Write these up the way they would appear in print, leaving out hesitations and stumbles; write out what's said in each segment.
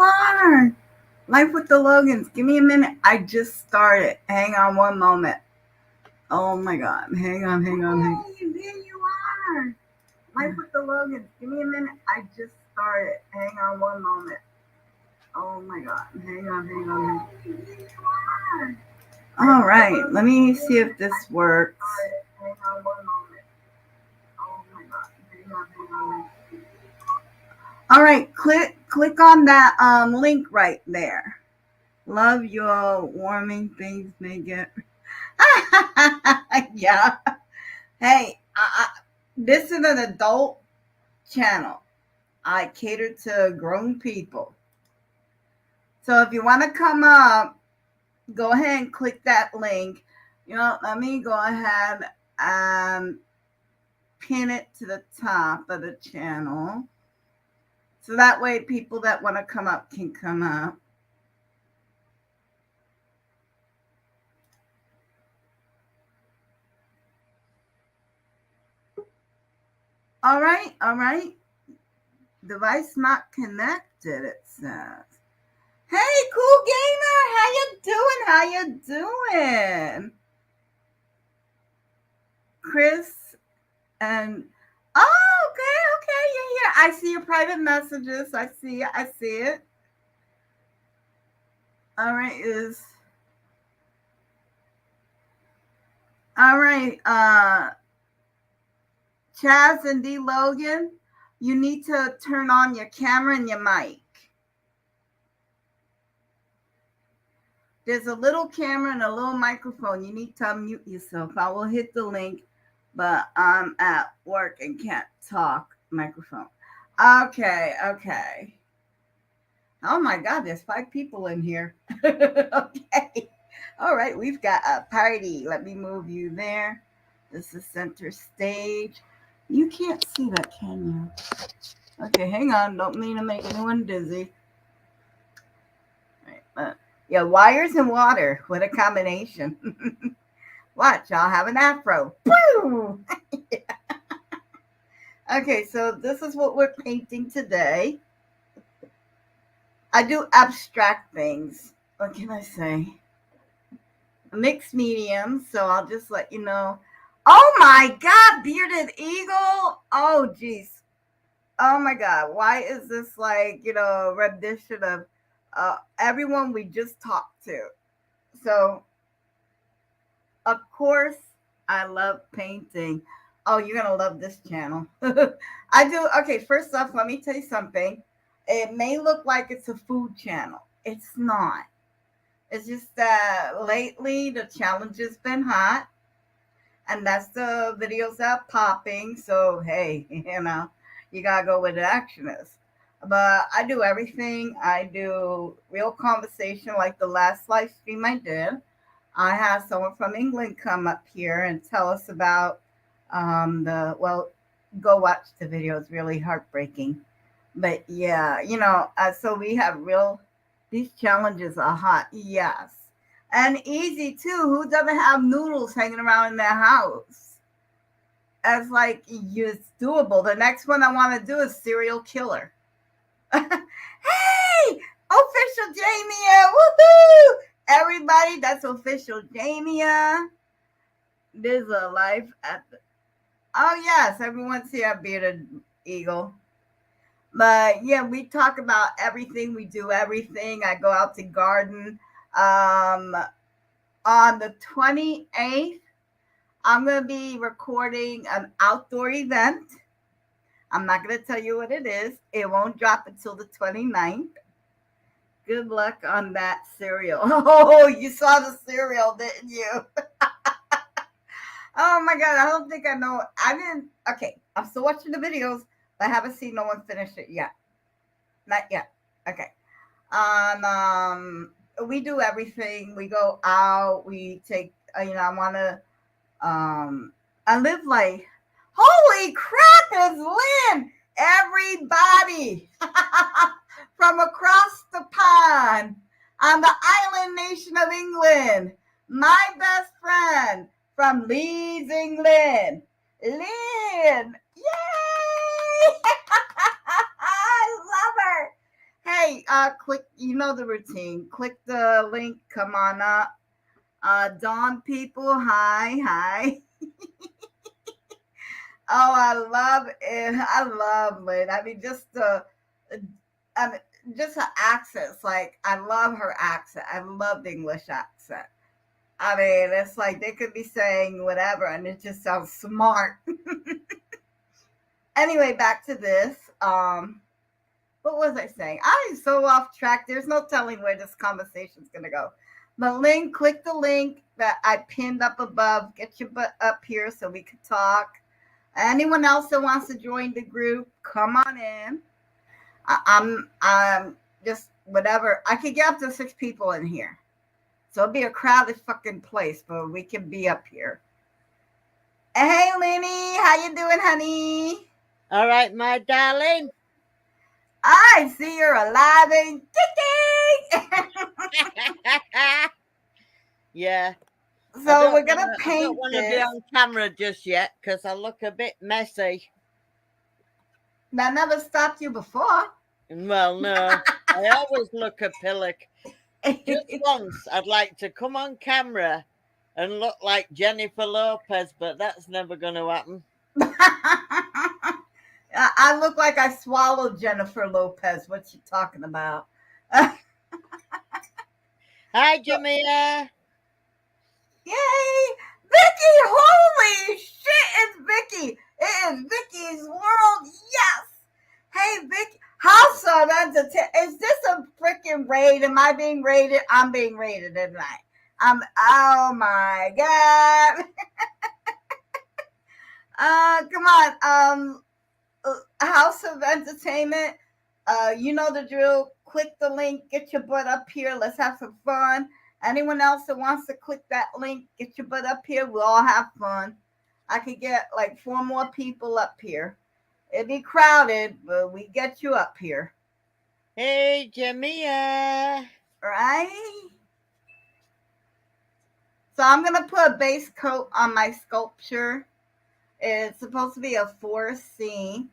are. Life with the Logans. Give me a minute. I just started. Hang on one moment. Oh my God. Hang on. Hey, there you are. Life with the Logans. Give me a minute. I just started. Hang on one moment. Oh my God. Hang on. There you are. All right. Let me see if this works. Hang on one moment. Oh my God. Hang on. All right, click on that link right there. Love your warming things may get. Yeah. Hey, this is an adult channel. I cater to grown people. So if you want to come up, go ahead and click that link. Let me go ahead and pin it to the top of the channel. So that way people that want to come up can come up. All right. Device not connected, it says. Hey, cool gamer, how you doing? Chris and okay, yeah. I see your private messages. I see it. All right, Chaz and D Logan, you need to turn on your camera and your mic. There's a little camera and a little microphone. You need to unmute yourself. I will hit the link, but I'm at work and can't talk microphone. Okay. Oh my God, there's 5 people in here. Okay. All right, we've got a party. Let me move you there. This is center stage. You can't see that, can you? Okay, hang on. Don't mean to make anyone dizzy. Right, yeah, wires and water. What a combination. Watch, I'll have an afro. Boom! Okay, so this is what we're painting today. I do abstract things. What can I say? Mixed medium, so I'll just let you know. Oh my God, bearded eagle. Oh geez. Oh my God, why is this like, rendition of everyone we just talked to? So, of course, I love painting. Oh, you're going to love this channel. I do. Okay, first off, let me tell you something. It may look like it's a food channel. It's not. It's just that lately the challenge has been hot. And that's the videos that are popping. So, hey, you got to go where the action is. But I do everything. I do real conversation like the last live stream I did. I had someone from England come up here and tell us about go watch the video. It's really heartbreaking. But yeah, so we have these challenges are hot. Yes. And easy too. Who doesn't have noodles hanging around in their house? As like, it's doable. The next one I want to do is serial killer. Hey, official Jamia, woohoo! Everybody, that's official Jamia. There's a life at the. Oh yes, everyone's here, bearded eagle. But yeah, we talk about everything. We do everything. I go out to garden. On the 28th, I'm going to be recording an outdoor event. I'm not going to tell you what it is. It won't drop until the 29th. Good luck on that cereal. Oh, you saw the cereal, didn't you? Oh my God, I don't think I know. I didn't. Okay, I'm still watching the videos, but I haven't seen no one finish it yet. Not yet. Okay. We do everything. We go out. We take. I want to. I live like. Holy crap! Is Lynn? Everybody from across the pond on the island nation of England. My best friend from Leeds, England. Lynn. Yay! I love her. Hey, click, you know the routine. Click the link, come on up. Dawn people, hi, hi. Oh, I love it. I love Lynn. I mean, I mean, just her accents. Like, I love her accent. I love the English accent. I mean, it's like they could be saying whatever, and it just sounds smart. Anyway, back to this. What was I saying? I'm so off track. There's no telling where this conversation's gonna go. But Lynn, click the link that I pinned up above. Get your butt up here so we can talk. Anyone else that wants to join the group, come on in. I'm just whatever. I could get up to 6 people in here, so it'll be a crowded fucking place, but we can be up here. Hey, Lenny, how you doing, honey? All right, my darling. I see you're alive and kicking. Yeah. So we're gonna I paint don't want to be this. on camera just yet because I look a bit messy. That never stopped you before. Well, no, I always look a pillock. Just once, I'd like to come on camera and look like Jennifer Lopez, but that's never going to happen. I look like I swallowed Jennifer Lopez. What you talking about? Hi, Jamia. Yay! Vicky! Holy shit! It's Vicky! It is Vicky's world. Yes. Hey, Vicky. House of Entertainment. Is this a freaking raid? Am I being raided? I'm being raided tonight. Oh my god. Come on. House of Entertainment. You know the drill. Click the link. Get your butt up here. Let's have some fun. Anyone else that wants to click that link, get your butt up here. We'll all have fun. I could get like 4 more people up here. It'd be crowded, but we get you up here. Hey, Jamia. Right? So I'm going to put a base coat on my sculpture. It's supposed to be a forest scene.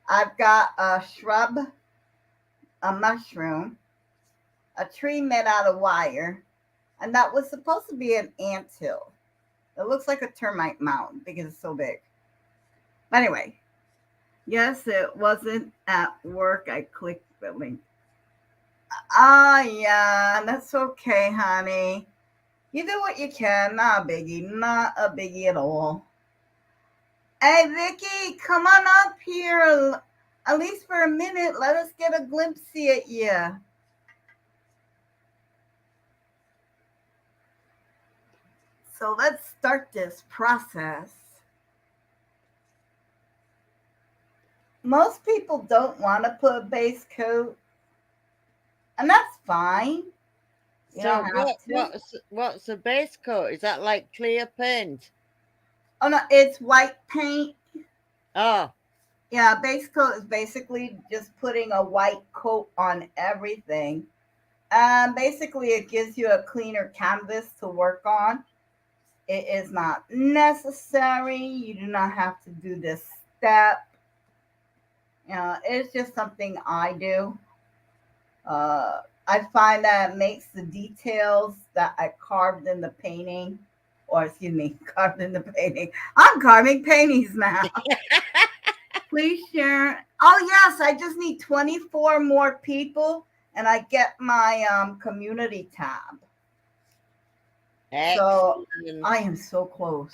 I've got a shrub, a mushroom, a tree made out of wire, and that was supposed to be an anthill. It looks like a termite mound because it's so big. But anyway, yes, it wasn't at work. I clicked the link. Yeah, that's okay, honey. You do what you can. Not a biggie. Not a biggie at all. Hey, Vicky, come on up here. At least for a minute. Let us get a glimpse at you. So let's start this process. Most people don't want to put a base coat, and that's fine. You So don't have to. what's a base coat? Is that like clear paint? Oh no, it's white paint. Oh. Yeah, base coat is basically just putting a white coat on everything. Basically, it gives you a cleaner canvas to work on. It is not necessary. You do not have to do this step. It's just something I do. I find that it makes the details that I carved in the painting, or excuse me, carved in the painting. I'm carving paintings now. Please share. Oh, yes, I just need 24 more people and I get my community tab. Excellent. So I am so close.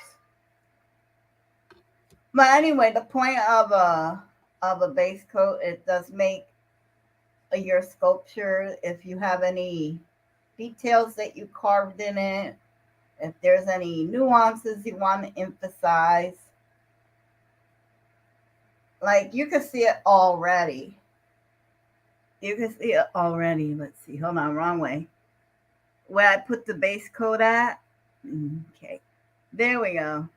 But anyway, the point of a base coat, it does make your sculpture, if you have any details that you carved in it, if there's any nuances you want to emphasize, like you can see it already. You can see it already. Let's see. Hold on, wrong way. Where I put the base coat at. Okay. There we go.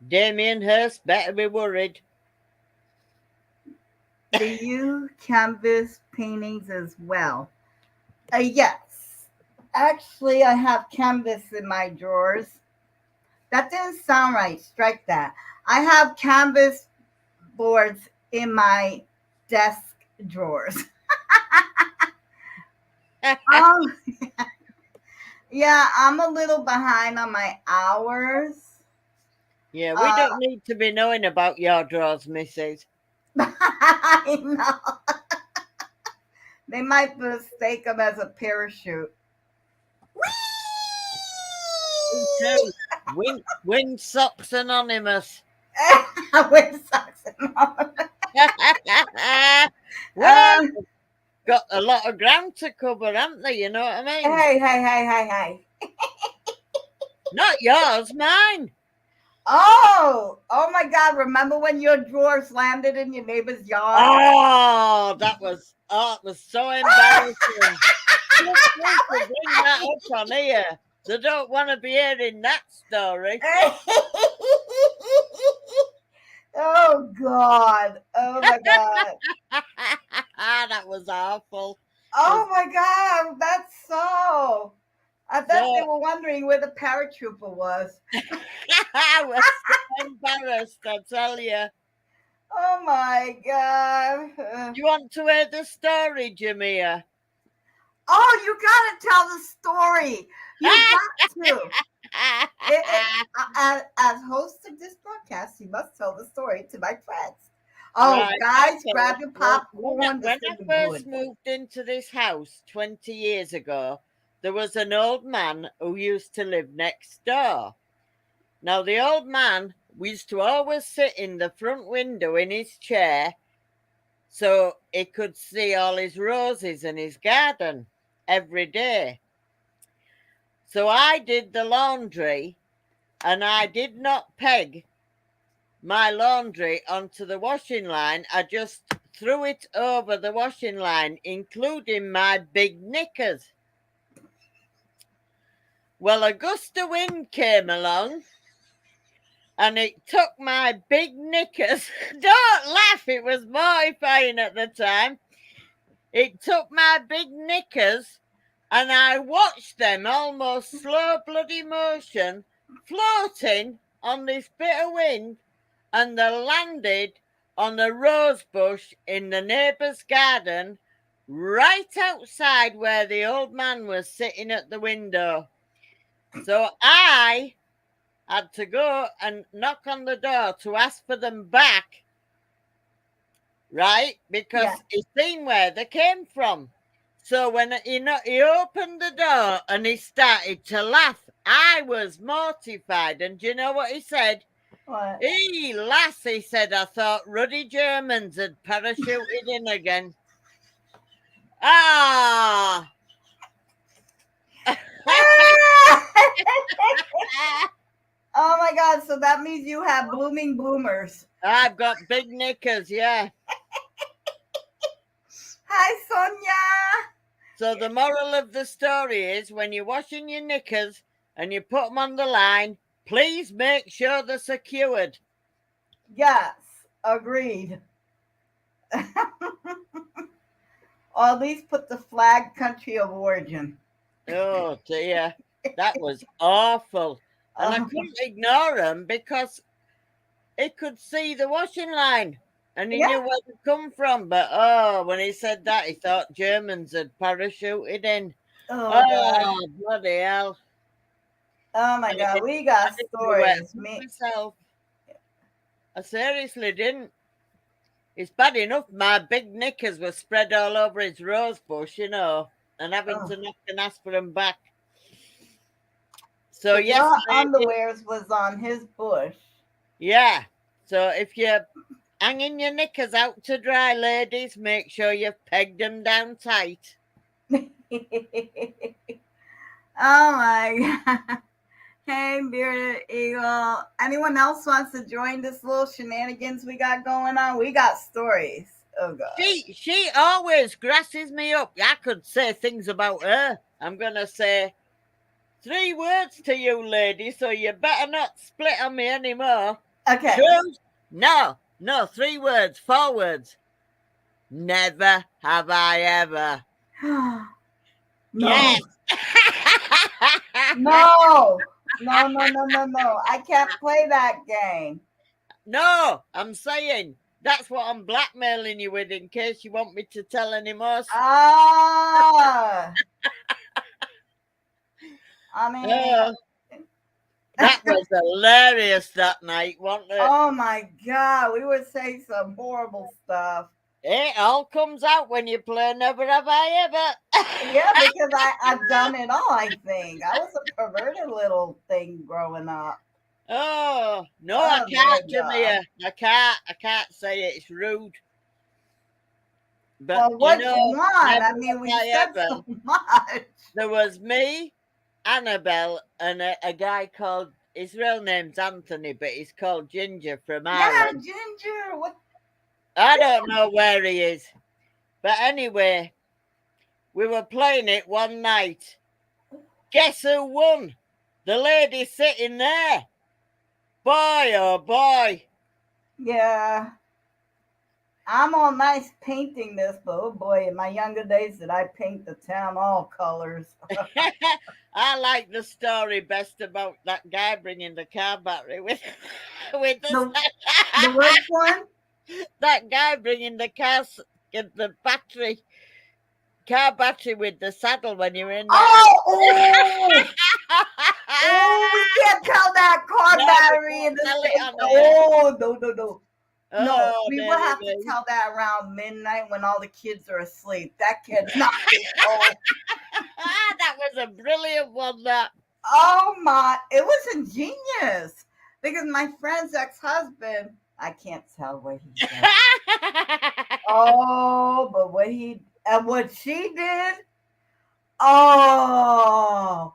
Damien Hirst better be worried. Do you canvas paintings as well? Yes. Actually, I have canvas in my drawers. That didn't sound right. Strike that. I have canvas boards in my desk drawers. Um, yeah, I'm a little behind on my hours. Yeah, we Uh, don't need to be knowing about your drawers, missus. I know. They might mistake them as a parachute. Me too. Wind Socks Anonymous. With socks and all. Well, Uh, got a lot of ground to cover, haven't they? You know what I mean? hey. Not yours, mine. Oh my God. Remember when your drawers landed in your neighbor's yard? It was so embarrassing. Just need to bring that up on here. They don't want to be hearing that story. Oh God. Oh my God. That was awful. Oh It's my God. That's so. I bet they so were wondering where the paratrooper was. I was so embarrassed, I tell you. Oh my God. Do you want to hear the story, Jamia? Oh, you gotta tell the story. You got to. As host of this broadcast, you must tell the story to my friends. Oh, Right, guys, okay. grab your Well, when I, popcorn. This when will I be first good. moved into this house 20 years ago, there was an old man who used to live next door. Now, the old man used to always sit in the front window in his chair so he could see all his roses and his garden every day. So I did the laundry and I did not peg my laundry onto the washing line. I just threw it over the washing line, including my big knickers. Well, a gust of wind came along and it took my big knickers. Don't laugh, it was mortifying at the time. It took my big knickers and I watched them almost slow bloody motion floating on this bit of wind and they landed on a rose bush in the neighbour's garden right outside where the old man was sitting at the window. So I had to go and knock on the door to ask for them back, right? Yeah. Because he seen where they came from. So when he opened the door and he started to laugh, I was mortified. And do you know what he said? What? Lass, he said, I thought ruddy Germans had parachuted in again. Ah! Oh my God. So that means you have blooming bloomers. I've got big knickers, yeah. Hi, Sonia. So the moral of the story is when you're washing your knickers and you put them on the line, please make sure they're secured. Yes. Agreed. Or at least put the flag country of origin. Oh dear, that was awful. And I Oh, couldn't ignore him because he could see the washing line and he yeah. knew where it come from. But oh, when he said that, he thought Germans had parachuted in. Oh God. Oh, bloody hell. Oh my I God. didn't, We I got didn't know where to stories. put Me. myself. I seriously didn't. It's bad enough my big knickers were spread all over his rose bush, and having Oh. to knock and ask for them back. So So your yesterday, underwears was on his bush. yeah. So if you're hanging your knickers out to dry, ladies, make sure you've pegged them down tight. Oh my God. Hey, Bearded Eagle. Anyone else wants to join this little shenanigans we got going on? We got stories. Oh God. She always grasses me up. I could say things about her. I'm gonna say 3 words to you, lady, so you better not split on me anymore. Okay. Truth? No, 3 words, 4 words. Never have I ever. No. Yes. No. No. I can't play that game. No, I'm saying That's what I'm blackmailing you with in case you want me to tell any more. Ah, I mean, Oh, that was hilarious that night, wasn't it? oh my God, we would say some horrible stuff. It all comes out when you play Never Have I Ever. Yeah, because I've done it all, I think. I was a perverted little thing growing up. Oh no, I Oh, can't, good God. Jamia. I can't say it. It's rude. But Well, you which know, one? never I mean, have we I said ever. so much. There was me, Annabelle, and a guy called, his real name's Anthony, but he's called Ginger from Yeah, Ireland. Ginger. What? I don't know where he is. But anyway, we were playing it one night. Guess who won? The lady sitting there. Boy, oh boy. Yeah. I'm all nice painting this, but oh boy, in my younger days, did I paint the town all colors. I like the story best about that guy bringing the car battery with with us. The the which one? That guy bringing the car battery with the saddle when you're in that house. Oh, oh, we can't tell that car No, we battery in can't the tell it same. on air. Oh, no, no, no. No, Oh, we will dearie have to me. tell that around midnight when all the kids are asleep. That cannot be told. That was a brilliant one, that. Oh my, it was ingenious because my friend's ex-husband, I can't tell what he did. Oh, but what he and what she did, oh,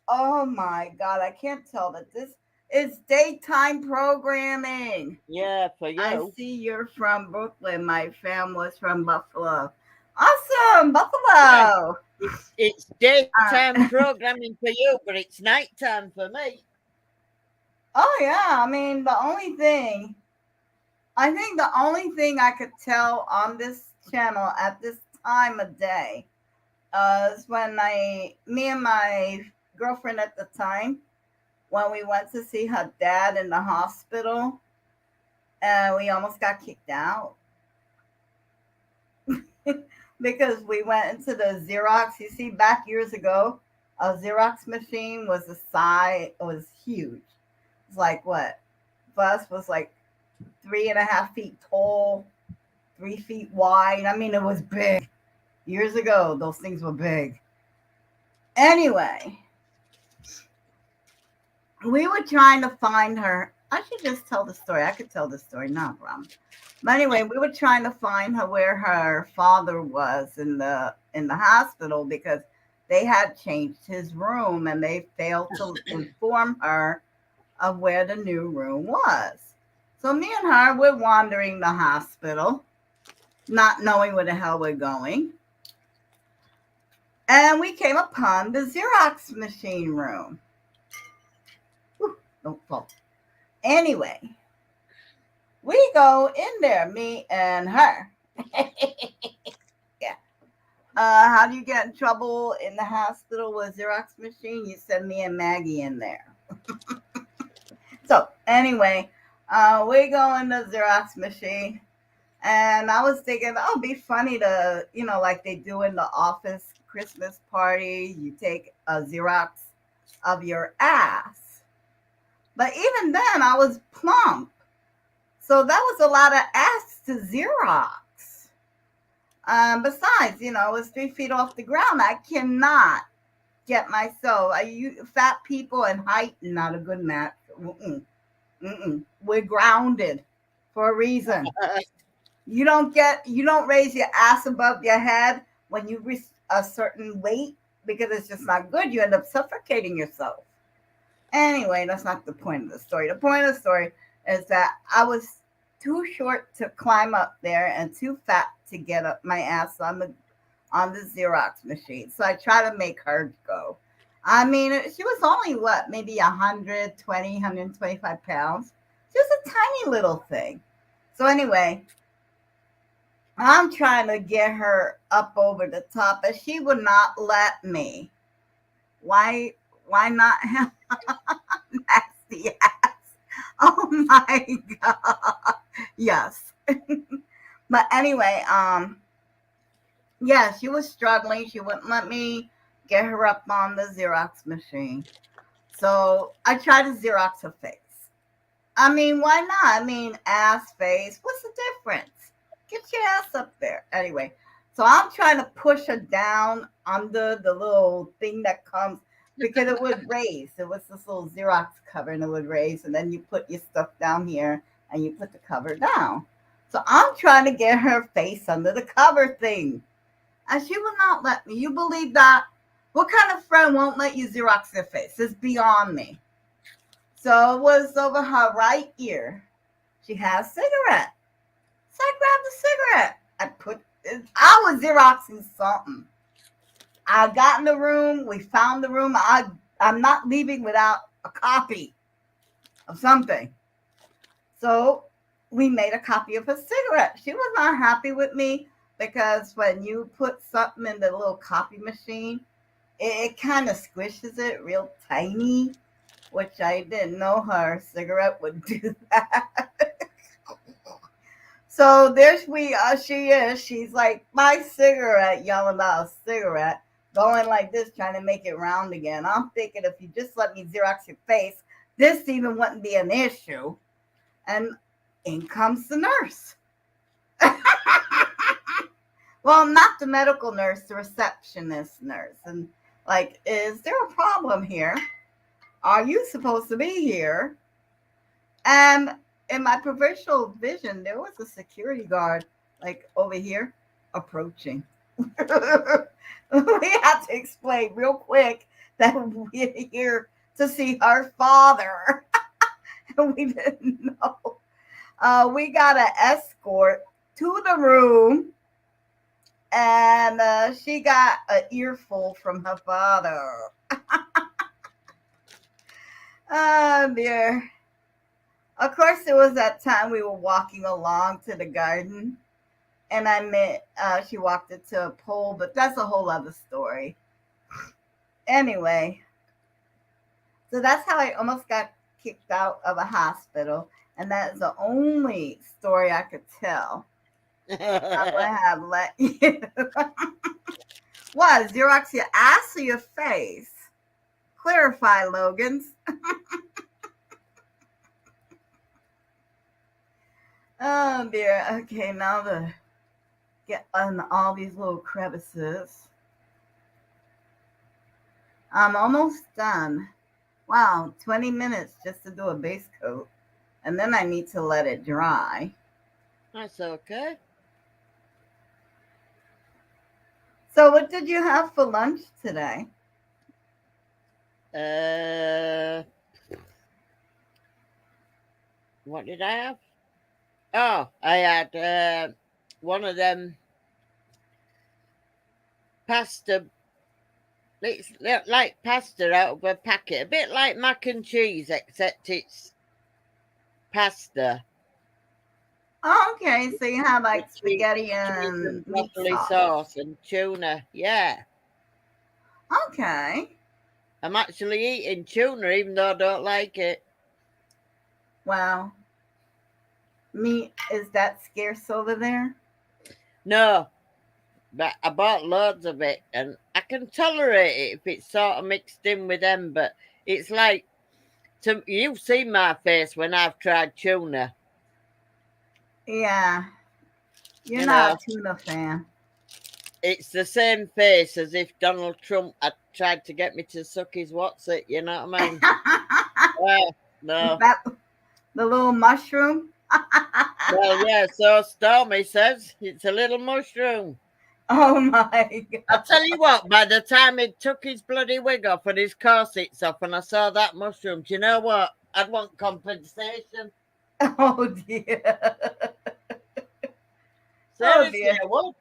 oh my God, I can't tell that this is daytime programming. Yeah, for I you. see you're from Brooklyn. My fam was from Buffalo. Awesome, Yeah, Buffalo. it's daytime Uh, programming for you, but it's nighttime for me. oh yeah, I mean I think the only thing I could tell on this channel at this time of day is when me and my girlfriend at the time, when we went to see her dad in the hospital, and we almost got kicked out because we went into the Xerox. You see, back years ago, a Xerox machine was the size, it was huge. It's like what? Bus was like 3.5 feet tall, 3 feet wide. I mean, it was big. Years ago, those things were big. Anyway, we were trying to find her. I should just tell the story. I could tell the story, no problem. But anyway, we were trying to find her where her father was in the hospital because they had changed his room and they failed to inform her of where the new room was. So me and her, we're wandering the hospital, not knowing where the hell we're going. And we came upon the Xerox machine room. Whew, don't fall. Anyway, we go in there, me and her. Yeah. How do you get in trouble in the hospital with Xerox machine? You send me and Maggie in there. So anyway, we go in the Xerox machine, and I was thinking, oh, it'd be funny to, like they do in the office Christmas party, you take a Xerox of your ass. But even then, I was plump. So that was a lot of ass to Xerox. Besides, it was 3 feet off the ground. I cannot get myself. Fat people and height, not a good match. Mm-mm, mm-mm. We're grounded for a reason. You don't raise your ass above your head when you reach a certain weight because it's just not good. You end up suffocating yourself. Anyway, that's not the point of the story. The point of the story is that I was too short to climb up there and too fat to get up my ass on the Xerox machine. So I try to make her go. I mean, she was only what, maybe 120, 125 pounds. She was a tiny little thing. So anyway, I'm trying to get her up over the top, but she would not let me. Why? Why not have nasty ass? Oh my God! Yes. But anyway, yeah, she was struggling. She wouldn't let me get her up on the Xerox machine. So I tried to Xerox her face. I mean, why not? I mean, ass, face. What's the difference? Get your ass up there. Anyway, so I'm trying to push her down under the little thing that comes because it would raise. It was this little Xerox cover and it would raise, and then you put your stuff down here and you put the cover down. So I'm trying to get her face under the cover thing. And she will not let me. You believe that? What kind of friend won't let you Xerox their face? It's beyond me. So it was over her right ear. She had a cigarette. So I grabbed the cigarette. I was Xeroxing something. I got in the room. We found the room. I'm not leaving without a copy of something. So we made a copy of her cigarette. She was not happy with me because when you put something in the little copy machine, it kind of squishes it real tiny, which I didn't know her cigarette would do that. So she is. She's like, my cigarette, yelling about a cigarette, going like this, trying to make it round again. I'm thinking if you just let me Xerox your face, this even wouldn't be an issue. And in comes the nurse. Well, not the medical nurse, the receptionist nurse. And like, is there a problem here? Are you supposed to be here? And in my peripheral vision, there was a security guard like over here approaching. We had to explain real quick that we're here to see her father. And we didn't know. We got an escort to the room, and she got an earful from her father. Oh dear. Of course, it was that time we were walking along to the garden, and I met, she walked into a pole, but that's a whole other story. Anyway, so that's how I almost got kicked out of a hospital, and that is the only story I could tell. I would have let you. What, Xerox your ass or your face? Clarify, Logans. Oh dear. Okay, now to get on all these little crevices. I'm almost done. Wow, 20 minutes just to do a base coat. And then I need to let it dry. That's okay. So, what did you have for lunch today? Uh, what did I have? Oh, I had one of them pasta. It's like pasta out of a packet, a bit like mac and cheese, except it's pasta. Oh, okay, so you have like With spaghetti cheese and and meat broccoli sauce. sauce and tuna. Yeah. Okay. I'm actually eating tuna even though I don't like it. Well, meat is that scarce over there? No, but I bought loads of it and I can tolerate it if it's sort of mixed in with them, but it's like you've seen my face when I've tried tuna, Yeah, you're you not know. a tuna fan. It's the same face as if Donald Trump had tried to get me to suck his what's it, you know what I mean? No. That the little mushroom. Well, yeah, so Stormy says it's a little mushroom. Oh my I god. tell you what, by the time he took his bloody wig off and his corsets off and I saw that mushroom, do you know what? I'd want compensation. Oh dear. Oh Seriously, dear. I would.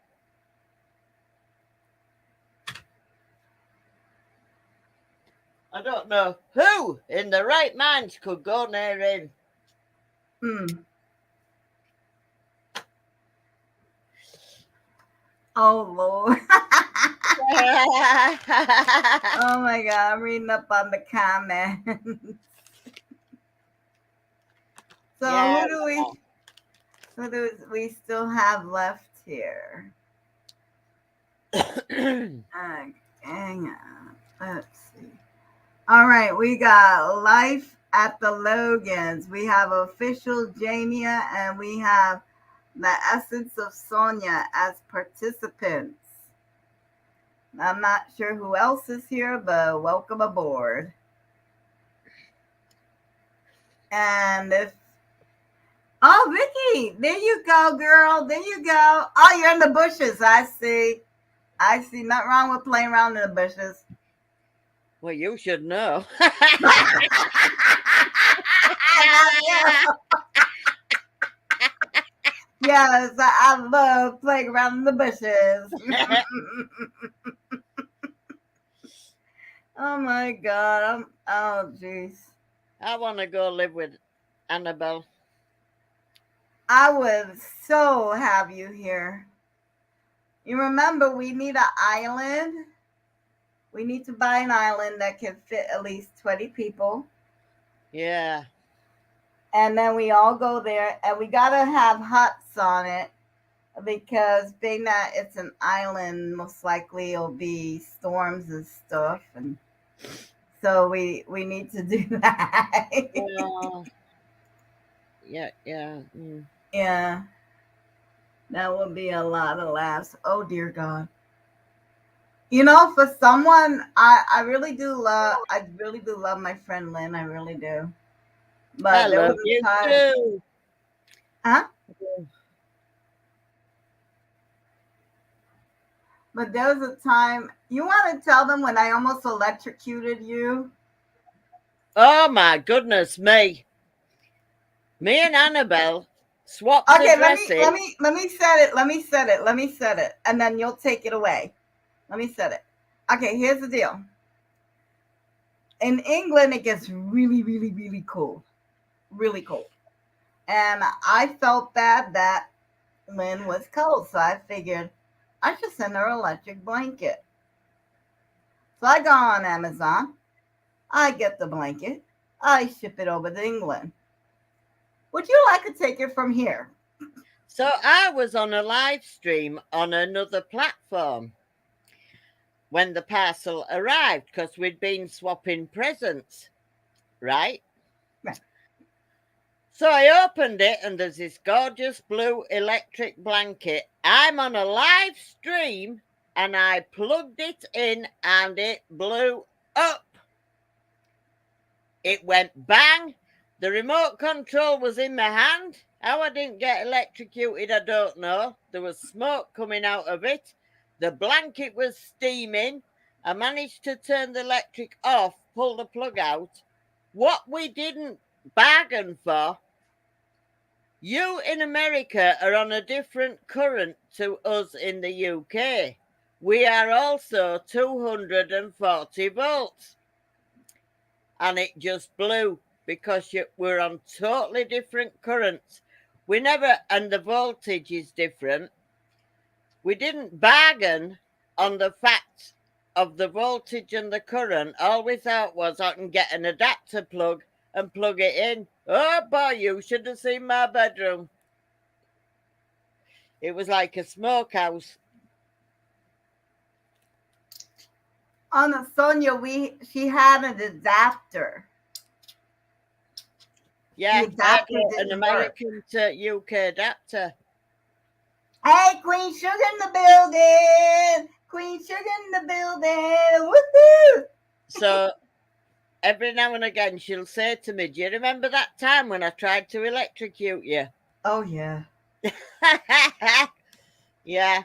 I don't know who in the right mind could go near him. Mm. Oh Lord. Oh my god, I'm reading up on the comments. So Yeah, who do we what do we still have left here? Hang on. Let's see. All right, we got Life at the Logans. We have Official Jamia and we have The Essence of Sonia as participants. I'm not sure who else is here, but welcome aboard. And if oh, Vicky, there you go, girl. There you go. Oh, you're in the bushes. I see. I see. Nothing wrong with playing around in the bushes. Well, you should know. Yes, I love playing around in the bushes. Oh my god. Oh jeez. I want to go live with Annabelle. I would so have you here. You remember we need an island. We need to buy an island that can fit at least 20 people. Yeah. And then we all go there and we gotta have huts on it because being that it's an island, most likely it'll be storms and stuff, and so we need to do that. Yeah. Yeah, that would be a lot of laughs. Oh dear God. You know, for someone I really do love my friend Lynn. I really do. I But there was love a you time, too. huh? But there was a time. You want to tell them when I almost electrocuted you? Oh my goodness me. Me and Annabelle swapped Okay, let me addresses. let me let me set it. Let me set it, and then you'll take it away. Let me set it. Okay, here's the deal. In England, it gets really, really, really cold, and I felt bad that Lynn was cold, so I figured I should send her an electric blanket. So I go on Amazon. I get the blanket. I ship it over to England. Would you like to take it from here? So I was on a live stream on another platform when the parcel arrived because we'd been swapping presents, right? Right. So I opened it and there's this gorgeous blue electric blanket. I'm on a live stream and I plugged it in and it blew up. It went bang. The remote control was in my hand. How I didn't get electrocuted, I don't know. There was smoke coming out of it. The blanket was steaming. I managed to turn the electric off, pull the plug out. What we didn't bargain for, you in America are on a different current to us in the UK. We are also 240 volts. And it just blew because we're on totally different currents. We never, and the voltage is different. We didn't bargain on the fact of the voltage and the current. All we thought was I can get an adapter plug and plug it in. Oh boy, you should have seen my bedroom. It was like a smokehouse. On the Sonia, she had an adapter. Yeah, The adapter an didn't work. American to UK adapter. Hey, Queen Sugar in the building! Queen Sugar in the building! Woohoo! So every now and again she'll say to me, "Do you remember that time when I tried to electrocute you?" Oh yeah. Yeah.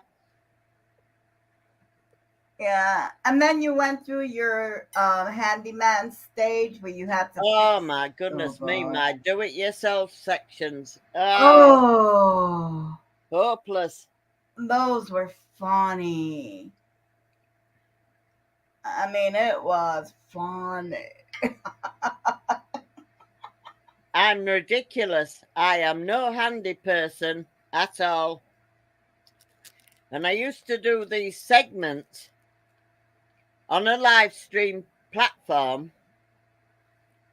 Yeah. And then you went through your handyman stage where you had to Oh fix. my Oh goodness me, God. my do-it-yourself sections. Oh, Oh, hopeless. those were funny. I mean, it was funny. I'm ridiculous. I am no handy person at all. And I used to do these segments on a live stream platform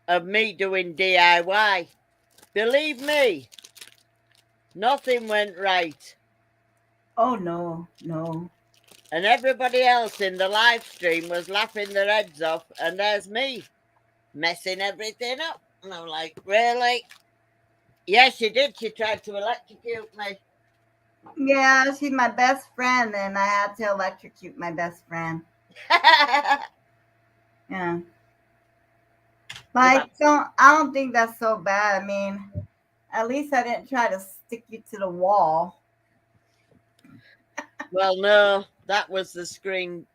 of me doing DIY. Believe me, Nothing went right. Oh no, no. And everybody else in the live stream was laughing their heads off, and there's me messing everything up. And I'm like, really? Yes, she did. She tried to electrocute me. Yeah, she's my best friend, and I had to electrocute my best friend. Yeah. Like, I don't think that's so bad. I mean, at least I didn't try to stick you to the wall. Well, no, that was the screen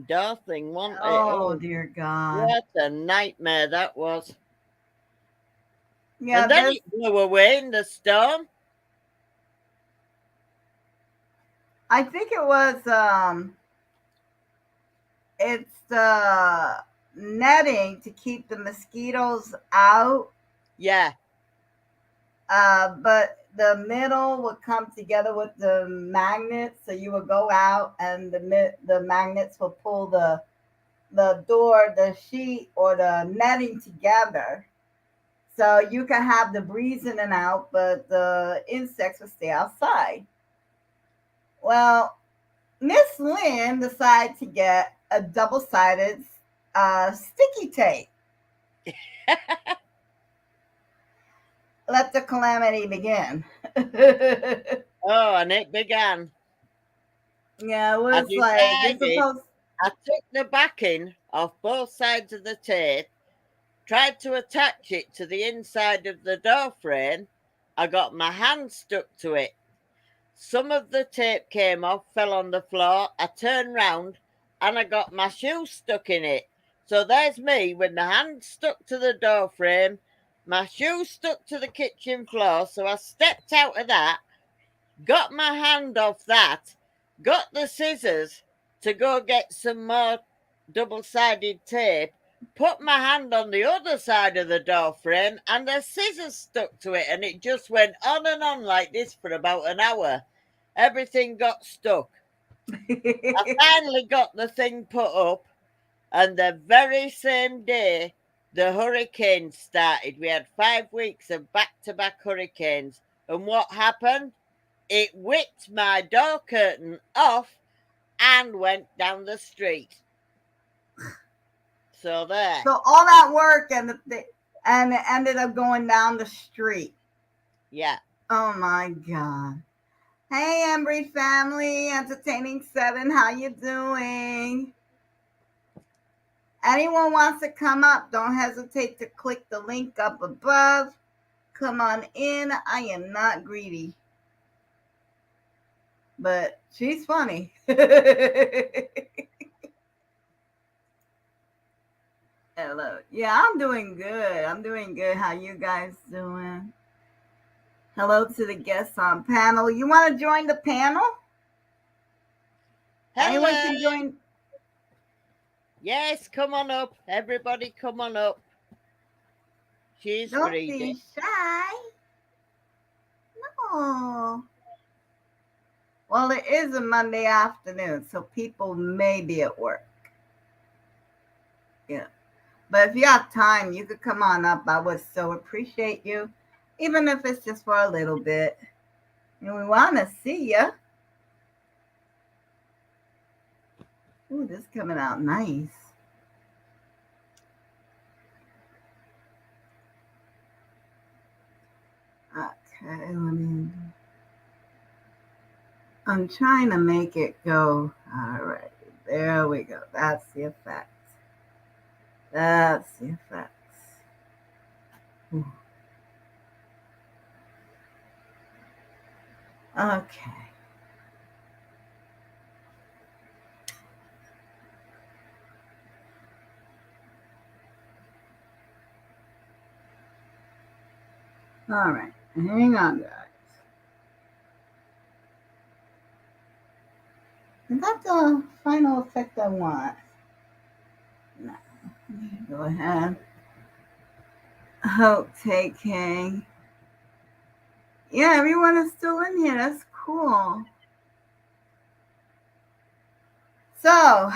door thing, wasn't it? Oh Oh, dear God. what a nightmare that was. Yeah, And then this it blew away in the storm. I think it was it's the netting to keep the mosquitoes out. Yeah. But the middle would come together with the magnets, so you would go out, and the magnets will pull the door, the sheet, or the netting together. So you can have the breeze in and out, but the insects will stay outside. Well, Miss Lynn decided to get a double-sided sticky tape. Let the calamity begin. Oh, and it began. Yeah, it I was like you're decided supposed. I took the backing off both sides of the tape, tried to attach it to the inside of the door frame. I got my hand stuck to it. Some of the tape came off, fell on the floor. I turned round and I got my shoe stuck in it. So there's me with my hand stuck to the door frame, my shoe stuck to the kitchen floor. So I stepped out of that, got my hand off that, got the scissors to go get some more double sided tape, put my hand on the other side of the door frame, and the scissors stuck to it. And it just went on and on like this for about an hour. Everything got stuck. I finally got the thing put up, and the very same day the hurricane started. We had 5 weeks of back to back hurricanes. And what happened? It whipped my door curtain off and went down the street. So there. So all that work and it ended up going down the street. Yeah. Oh my God. Hey, Embry family, Entertaining Seven, how you doing? Anyone wants to come up, don't hesitate to click the link up above. Come on in. I am not greedy. But she's funny. Hello. Yeah, I'm doing good. I'm doing good. How you guys doing? Hello to the guests on panel. You want to join the panel? Anyone Hello. can join. Yes, come on up. Everybody come on up. She's Don't greedy. be shy. No. Well, it is a Monday afternoon, so people may be at work. Yeah. But if you have time, you could come on up. I would so appreciate you, even if it's just for a little bit. And we want to see you. Ooh, this is coming out nice. Okay, I'm trying to make it go. All right, there we go. That's the effect. That's the effects. Ooh. Okay. All right. Hang on, guys. Is that the final effect I want? No. Go ahead. Hope taking. Yeah, everyone is still in here. That's cool. So,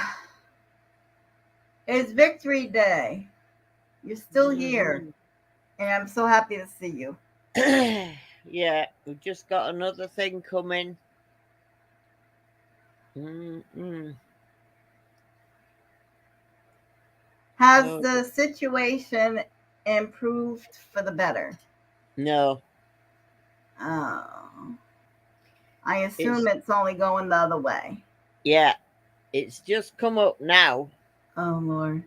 it's Victory Day. You're still here. And I'm so happy to see you. Yeah, we've just got another thing coming. Mm-mm. Has Oh, the situation improved for the better? no, Oh, I assume it's it's only going the other way. yeah, it's just come up now. Oh, Lord.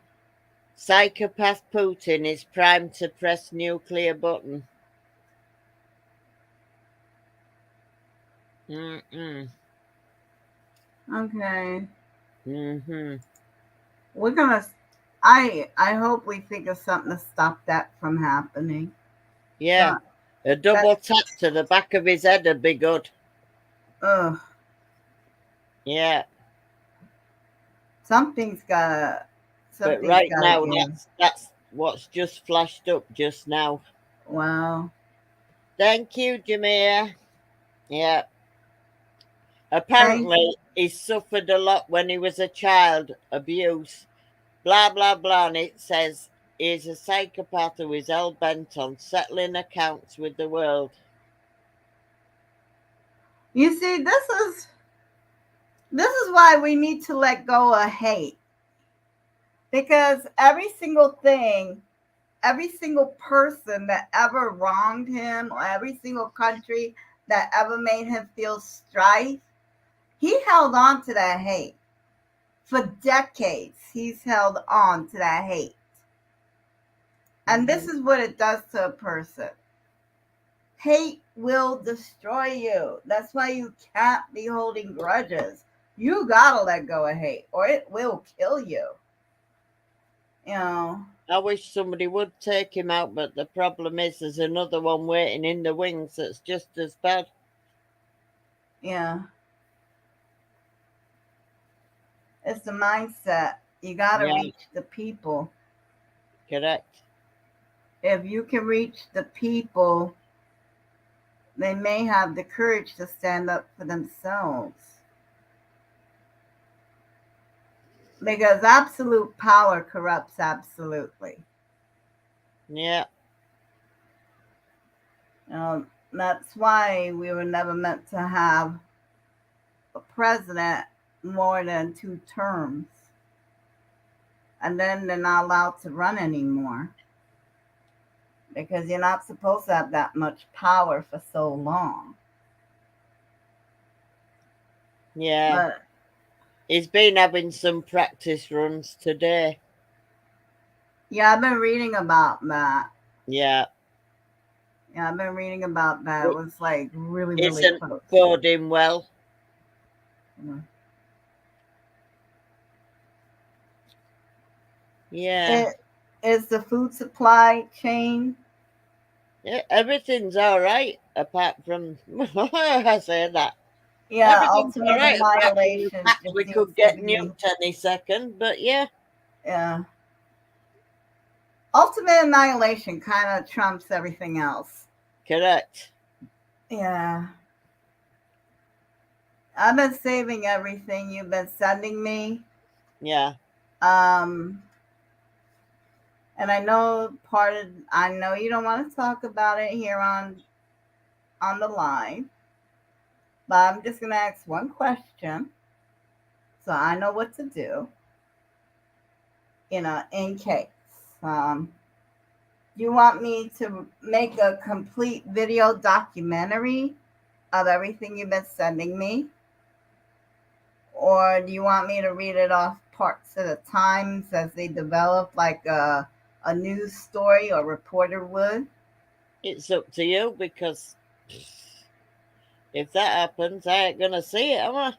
Psychopath Putin is primed to press nuclear button. Mm-mm. Okay. Mm-hmm. We're gonna. I hope we think of something to stop that from happening. Yeah, So a that. double tap to the back of his head would be good. Ugh. Yeah, Something's gotta. but Something's right gotta now give. that's what's just flashed up just now. Wow. Thank you, Jameer. Yeah, Thank. apparently he suffered a lot when he was a child, abuse, blah blah blah, and it says he's a psychopath who is hell bent on settling accounts with the world. You see, this is why we need to let go of hate, because every single thing, every single person that ever wronged him, or every single country that ever made him feel strife, he held on to that hate for decades. He's held on to that hate, and this Hmm. is what it does to a person. Hate will destroy you. That's why you can't be holding grudges. You gotta let go of hate, or it will kill you. You know, I wish somebody would take him out, but the problem is there's another one waiting in the wings that's just as bad. yeah. It's the mindset. You gotta Yeah, reach the people. correct. If you can reach the people, they may have the courage to stand up for themselves. Because absolute power corrupts absolutely. Yeah, That's why we were never meant to have a president more than 2 terms. And then they're not allowed to run anymore because you're not supposed to have that much power for so long. yeah. But He's been having some practice runs today. yeah, I've been reading about that. Yeah, Yeah, I've been reading about that. It which was like really, really isn't close. boding well. Yeah, It is the food supply chain. yeah, everything's all right apart from I say that. Yeah, Everything's all ultimate right apart from the annihilation fact we just seems could to get be. nuked any second. But yeah, Yeah, ultimate annihilation kind of trumps everything else. correct. Yeah, I've been saving everything you've been sending me. Yeah, Um, and I know you don't want to talk about it here on the line, but I'm just gonna ask one question so I know what to do. In case. Um, you want me to make a complete video documentary of everything you've been sending me? Or do you want me to read it off parts at a time as they develop, like a news story or reporter would? it's up to you because if that happens, I ain't gonna see it, am I?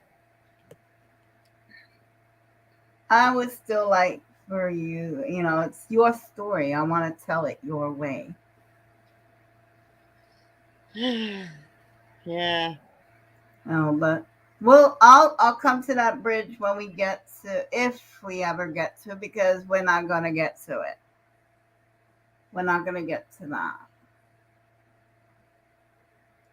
I would still like for it's your story. I want to tell it your way. Yeah. No, but I'll come to that bridge when we get to, if we ever get to, because we're not gonna get to it. We're not gonna get to that.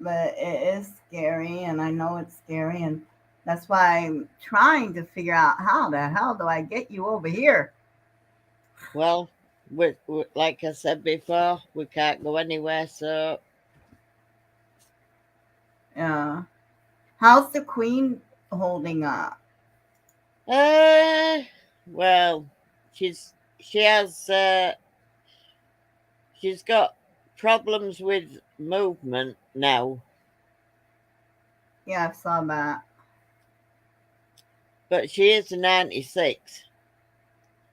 But it is scary, and I know it's scary, and that's why I'm trying to figure out how the hell do I get you over here. Well, like I said before, we can't go anywhere, so Yeah. How's the queen holding up? Uh, well, she has she's got problems with movement now, Yeah, I saw that. but she is 96,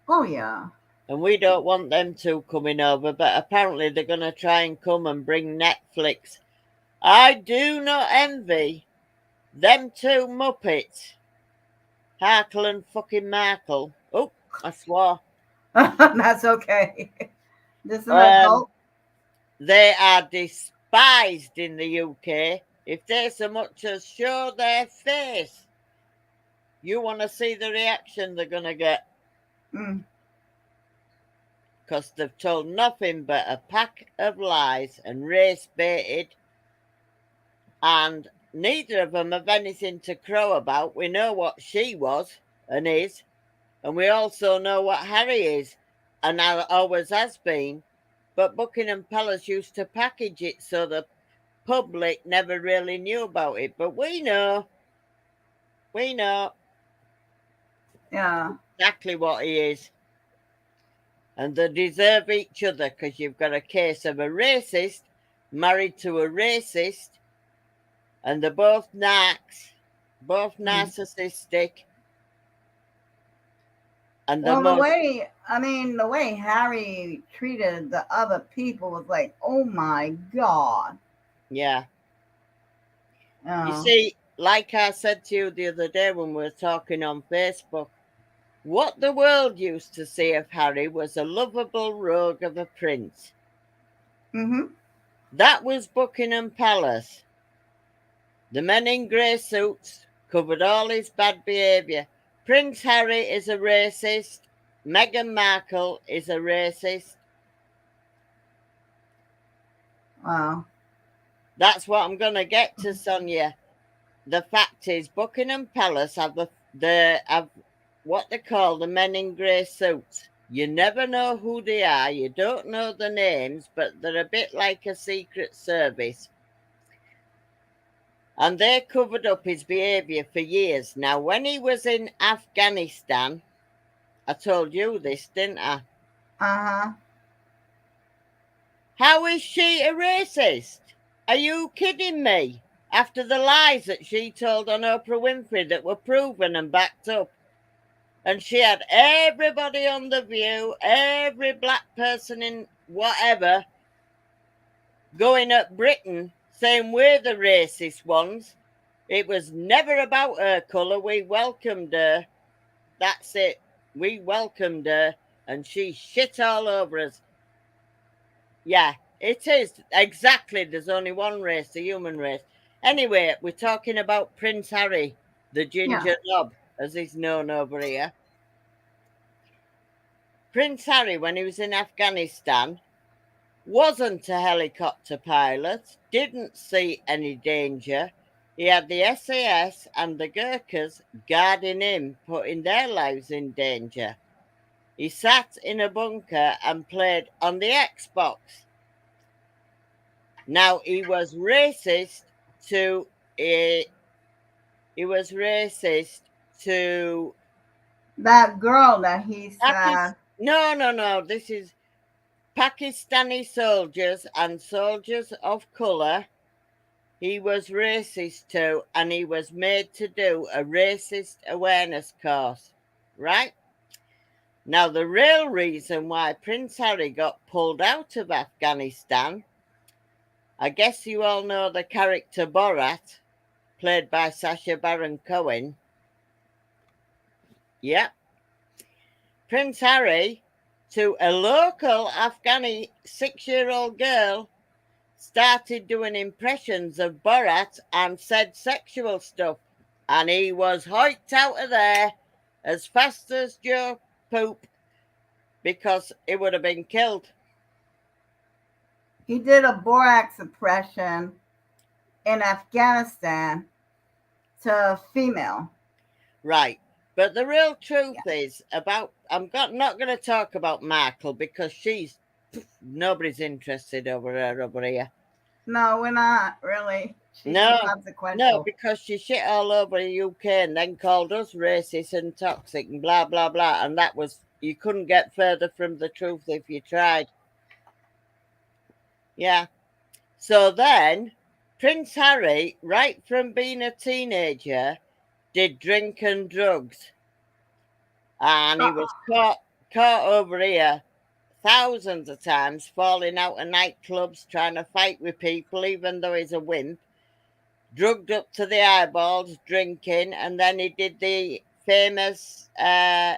Oh yeah. and we don't want them two coming over. But apparently, they're going to try and come and bring Netflix. I do not envy them two Muppets, Harkle and fucking Markle. Oh, I swore. That's okay. This an Um, adult? they are despised in the UK. If they so much as show their face, you want to see the reaction they're going to get, Mm. because they've told nothing but a pack of lies and race baited, and neither of them have anything to crow about. We know what she was and is, and we also know what Harry is and always has been. But Buckingham Palace used to package it so the public never really knew about it. But we know Yeah. exactly what he is. And they deserve each other, because you've got a case of a racist married to a racist, and they're both narcs, both Mm. narcissistic, and the Well, the most, way I mean, the way Harry treated the other people was like, oh my god. yeah. You Oh. see, like I said to you the other day when we were talking on Facebook, what the world used to see of Harry was a lovable rogue of a prince. Mm-hmm. That was Buckingham Palace. The men in grey suits covered all his bad behaviour. Prince Harry is a racist. Meghan Markle is a racist. Wow. That's what I'm going to get to, Sonia. The fact is, Buckingham Palace have have what they call the men in grey suits. You never know who they are. You don't know the names, but they're a bit like a secret service. And they covered up his behaviour for years. Now, when he was in Afghanistan, I told you this, didn't I? Uh-huh. How is she a racist? Are you kidding me? After the lies that she told on Oprah Winfrey that were proven and backed up. And she had everybody on The View, every black person in whatever, going at Britain saying we're the racist ones. It was never about her colour. We welcomed her. That's it. We welcomed her, and she shit all over us. Yeah, it is. Exactly. There's only one race, the human race. Anyway, we're talking about Prince Harry, the Yeah. ginger knob, as he's known over here. Prince Harry, when he was in Afghanistan, wasn't a helicopter pilot, didn't see any danger. He had the SAS and the Gurkhas guarding him, putting their lives in danger. He sat in a bunker and played on the Xbox. Now to he, he was racist to That girl that he said. No. This is Pakistani soldiers and soldiers of colour. He was racist to, and he was made to do a racist awareness course, right? Now, the real reason why Prince Harry got pulled out of Afghanistan, I guess you all know the character Borat, played by Sacha Baron Cohen. Yep. Prince Harry, to a local Afghani 6-year-old girl, started doing impressions of Borat and said sexual stuff. And he was hiked out of there as fast as Joe Poop, because he would have been killed. He did a Borax impression in Afghanistan to a female. Right. But the real truth Yeah. is about, not going to talk about Markle, because nobody's interested over her over here. No, we're not really. She's No, no, inconsequential. because she shit all over the UK and then called us racist and toxic and blah, blah, blah. And that was, you couldn't get further from the truth if you tried. Yeah. So then, Prince Harry, right from being a teenager, did drink and drugs. And he was caught over here thousands of times, falling out of nightclubs, trying to fight with people, even though he's a wimp. Drugged up to the eyeballs, drinking, and then he did the famous I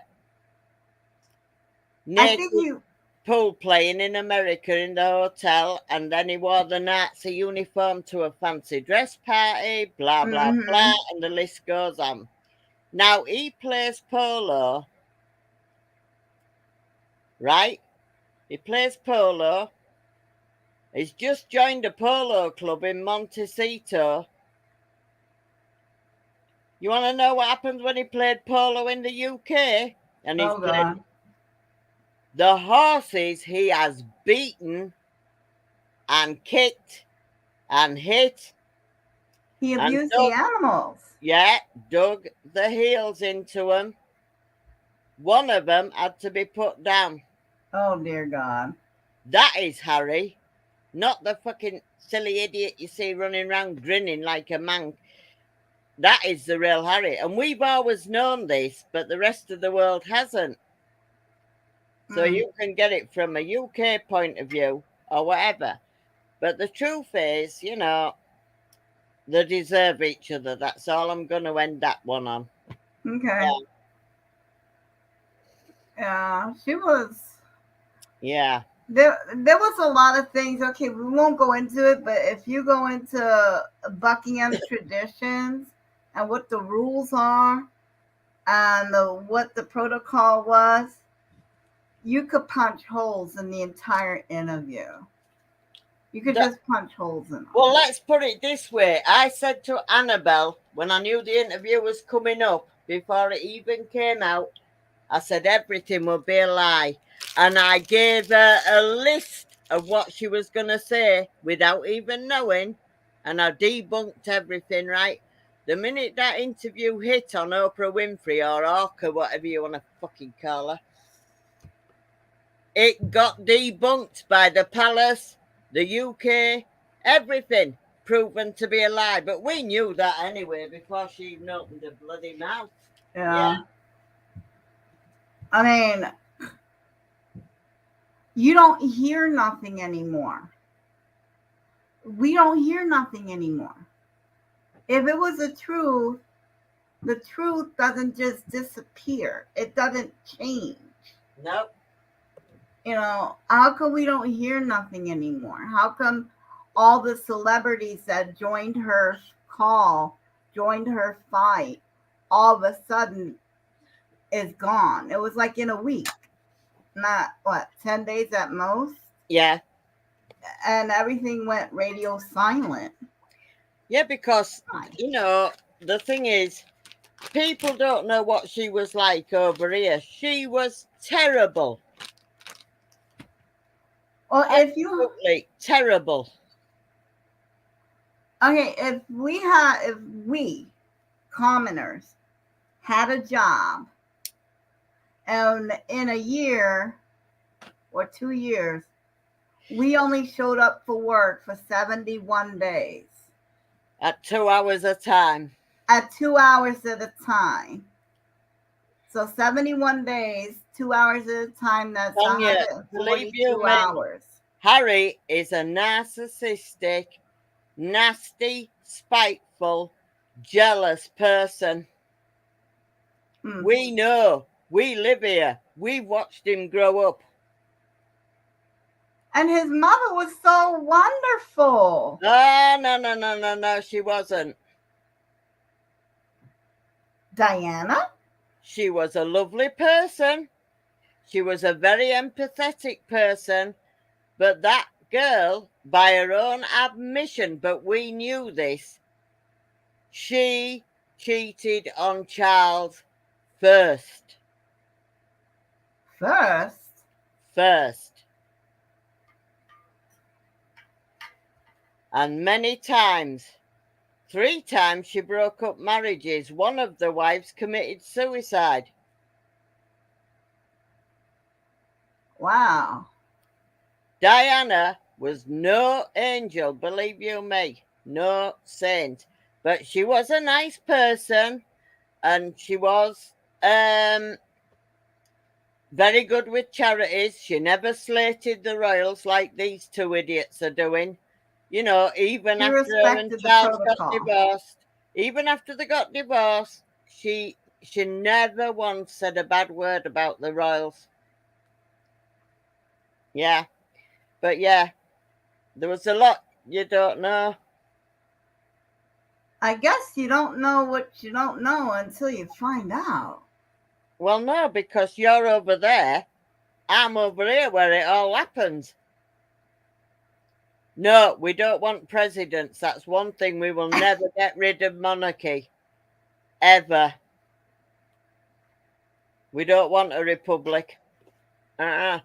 think naked you. pool playing in America in the hotel, and then he wore the Nazi uniform to a fancy dress party, blah, blah, blah, Mm-hmm. and the list goes on. Now, he plays polo, right? He plays polo. He's just joined a polo club in Montecito. You want to know what happened when he played polo in the UK? And he's Oh played God. the horses he has beaten and kicked and hit He and abused the animals. dug the heels into them. One of them had to be put down. Oh dear God. That is Harry, not the fucking silly idiot you see running around grinning like a man. That is the real Harry. And we've always known this, but the rest of the world hasn't. So Mm. you can get it from a UK point of view or whatever. But the truth is, they deserve each other. That's all I'm going to end that one on. Okay. Yeah. Yeah. She was. Yeah. There was a lot of things. Okay, we won't go into it, but if you go into Buckingham's traditions and what the rules are and what the protocol was, you could punch holes in the entire interview. You could That, just punch holes in them. well, let's put it this way. I said to Annabelle when I knew the interview was coming up, before it even came out, I said everything would be a lie. And I gave her a list of what she was going to say without even knowing. And I debunked everything, right? The minute that interview hit on Oprah Winfrey or Orca, whatever you want to fucking call her, it got debunked by the palace, the UK, everything proven to be a lie. But we knew that anyway before she even opened her bloody mouth. Yeah. Yeah. I mean, you don't hear nothing anymore. We don't hear nothing anymore. If it was the truth doesn't just disappear. It doesn't change. Nope. How come we don't hear nothing anymore? How come all the celebrities that joined her call, joined her fight, all of a sudden is gone? It was like in a week, not what, 10 days at most? Yeah. And everything went radio silent. Yeah, because, the thing is, people don't know what she was like over here. She was terrible. Well, Absolutely terrible. okay, if we commoners had a job and in a year or 2 years, we only showed up for work for 71 days. At 2 hours a time. At 2 hours at a time. So 71 days, 2 hours at a time, that's Sonia, believe you 142 me, hours. Harry is a narcissistic, nasty, spiteful, jealous person. Mm. We know. We live here. We watched him grow up. And his mother was so wonderful. No, she wasn't. Diana? She was a lovely person. She was a very empathetic person. But that girl, by her own admission, but we knew this, she cheated on Charles first. First. And many times. 3 times she broke up marriages. One of the wives committed suicide. Wow. Diana was no angel, believe you me, no saint. But she was a nice person, and she was very good with charities. She never slated the royals like these two idiots are doing. You know, even She after her and respected the Charles got protocol. divorced, even after they got divorced, she never once said a bad word about the royals. Yeah, but yeah, there was a lot you don't know. I guess you don't know what you don't know until you find out. Well, no, because you're over there, I'm over here where it all happens. No, we don't want presidents. That's one thing we will never get rid of monarchy. Ever. We don't want a republic. Uh-uh.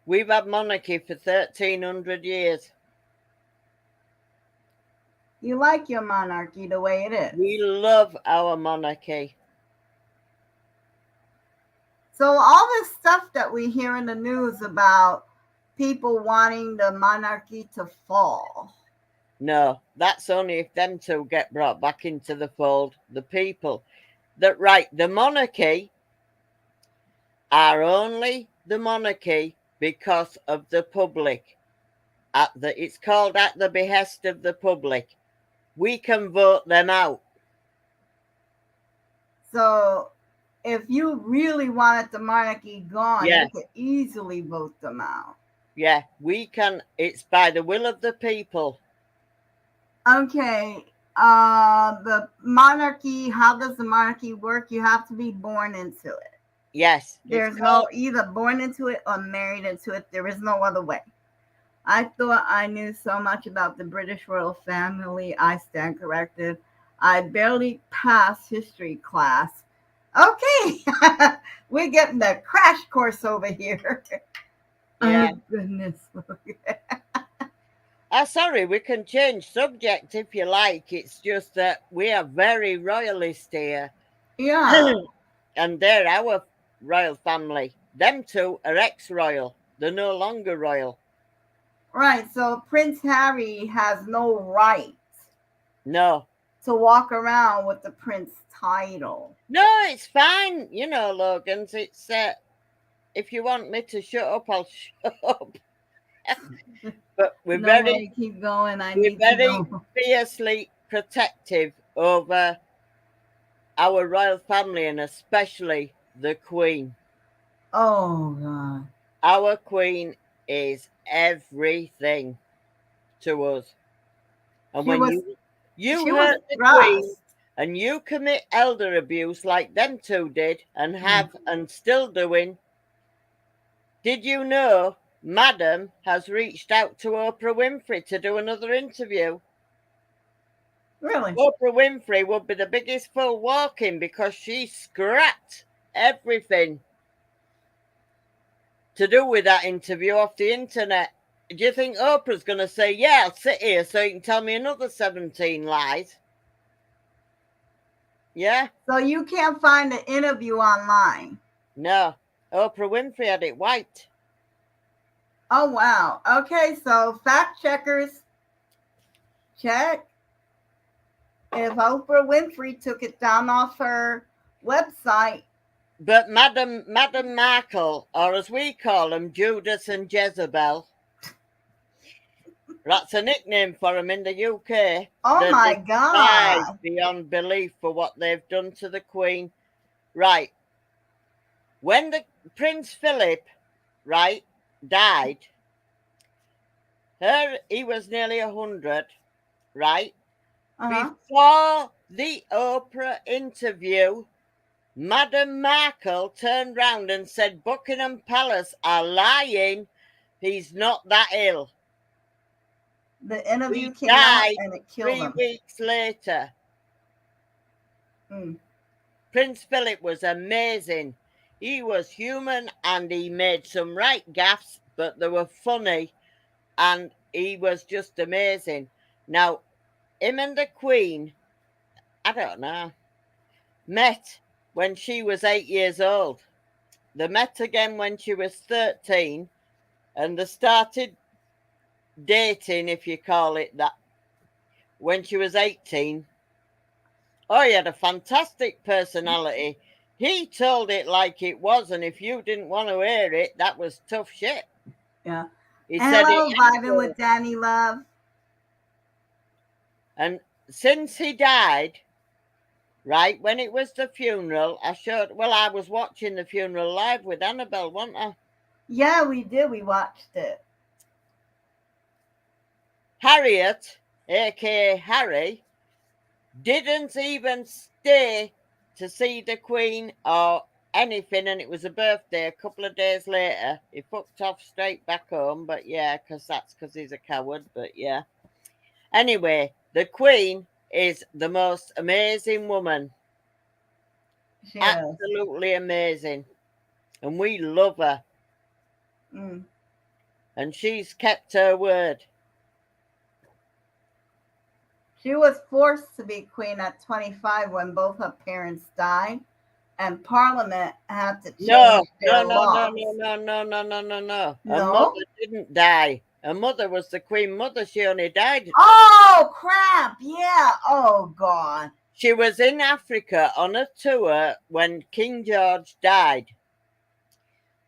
We've had monarchy for 1,300 years. You like your monarchy the way it is. We love our monarchy. So all this stuff that we hear in the news about people wanting the monarchy to fall. No, that's only if them two get brought back into the fold. The people. That right, the monarchy are only the monarchy because of the public. It's called at the behest of the public. We can vote them out. So if you really wanted the monarchy gone, Yeah, you could easily vote them out. yeah, we can. It's by the will of the people. Okay. The monarchy, how does the monarchy work? You have to be born into it. Yes, There's no either born into it or married into it. There is no other way. I thought I knew so much about the British royal family. I stand corrected. I barely passed history class. Okay, we're getting the crash course over here. Yeah. Oh, goodness. Sorry, we can change subject if you like. It's just that we are very royalist here. Yeah. And they're our royal family. Them two are ex-royal. They're no longer royal. Right. So Prince Harry has no right No. to walk around with the prince title. No, it's fine. You know, Logans, it's if you want me to shut up, I'll shut up. But we're No way, keep going. I need to very know. fiercely protective over our royal family and especially the Queen. Oh God. Our Queen is everything to us. And She when was you she was hurt the Queen thrust. and you commit elder abuse like them two did and have and still doing, did you know Madam has reached out to Oprah Winfrey to do another interview? Really? Oprah Winfrey would be the biggest fool walking because she scrapped everything to do with that interview off the internet. Do you think Oprah's going to say, yeah, I'll sit here so you can tell me another 17 lies? Yeah? So you can't find the interview online. No. Oprah Winfrey had it wiped. Oh wow. Okay, so fact checkers, check. If Oprah Winfrey took it down off her website. But Madam Markle, or as we call them, Judas and Jezebel, that's a nickname for them in the UK. Oh my God. Beyond belief for what they've done to the Queen. Right. When the Prince Philip, right, died, he was nearly 100, right? Before the Oprah interview, Madam Markle turned round and said Buckingham Palace are lying. He's not that ill. The interview He came out died and it killed 3 him. weeks later. Prince Philip was amazing. He was human and he made some right gaffes, but they were funny and he was just amazing. Now, him and the Queen I don't know, met when she was 8 years old. They met again when she was 13, and they started dating, if you call it that, when she was 18. Oh, he had a fantastic personality. He told it like it was, and if you didn't want to hear it, that was tough shit. Yeah. He And said it hello, vibing with Danny Love. And since he died, right, when it was the funeral, I was watching the funeral live with Annabelle, wasn't I? Yeah, we did. We watched it. Harriet, aka Harry, didn't even stay to see the Queen or anything, and it was a birthday a couple of days later. He fucked off straight back home, but yeah, because he's a coward, but yeah. Anyway, the Queen is the most amazing woman. She is. Absolutely amazing. And we love her. Mm. And she's kept her word. She was forced to be queen at 25 when both her parents died, and Parliament had to No, change no, their no, no, laws. no, no, no, no, no, no, no. Her No? mother didn't die. Her mother was the Queen Mother. She only died. Oh, crap. Yeah. Oh, God. She was in Africa on a tour when King George died.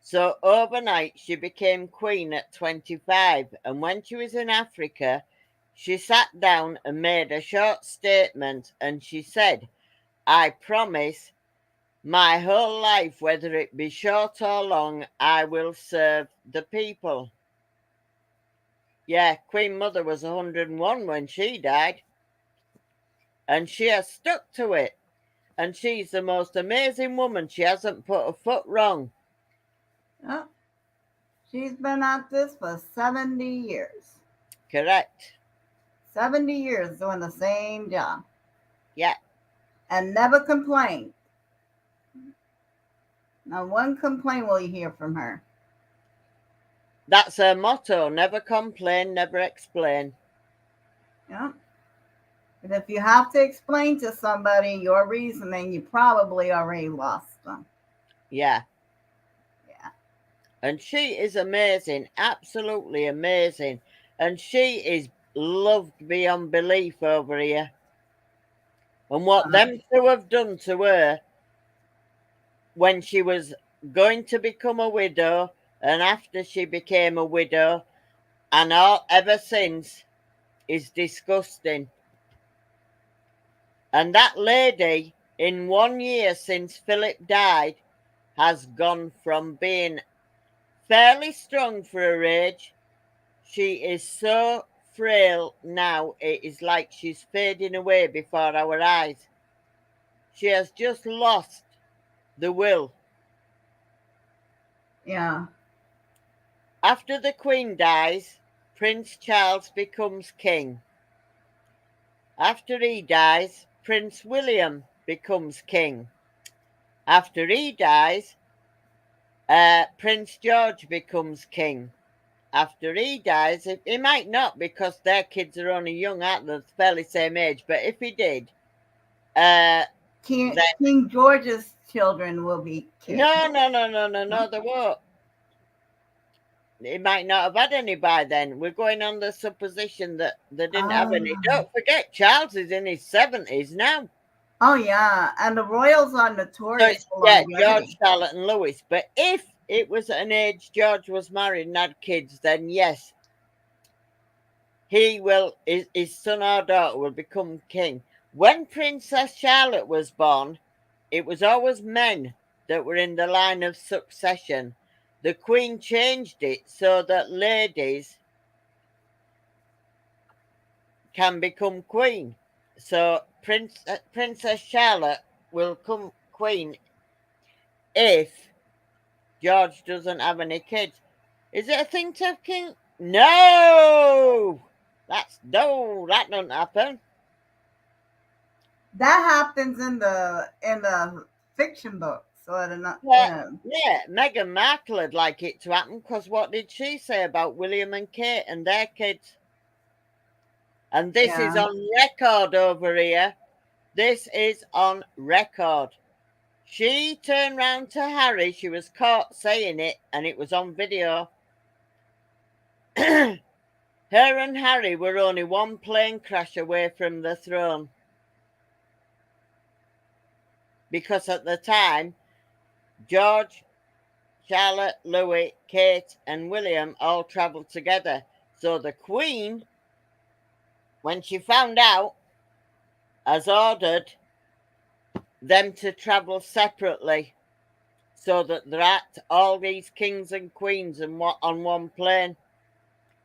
So overnight, she became queen at 25. And when she was in Africa, she sat down and made a short statement. And she said, I promise my whole life, whether it be short or long, I will serve the people. Yeah, Queen Mother was 101 when she died. And she has stuck to it. And she's the most amazing woman. She hasn't put a foot wrong. Oh, she's been at this for 70 years. Correct. 70 years doing the same job Yeah. and never complained. Not one complaint will you hear from her. That's her motto. Never complain, never explain. Yeah. And if you have to explain to somebody your reasoning, you probably already lost them. Yeah. Yeah. And she is amazing. Absolutely amazing. And she is loved beyond belief over here. And what Uh, them two have done to her when she was going to become a widow and after she became a widow and all ever since is disgusting. And that lady, in 1 year since Philip died, has gone from being fairly strong for her age. She is so frail now, it is like she's fading away before our eyes. She has just lost the will. yeah. After the Queen dies, Prince Charles becomes king. After he dies, Prince William becomes king. After he dies, Prince George becomes king. After he dies, he might not because their kids are only young, aren't they? Fairly same age. But if he did, then King George's children will be king. no, no, no, no, no, no, they won't. He might not have had any by then. We're going on the supposition that they didn't have any. Ah. Don't forget, Charles is in his 70s now. Oh, yeah. And the royals are So notorious it's, for yeah, George, longevity. Charlotte, and Louis. But if it was at an age George was married and had kids, then yes, his son or daughter will become king. When Princess Charlotte was born, it was always men that were in the line of succession. The Queen changed it so that ladies can become queen. So Princess Charlotte will come queen if George doesn't have any kids. Is it a thing to have king? No, that don't happen. That happens in the fiction books. So not, Yeah, yeah. Meghan Markle would like it to happen because what did she say about William and Kate and their kids? And this is yeah. on record over here This is on record. She turned round to Harry. She was caught saying it, and it was on video. Her and Harry were only one plane crash away from the throne. Because at the time, George, Charlotte, Louis, Kate, and William all travelled together. So the Queen, when she found out, has ordered them to travel separately so that they're at all these kings and queens and on one plane.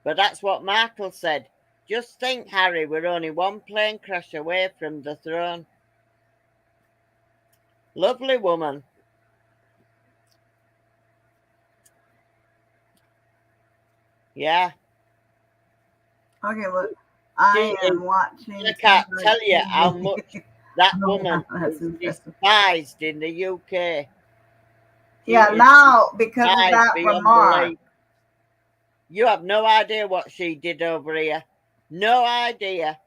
But that's what Markle said. Just think, Harry, we're only one plane crash away from the throne. Lovely woman. Yeah. Okay, well, I am watching. I can't tell you how much that woman That's is impressive. despised in the UK. She Yeah, is now because of despised that beyond remark. belief. You have no idea what she did over here. No idea.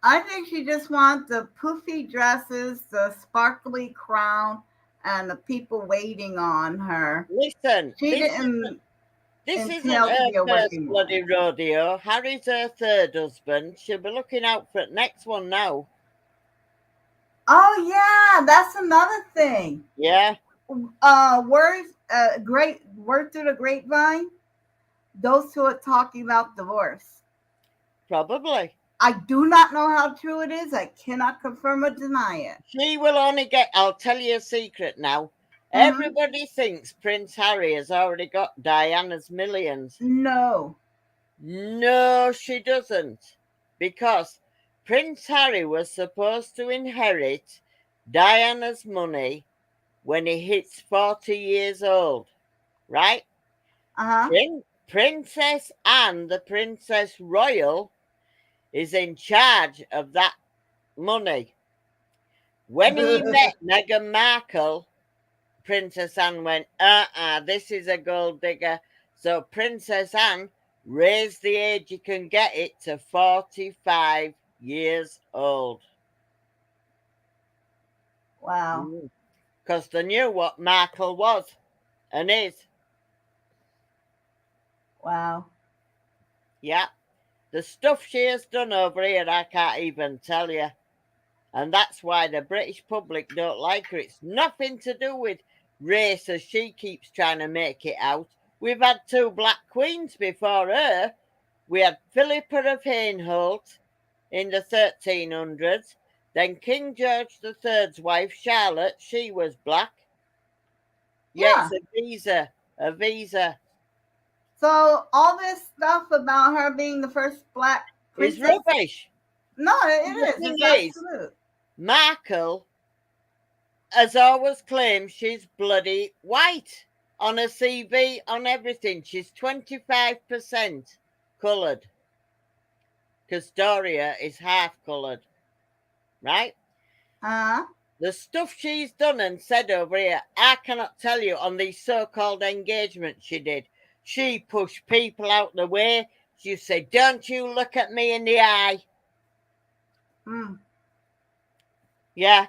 I think she just wants the poofy dresses, the sparkly crown, and the people waiting on her. Listen, She this didn't isn't entail to her be a first working bloody woman. rodeo. Harry's her third husband. She'll be looking out for the next one now. Oh yeah, that's another thing. Yeah. Word through the grapevine. Those two are talking about divorce. Probably. I do not know how true it is. I cannot confirm or deny it. She will only get, I'll tell you a secret now. Mm-hmm. Everybody thinks Prince Harry has already got Diana's millions. No. No, she doesn't. Because Prince Harry was supposed to inherit Diana's money when he hits 40 years old, right? Uh huh. Princess Anne, the Princess Royal, is in charge of that money. When he met Meghan Markle, Princess Anne went, this is a gold digger. So Princess Anne raised the age you can get it to 45 years old. Wow. Because they knew what Markle was and is. Wow. Yeah. The stuff she has done over here, I can't even tell you. And that's why the British public don't like her. It's nothing to do with race, as she keeps trying to make it out. We've had two black queens before her. We had Philippa of Hainault in the 1300s. Then King George III's wife, Charlotte, she was black. Yeah, Yeah. it's a visa. So all this stuff about her being the first black It's princess. rubbish. No, it The is. thing It's is, absolute. Markle has always claimed she's bloody white on her CV, on everything. She's 25% coloured because Doria is half coloured, right? Uh-huh. The stuff she's done and said over here, I cannot tell you on these so-called engagements she did. She pushed people out the way. She said, don't you look at me in the eye. Mm. Yeah.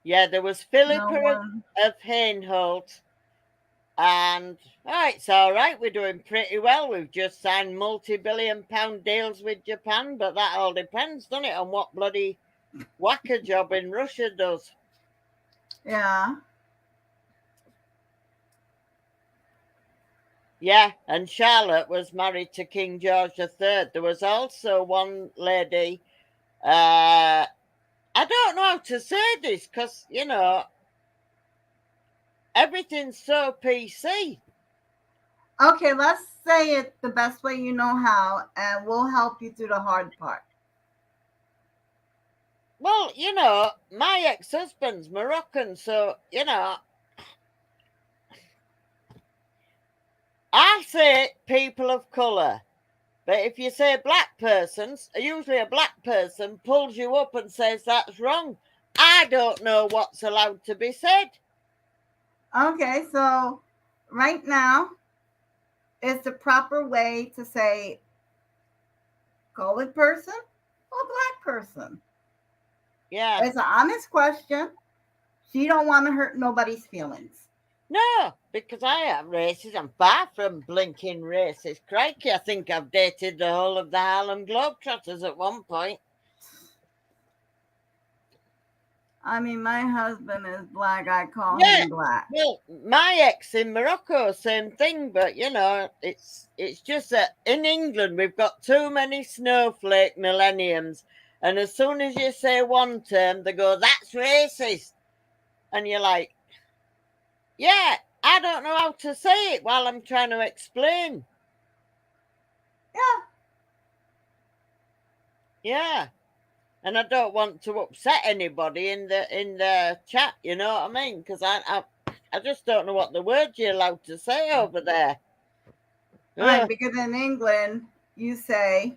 Yeah, there was Philippa No one. of Hainault. And it's all right. We're doing pretty well. We've just signed multi-billion-pound deals with Japan, but that all depends, doesn't it, on what bloody whacker job in Russia does. Yeah. Yeah, and Charlotte was married to King George III. There was also one lady. I don't know how to say this because everything's so PC. Okay, let's say it the best way you know how, and we'll help you through the hard part. Well, my ex-husband's Moroccan, so I say people of colour. But if you say black persons, usually a black person pulls you up and says that's wrong. I don't know what's allowed to be said. Okay, so right now is the proper way to say colored person, a black person. Yeah. It's an honest question. She don't want to hurt nobody's feelings. No, because I am racist. I'm far from blinking racist. Crikey, I think I've dated the whole of the Harlem Globetrotters at one point. I mean, my husband is black. I call Yeah. him black. Well, my ex in Morocco, same thing, but it's just that in England we've got too many snowflake millenniums, and as soon as you say one term, they go, "That's racist," and you're like, "Yeah, I don't know how to say it while I'm trying to explain." Yeah. Yeah, and I don't want to upset anybody in the chat. You know what I mean? Because I just don't know what the words you're allowed to say over there. Right, Ugh. because in England, you say,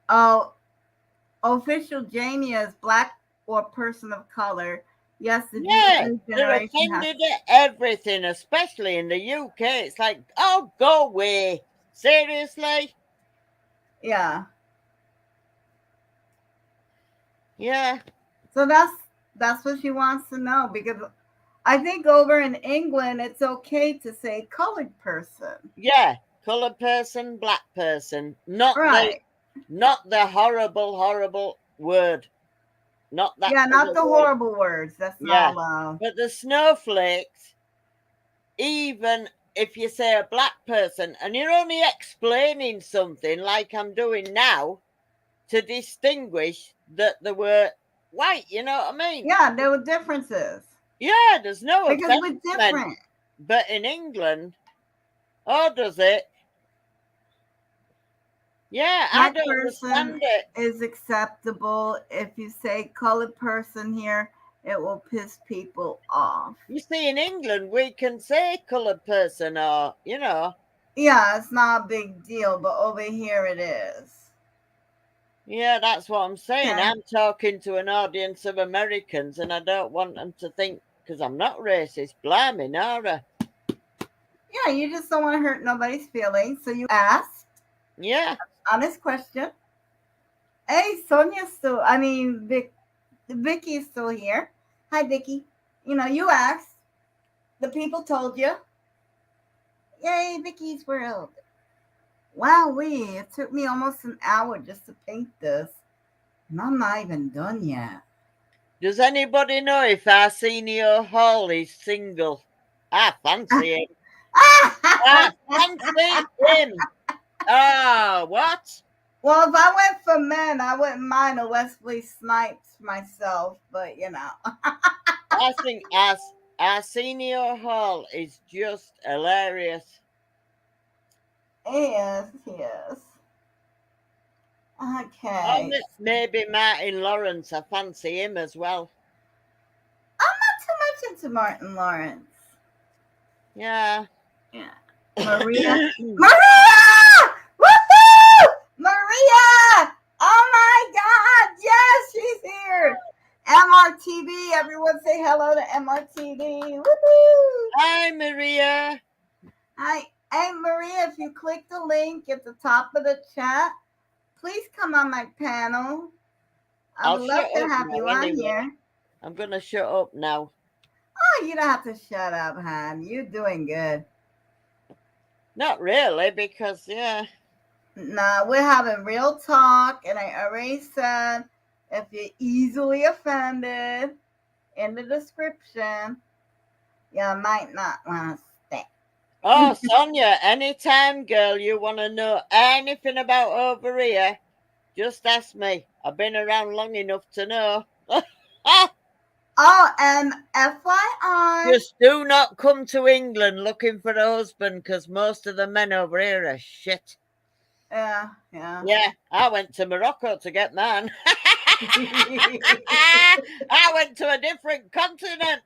oh, official Jamie is black or person of color. Yes, the Yeah, new they're generation has. offended at everything, especially in the UK. It's like, oh, go away. Seriously? Yeah. Yeah, So that's what she wants to know because I think over in England it's okay to say colored person. yeah. Colored person, black person. Right. Not the horrible, horrible word. Not that Yeah, not other the word. horrible words. That's not Yeah. allowed. But the snowflakes, even if you say a black person and you're only explaining something like I'm doing now to distinguish that they were white, you know what I mean? Yeah, there were differences Yeah, there's no because offense we're meant. different. But in England, oh, does it? Yeah, I Black don't person understand it. is acceptable. If you say colored person here, it will piss people off. You see, in England, we can say coloured person or, Yeah, it's not a big deal, but over here it is. yeah, that's what I'm saying. Okay. I'm talking to an audience of Americans and I don't want them to think, because I'm not racist, blimey, Nora. Yeah, you just don't want to hurt nobody's feelings. So you ask Yeah, honest question. Hey, Sonia's still, Vicky's still here. Hi, Vicky. You asked. The people told you. Yay, Vicky's world. Wow, it took me almost an hour just to paint this. And I'm not even done yet. does anybody know if Arsenio Hall is single? I fancy him. I fancy him. Oh, what? Well, if I went for men, I wouldn't mind a Wesley Snipes myself, but I think Arsenio Hall is just hilarious. Yes, yes. Or Okay. maybe Martin Lawrence. I fancy him as well. I'm not too much into Martin Lawrence. Yeah. Yeah. Maria. Maria! Woohoo! Maria! Oh my God! Yes, she's here. MRTV. Everyone say hello to MRTV. Woohoo! Hi, Maria. Hi. Hey, Maria, if you click the link at the top of the chat, please come on my panel. I I'll would love shut to up have now you on anyway. here. I'm going to shut up now. Oh, you don't have to shut up, hon. You're doing good. Not really, because, yeah. Nah, we're having real talk, and I already said if you're easily offended in the description, you might not want to stay. Oh, Sonia, anytime, girl, you want to know anything about over here, just ask me. I've been around long enough to know. Oh, and FYI, Just do not come to England looking for a husband because most of the men over here are shit. yeah. Yeah, I went to Morocco to get mine. I went to a different continent.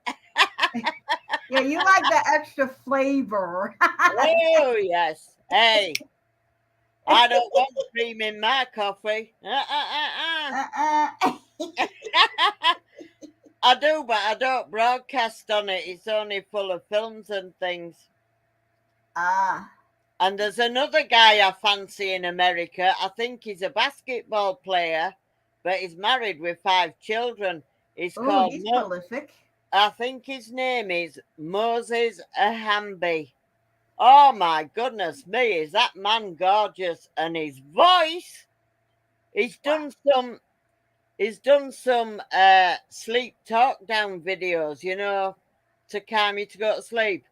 Yeah, you like the extra flavor. Oh, yes. Hey, I don't want cream in my coffee. Uh-uh. I do, but I don't broadcast on it. It's only full of films and things. Ah, And there's another guy I fancy in America. I think he's a basketball player, but he's married with 5 children. He's Oh, called, he's prolific. I think his name is Moses Ahambi. Oh my goodness me, is that man gorgeous? And his voice, he's Wow. done some sleep talk down videos, to calm you to go to sleep.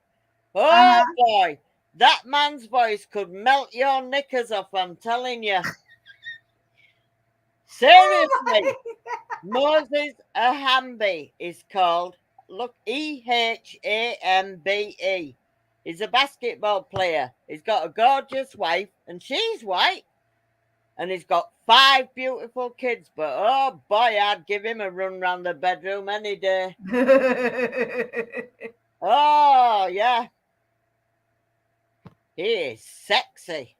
Oh Uh-huh. boy, that man's voice could melt your knickers off, I'm telling you. Oh my. Seriously, Moses Ahambi is called. Look, Ehambe. He's a basketball player. He's got a gorgeous wife, and she's white. And he's got 5 beautiful kids. But oh boy, I'd give him a run round the bedroom any day. Oh yeah, he is sexy.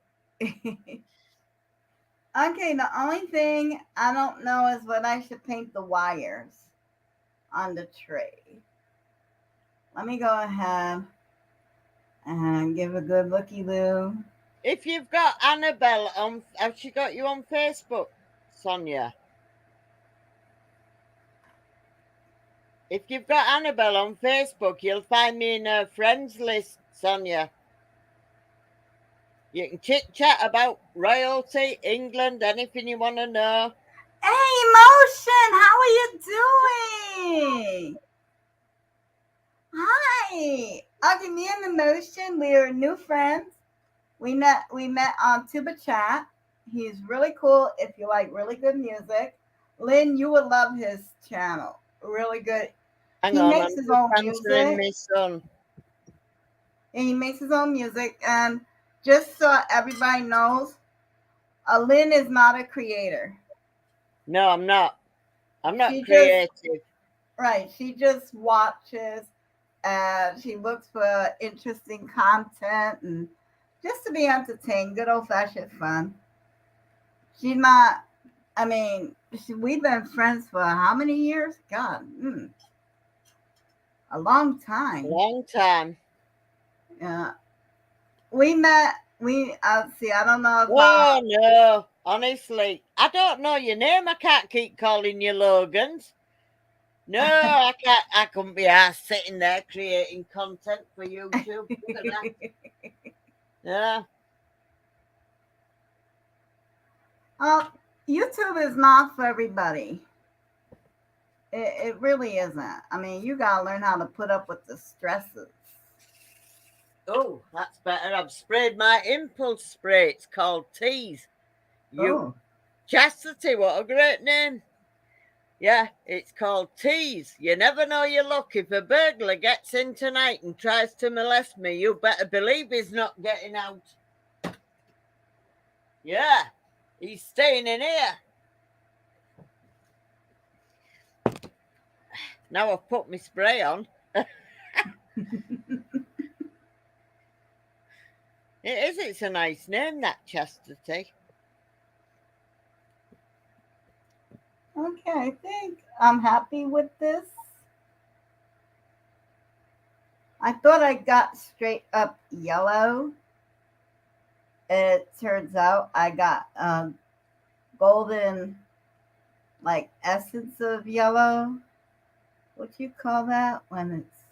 Okay, the only thing I don't know is what I should paint the wires on the tray. Let me go ahead and give a good looky loo. If you've got Annabelle on, has she got you on Facebook, Sonia? If you've got Annabelle on Facebook, you'll find me in her friends list, Sonia. You can chit chat about royalty, England, anything you want to know. Hey, Motion, how are you doing? Hi. Okay, me and Emotion, we are new friends. We met on Tuba Chat. He's really cool if you like really good music. Lynn, you would love his channel. Really good. Hang He on, makes I'm his just own answering music. my son. And he makes his own music. And just so everybody knows, Lynn is not a creator. No, I'm not. I'm not She just creative. right. She just watches and she looks for interesting content and just to be entertained, good old fashioned fun. She's not. I mean, we've been friends for how many years? God, a long time. Long time. Yeah, we met. We see. I don't know if Oh no, honestly, I don't know your name. I can't keep calling you Logan's. No, I can't. I couldn't be asked sitting there creating content for YouTube. Look at that. Yeah. uh, YouTube is not for everybody. It really isn't. I mean, you gotta learn how to put up with the stresses. Oh, that's better. I've sprayed my impulse spray. It's called Tease. You Oh, Chastity, what a great name. Yeah, it's called Tease. You never know your luck. If a burglar gets in tonight and tries to molest me, you better believe he's not getting out. Yeah, he's staying in here. Now I've put my spray on. It is, it's a nice name, that Chastity. okay. I think I'm happy with this. I thought I got straight up yellow. It turns out I got golden, like essence of yellow. What do you call that when it's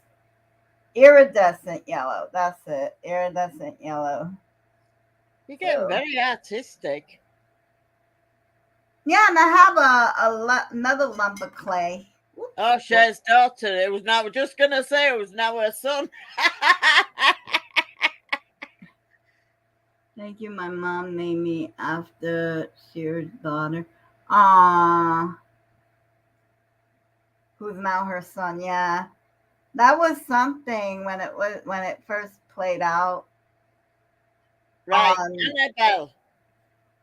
iridescent yellow? That's it, iridescent yellow. You're getting So very artistic. yeah, and I have another lump of clay. Whoops. Oh, Cher's daughter. It was now, just going to say it was now her son. Thank you. My mom named me after Shear's daughter. Ah, who's now her son? Yeah, that was something when it first played out. Right, On Annabelle.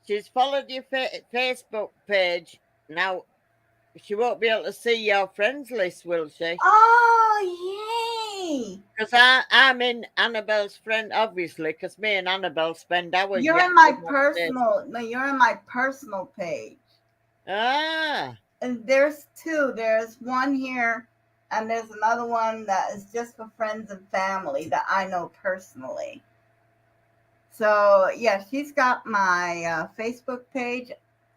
She's followed your Facebook page. Now, she won't be able to see your friends list, will she? oh yay! Because I'm in Annabelle's friend, obviously, because me and Annabelle spend hours You're in my yakking on this. personal. No, you're in my personal page. Ah, And there's two. There's one here, and there's another one that is just for friends and family that I know personally. So yeah, she's got my Facebook page.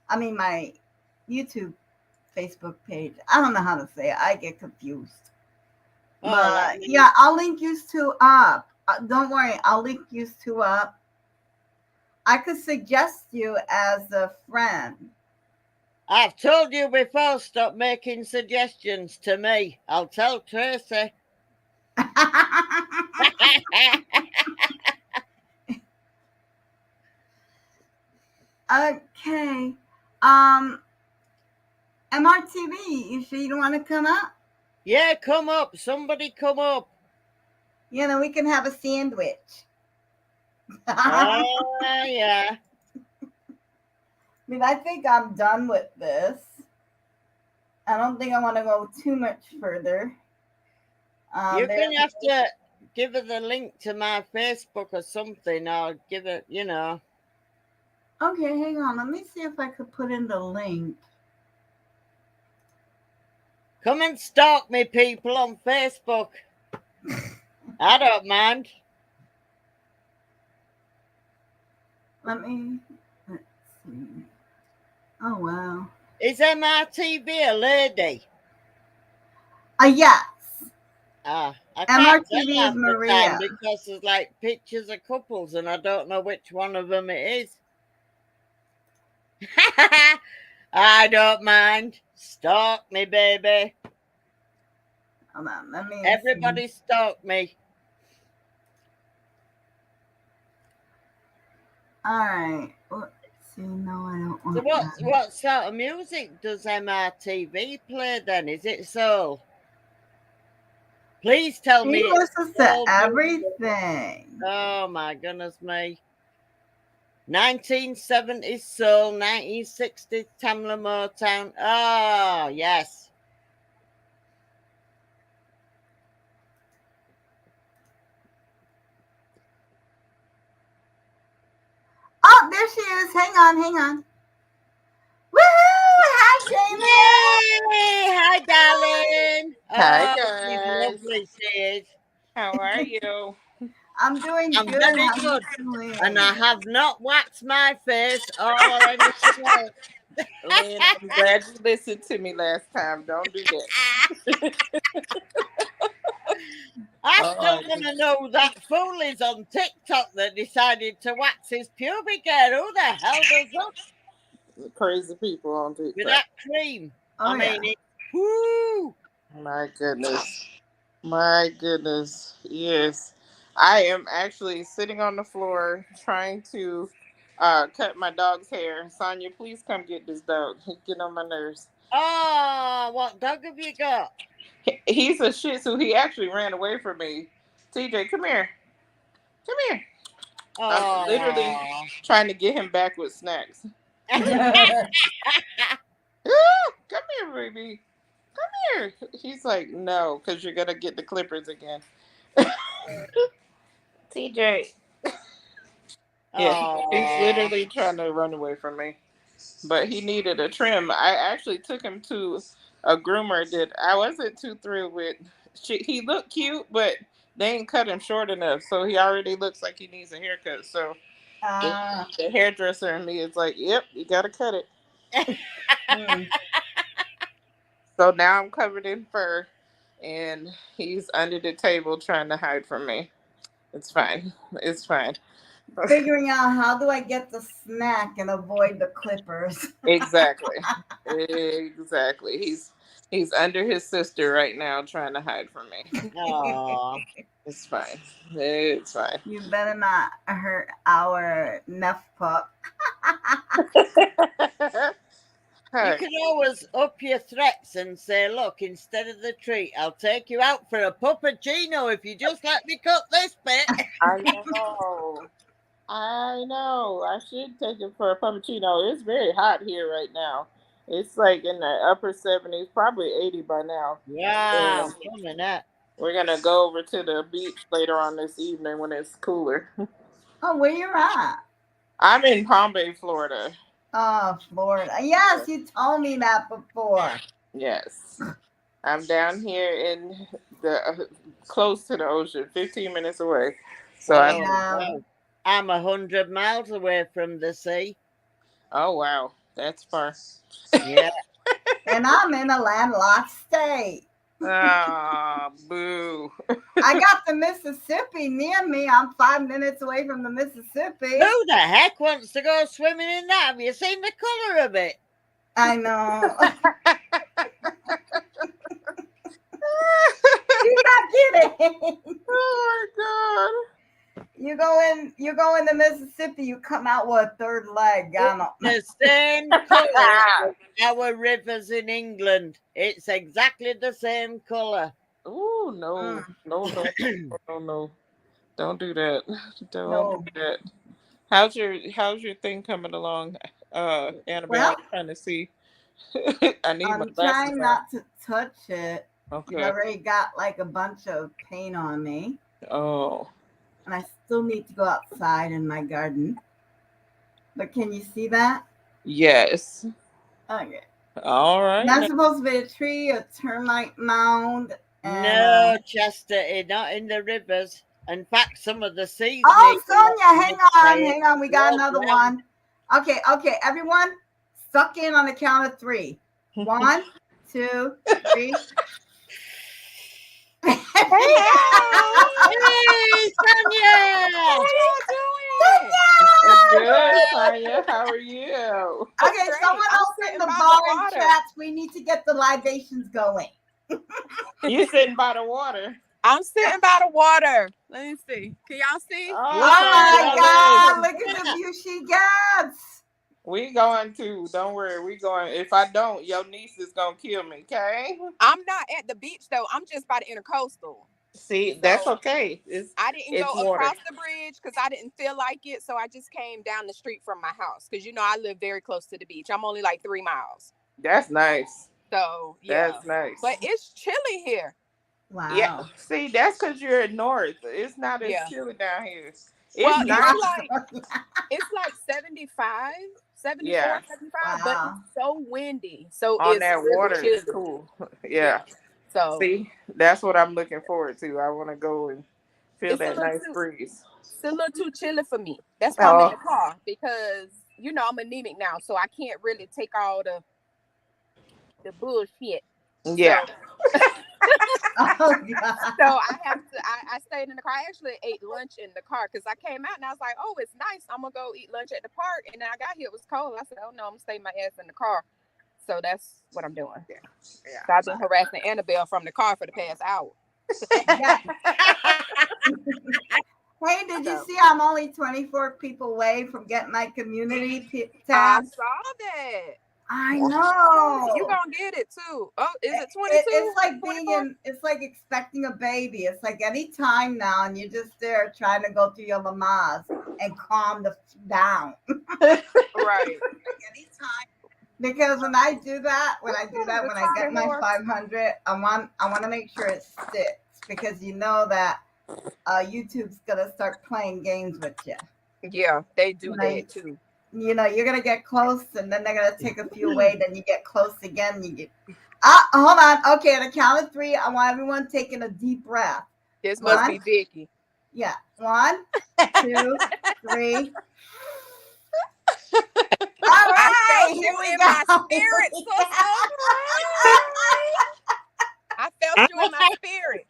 I mean my YouTube Facebook page. I don't know how to say it. I get confused. Oh, let But me. yeah, I'll link you two up. Don't worry, I'll link you two up. I could suggest you as a friend. I've told you before, stop making suggestions to me. I'll tell Tracy. Okay. Um, MRTV, you sure you don't want to come up? Yeah, come up. Somebody come up. You know, we can have a sandwich. I Yeah. mean, I think I'm done with this. I don't think I want to go too much further. You're There's going to have to give her the link to my Facebook or something, or give it. okay. Hang on. Let me see if I could put in the link. Come and stalk me, people, on Facebook. I don't mind. Let's see. Oh wow. Is MRTV a lady? Yes. I can't MRTV tell is half the time Maria. because there's like pictures of couples and I don't know which one of them it is. I don't mind. Stalk me, baby. Hold on. Let me see. Everybody stalk me. All right. Let's see. No, I don't So want that. what sort of music does MRTV play then? Is it soul? Please tell She me it's listens to soul music. everything. Oh my goodness me. 1970s soul, 1960s Tamla Motown. Oh, yes. Oh, there she is. Hang on. Hang on. Woohoo! Hi, Jamie. Yay! Hi, darling. Hi Oh, she's guys. lovely, she is. How are you? I'm doing I'm good. very How you good. And I doing? have not waxed my face or anything else. Lynn, I'm glad you listened to me last time. Don't do that. I still Oh, want to know that fool is on TikTok that decided to wax his pubic hair. Who the hell does that crazy people on with TikTok. that cream? Oh I yeah. mean, whoo. My goodness. My goodness. Yes. I am actually sitting on the floor trying to cut my dog's hair. Sonia, please come get this dog. He's getting on my nerves. Oh, what dog have you got? He's a shih tzu. He actually ran away from me. TJ, come here. Come here. I'm literally Oh. trying to get him back with snacks. Ah, come here, baby. Come here. He's like, no, because you're gonna get the clippers again. TJ. Yeah, he's Oh. literally trying to run away from me. But he needed a trim. I actually took him to a groomer that I wasn't too thrilled with. He looked cute, but they ain't cut him short enough, so he already looks like he needs a haircut. So Ah. the hairdresser and me is like, yep, you gotta cut it. Hmm. So now I'm covered in fur, and he's under the table trying to hide from me. It's fine. It's fine. Figuring out how do I get the snack and avoid the clippers. Exactly. Exactly. He's under his sister right now trying to hide from me. Oh. It's fine. It's fine. You better not hurt our Neff pup. All You right. can always up your threats and say, look, instead of the treat, I'll take you out for a puppuccino if you just let me cut this bit. I know. I know. I should take him for a puppuccino. It's very hot here right now. It's like in the upper 70s, probably 80 by now. Wow, And coming up. we're gonna go over to the beach later on this evening when it's cooler. Oh, where you at? I'm in Palm Bay, Florida. Oh, Florida. Yes, you told me that before. Yes, I'm down here in the close to the ocean, 15 minutes away. So I Oh, Yeah, wow. I'm 100 miles away from the sea. Oh wow, that's far. Yeah. And I'm in a landlocked state. Ah, boo. I got the Mississippi near me. I'm 5 minutes away from the Mississippi. Who the heck wants to go swimming in that? Have you seen the colour of it? I know. You're not kidding. Oh You go in the Mississippi, you come out with a third leg. I don't know. The same colour as our rivers in England. It's exactly the same colour. Oh no, Mm, no. Don't do that. Don't do no. that. How's your thing coming along? Annabelle, I'm Well, trying to see. I need my I'm glasses trying on. not to touch it. It's Okay. already got like a bunch of paint on me. Oh. And I still need to go outside in my garden. But can you see that? Yes. Okay. All right. That's Now. supposed to be a tree, a termite mound, and No, Chester, not in the rivers. In fact, some of the seas oh, need Sonia, washing up hang on. We got walk another around. one. Okay, everyone, suck in on the count of three. 1, 2, 3. Hey, Sonia! What are you doing? Good, Tanya. How are you? Okay, Great. someone I'm open sitting the by bar the and water. chats. We need to get the libations going. You sitting by the water. I'm sitting by the water. Let me see. Can y'all see? Oh Tanya, my God, look at the view she gets. we going to. Don't worry. We going. If I don't, your niece is gonna kill me. Okay. I'm not at the beach though. I'm just by the intercoastal. See, that's So okay. I didn't go It's water. across the bridge because I didn't feel like it. So I just came down the street from my house because I live very close to the beach. I'm only like 3 miles. That's nice. So yeah, That's nice. but it's chilly here. Yeah. Wow. See, that's because you're in north. It's not as Yeah. chilly down here. It's Well, nice. it's like 75, 74, Yeah. 75, but Wow. it's so windy. So On it's that really water, chilly. it's cool. Yeah. Yeah. So See, that's what I'm looking forward to. I want to go and feel it's a that little nice too breeze. it's a little too chilly for me. That's why I'm in Oh, the car because I'm anemic now, so I can't really take all the bullshit. yeah. So Oh God. I have to. I stayed in the car. I actually ate lunch in the car because I came out and I was like, "Oh, it's nice. I'm gonna go eat lunch at the park." And then I got here, it was cold. I said, "Oh no, I'm gonna stay my ass in the car." So that's what I'm doing. Yeah. So I've been harassing Annabelle from the car for the past hour. Yeah. Hey, did you So see I'm only 24 people away from getting my community I tab? saw that. I You know. gonna get it too? Oh, is it 22? It's like being 24? it's like expecting a baby. It's like any time now, and you're just there trying to go through your mamas and calm the down. Right. Anytime. Because when I get my 500, I want to make sure it sticks because you know that YouTube's gonna start playing games with you. Yeah, they do Like, that too. You're gonna get close, and then they're gonna take a few away. Then you get close again. You get. Hold on. Okay, on the count of 3, I want everyone taking a deep breath. This must be Vicky. Yeah. 1, 2, 3. All right, I felt here you we in go. my spirit, sister. I felt you in my spirit.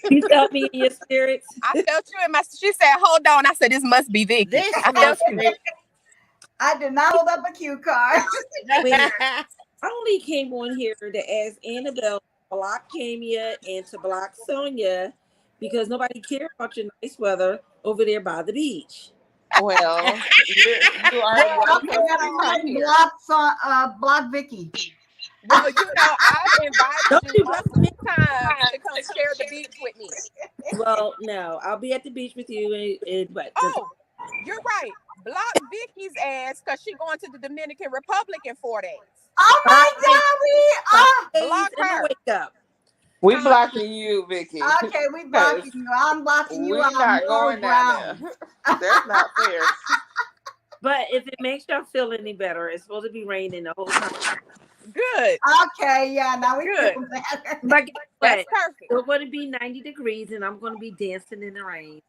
You felt me in your spirits. I felt you in my. She said, "Hold on." I said, "This must be Vicky." This I felt must you. be. I did not hold up a cue card. I only came on here to ask Annabelle to block Camia and to block Sonia because nobody cared about your nice weather over there by the beach. Well, you already Well, got okay, some everyone here. block Vicky. Well, I've invited Don't you you block me? multiple times to come share the beach with me. Well, no, I'll be at the beach with you in what? Oh, you're right. Block Vicky's ass because she's going to the Dominican Republic in 4 days. Oh my God, we Block in the her. wake up. We blocking you, Vicky. okay. We blocking you. I'm blocking you. We on not moral going down grounds. there. That's not fair. But if it makes y'all feel any better, it's supposed to be raining the whole time. Good. Okay, yeah. Now we Good. feel better. But guess That's what? perfect. It's going to be 90 degrees, and I'm going to be dancing in the rain.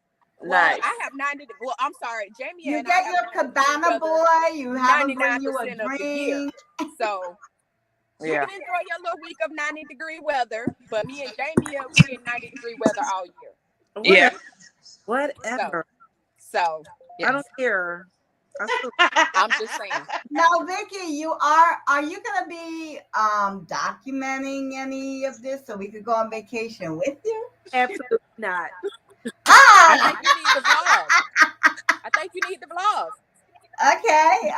Well, Nice. I have 90. Well, I'm sorry, Jamie You and I get have your 90 degree cabana weather boy. You have him bring you a 99% of the year. drink. So you Yeah. can enjoy your little week of 90-degree weather, but me and Jamie, we get 90-degree weather all year. Yeah. Whatever. So I don't care. I still I'm just saying. Now, Vicky, are you gonna be documenting any of this so we could go on vacation with you? absolutely not. I Ah, think you need the vlog. I think you need the vlog. okay.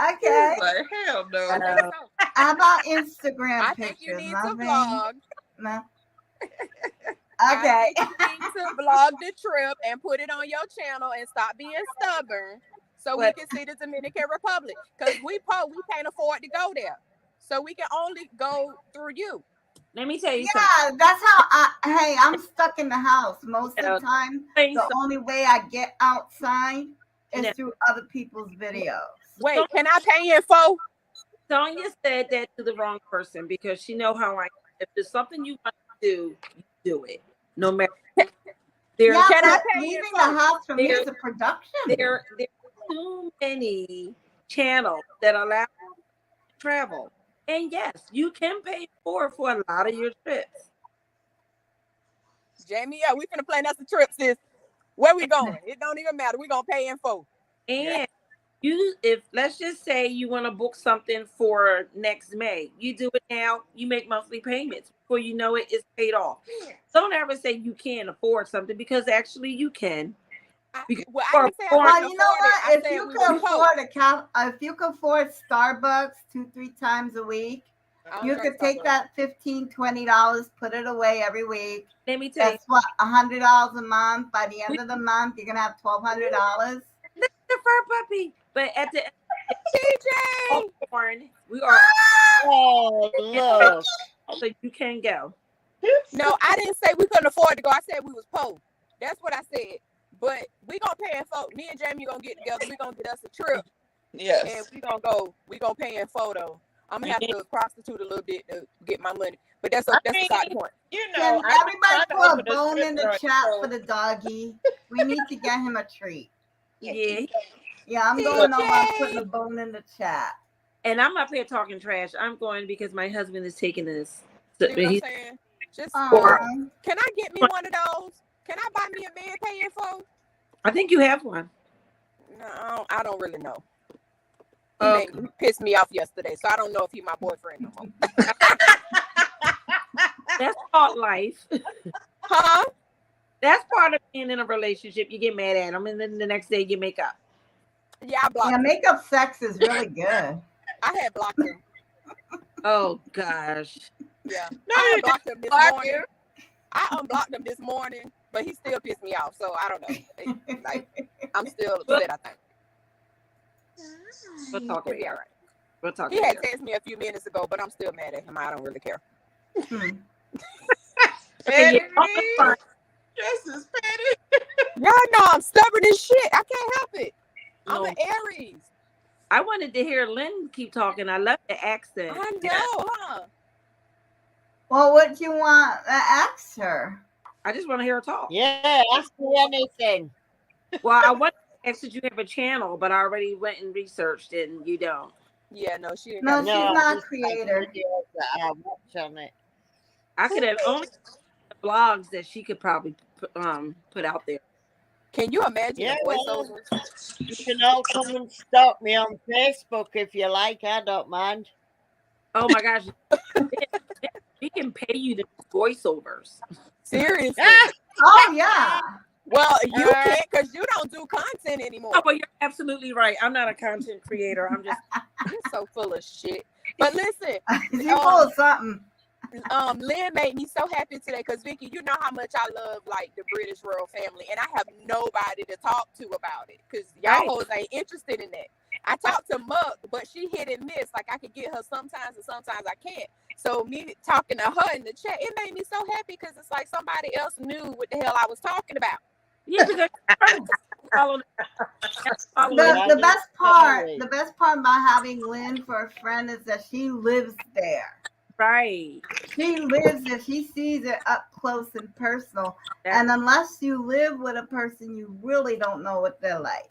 Like, hell I no. think so. How about Instagram I think you pictures? need to Nothing. vlog. No. I Okay. think you need to vlog the trip and put it on your channel and stop being stubborn so we What? can see the Dominican Republic. Because we can't afford to go there. So we can only go through you. Let me tell you something. Yeah, that's how hey, I'm stuck in the house most of the time. Tell you The something. only way I get outside is No. through other people's videos. Wait, can I pay you for? Sonia said that to the wrong person because she know how I am. If there's something you want to do, you do it. No matter. There's Yeah, Can I but pay you leaving for? the house for me There- is a production. there's too many channels that allow you to travel. And yes, you can pay for a lot of your trips. Jamie, yeah, we finna plan us a trip, sis. Where we going? It don't even matter. We gonna pay in full. And if let's just say you want to book something for next May, you do it now, you make monthly payments. Before you know it, it's paid off. Don't ever say you can't afford something because actually you can. I Because didn't say I Well, couldn't you know afford it. what? I If said you we could was poor. afford if you could afford Starbucks 2-3 times a week, I don't you drink could take Starbucks. that $15-$20, put it away every week. let me tell you, That's what, $100 a month. By the end of the month, you're gonna have $1,200. the fur puppy. But at the end TJ! of the born, we are Oh, look. so you can go. No, I didn't say we couldn't afford to go. I said we was poor. That's what I said. But we gonna pay in full. Me and Jamie gonna get together. We gonna get us a trip, and Yes. we gonna go. We gonna pay in photo. I'm gonna have to prostitute a little bit to get my money. But that's I a mean, side point. You know, Can I've been everybody trying to put a open a bone strip in the joint, chat so- for the doggy? We need to get him a treat. Yeah. Yeah, I'm going over. I'm putting a bone in the chat. And I'm up here talking trash. I'm going because my husband is taking this. So See what I'm he's saying? Just Aw. can I get me one of those? Can I buy me a bed paying for? I think you have one. No, I don't really know. Okay. He pissed me off yesterday, so I don't know if he's my boyfriend no more. That's called life. Huh? That's part of being in a relationship. You get mad at him, and then the next day you make up. Yeah, I blocked Yeah, him. makeup sex is really good. I had blocked him. Oh gosh. Yeah. No, I you unblocked him this block morning. him. I unblocked him this morning, but he still pissed me off. So I don't know. Like, I'm still upset, I think. We'll talk He'll be later. all right. We'll talk He had later. texted me a few minutes ago, but I'm still mad at him. I don't really care. Hmm. Okay, Petty. yeah. Just as petty. Y'all know I'm stubborn as shit. I can't help it. I'm No. an Aries. I wanted to hear Lynn keep talking. I love the accent. I know, huh? Well, what do you want to ask her? I just want to hear her talk. Yeah, ask me anything. Well, I wanted to ask that you have a channel, but I already went and researched it, and you don't. Yeah, no, she ain't No, got she's No, not a just like creator. videos that I watch on it. I could have only blogs that she could probably put out there. Can you imagine Yeah, the well, voiceovers? you can all come and stalk me on Facebook if you like. I don't mind. Oh my gosh, we can pay you to do voiceovers. Seriously. Oh yeah. Well, you can't because you don't do content anymore. Oh, but you're absolutely right. I'm not a content creator. I'm just You're so full of shit. But listen, She's full of something. Lynn made me so happy today because Vicky, you know how much I love like the British royal family, and I have nobody to talk to about it because y'all Right. hoes ain't interested in that. I talked to Muck, but she hit and miss. Like I could get her sometimes, and sometimes I can't. So me talking to her in the chat, it made me so happy because it's like somebody else knew what the hell I was talking about. yeah, because follow The best part about having Lynn for a friend is that she lives there. Right. She lives it. She sees it up close and personal. That's And unless you live with a person, you really don't know what they're like.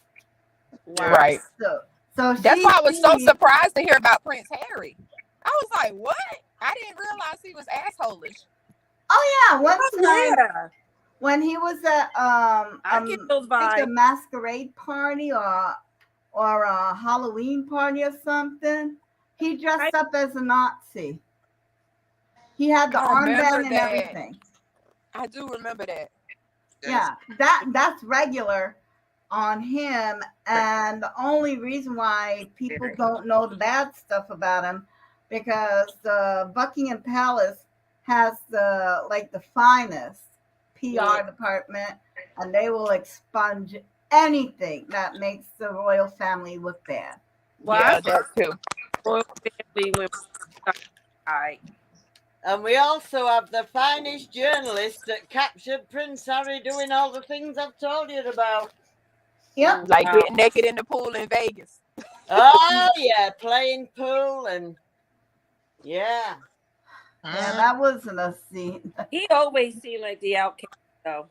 wow. Right. So That's she why I was so sees. surprised to hear about Prince Harry. I was like, what? I didn't realize he was assholish. Oh yeah, one Oh, time yeah. when he was at I get those I think a vibes. masquerade party or a Halloween party or something, he I, dressed up as a Nazi. He had the I remember armband and that. everything. I do remember that. Yeah, that's regular on him. And the only reason why people don't know the bad stuff about him because the Buckingham Palace has the finest yeah. PR department, and they will expunge anything that makes the royal family look bad. Well, I Yeah, saw that too. royal family when I And we also have the finest journalist that captured Prince Harry doing all the things I've told you about. Yep. Like wow. getting naked in the pool in Vegas. Oh, yeah, playing pool and yeah. Yeah, that wasn't a scene. He always seemed like the outcast, though.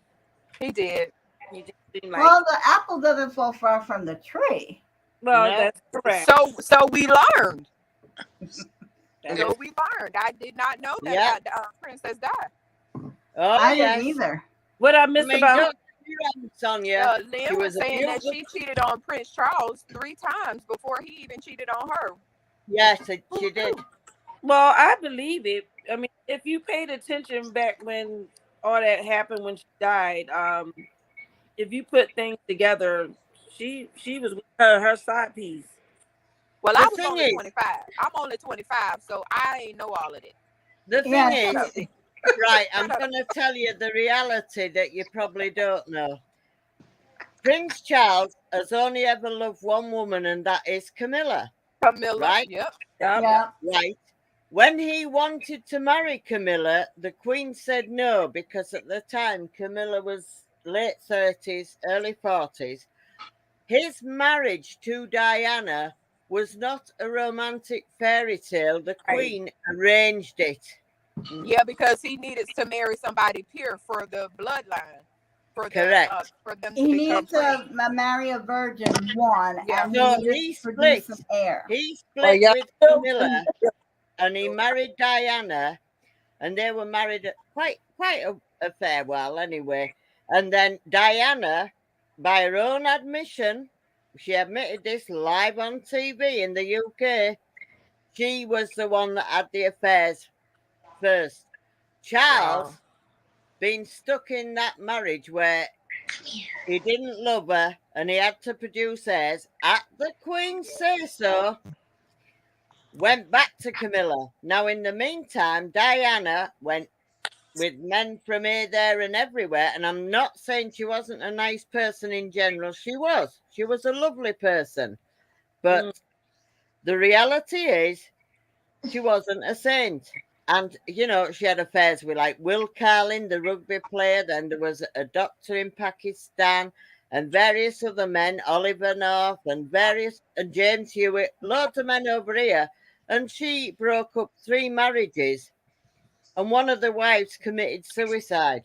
He did. He just seemed like, Well, the apple doesn't fall far from the tree. well, No. that's correct. So we learned. That So is, we learned. I did not know that Yeah. about Princess Di. Oh, I yes. didn't either. what I I missed mean, about don't get me wrong, Sonia. Lynn She was was a saying that beautiful. she cheated on Prince Charles 3 times before he even cheated on her. Yes, she did. well, I believe it. I mean, if you paid attention back when all that happened when she died, if you put things together, she was with her side piece. Well, The I was thing only is, 25. I'm only 25, so I ain't know all of it. the thing Yeah, is, Shut up. right, I'm Shut up. going to tell you the reality that you probably don't know. Prince Charles has only ever loved one woman, and that is Camilla, Camilla. right? Yep. Yep. yeah. Right. When he wanted to marry Camilla, the Queen said no because at the time Camilla was late 30s, early 40s. His marriage to Diana was not a romantic fairy tale. The Right. Queen arranged it. Yeah, because he needed to marry somebody pure for the bloodline, Correct. for them to He become needed prince. to marry a virgin, one, Yeah. and he So needed he to produce split. an heir. He Well, split yeah. with Camilla and he married Diana, and they were married at quite a fair while anyway. And then Diana, by her own admission, she admitted this live on TV in the UK. She was the one that had the affairs first. Charles, Wow. being stuck in that marriage where he didn't love her and he had to produce heirs at the Queen's say so, went back to Camilla. Now, in the meantime, Diana went with men from here, there, and everywhere. And I'm not saying she wasn't a nice person in general. She was. She was a lovely person. But the reality is, she wasn't a saint. And, you know, she had affairs with like Will Carlin, the rugby player. Then there was a doctor in Pakistan and various other men, Oliver North and James Hewitt, loads of men over here. And she broke up 3 marriages. And one of the wives committed suicide.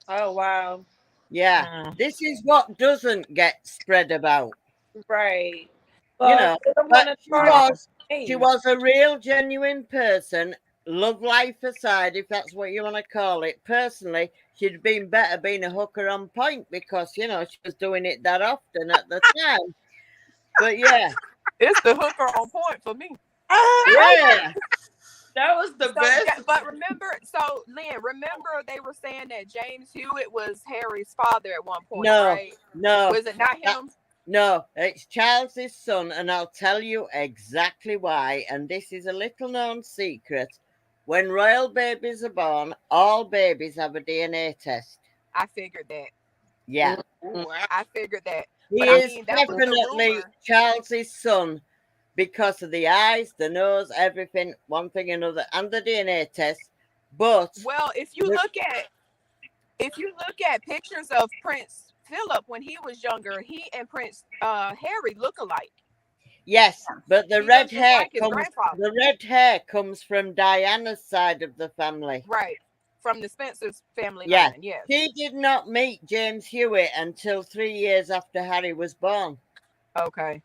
Oh wow. Yeah. Mm. This is what doesn't get spread about, Right. you Well, know. they don't But want to she tarnish was her she name. was a real genuine person. Love life aside, if that's what you want to call it. Personally, she'd been better being a hooker on point because, you know, she was doing it that often at the time. But yeah, It's the hooker on point for me. yeah. That was the So, best. but remember, so Lynn, remember they were saying that James Hewitt was Harry's father at one point, No, right? no. Was it not That- him? No, it's Charles's son, and I'll tell you exactly why. And this is a little known secret. When royal babies are born, all babies have a DNA test. I figured that. Yeah. Wow. I figured that. He But I is mean, that was the definitely rumor. Charles's son because of the eyes, the nose, everything, one thing another, and the DNA test. But Well, if you look at pictures of Prince Philip when he was younger, he and Prince Harry look alike. Yes, but the He red looks just hair like his comes. grandfather. The red hair comes from Diana's side of the family. Right. From the Spencer's family Yeah, line, yes. she did not meet James Hewitt until 3 years after Harry was born. Okay.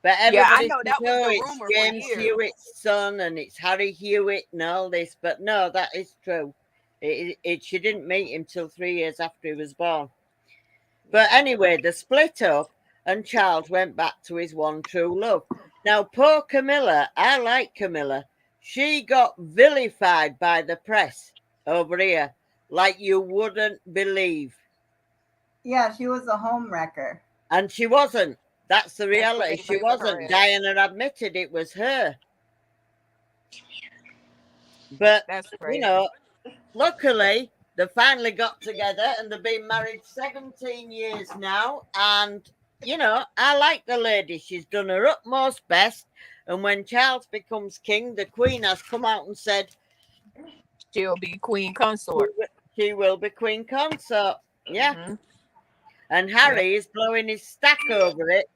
But Yeah, I everybody know says, that was "Oh, the it's rumor for James years. Hewitt's son, and it's Harry Hewitt, and all this." But no, that is true. She didn't meet him till 3 years after he was born. But anyway, they split up, and Charles went back to his one true love. Now, poor Camilla, I like Camilla. She got vilified by the press over here like you wouldn't believe. Yeah, she was a home wrecker. And she wasn't. That's the That's what reality. they She labeled her wasn't. as. Diana admitted it was her. But, That's you crazy. know, luckily, they finally got together and they've been married 17 years now. And, you know, I like the lady. She's done her utmost best. And when Charles becomes king, the Queen has come out and said She'll be queen she consort. she will be Queen Consort. Yeah. Hmm. And Yeah. Harry is blowing his stack over it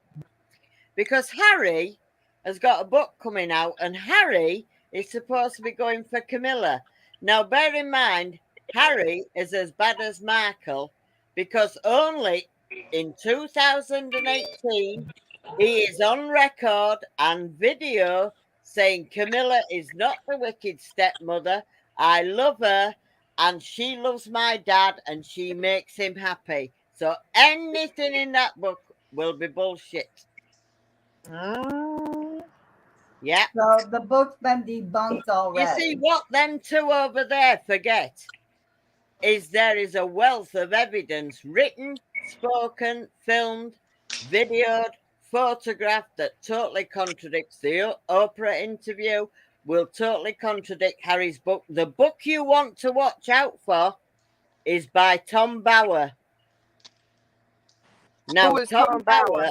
because Harry has got a book coming out and Harry is supposed to be going for Camilla. Now, bear in mind, Harry is as bad as Markle because only in 2018 he is on record and video saying Camilla is not the wicked stepmother. I love her and she loves my dad and she makes him happy. So anything in that book will be bullshit. Mm. Yeah. So the book's been debunked You see, already. what them two over there forget is there is a wealth of evidence written, spoken, filmed, videoed, photographed that totally contradicts the Oprah interview, will totally contradict Harry's book. The book you want to watch out for is by Tom Bauer. Who Now, is Tom Bauer?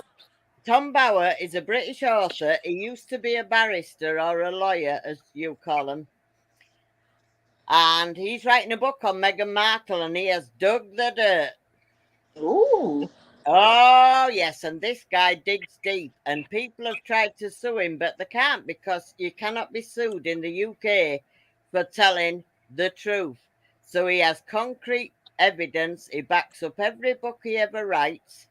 Tom Bauer is a British author. He used to be a barrister or a lawyer, as you call him. And he's writing a book on Meghan Markle and he has dug the dirt. Ooh. Oh, yes. And this guy digs deep. And people have tried to sue him, but they can't because you cannot be sued in the UK for telling the truth. So he has concrete evidence. He backs up every book he ever writes.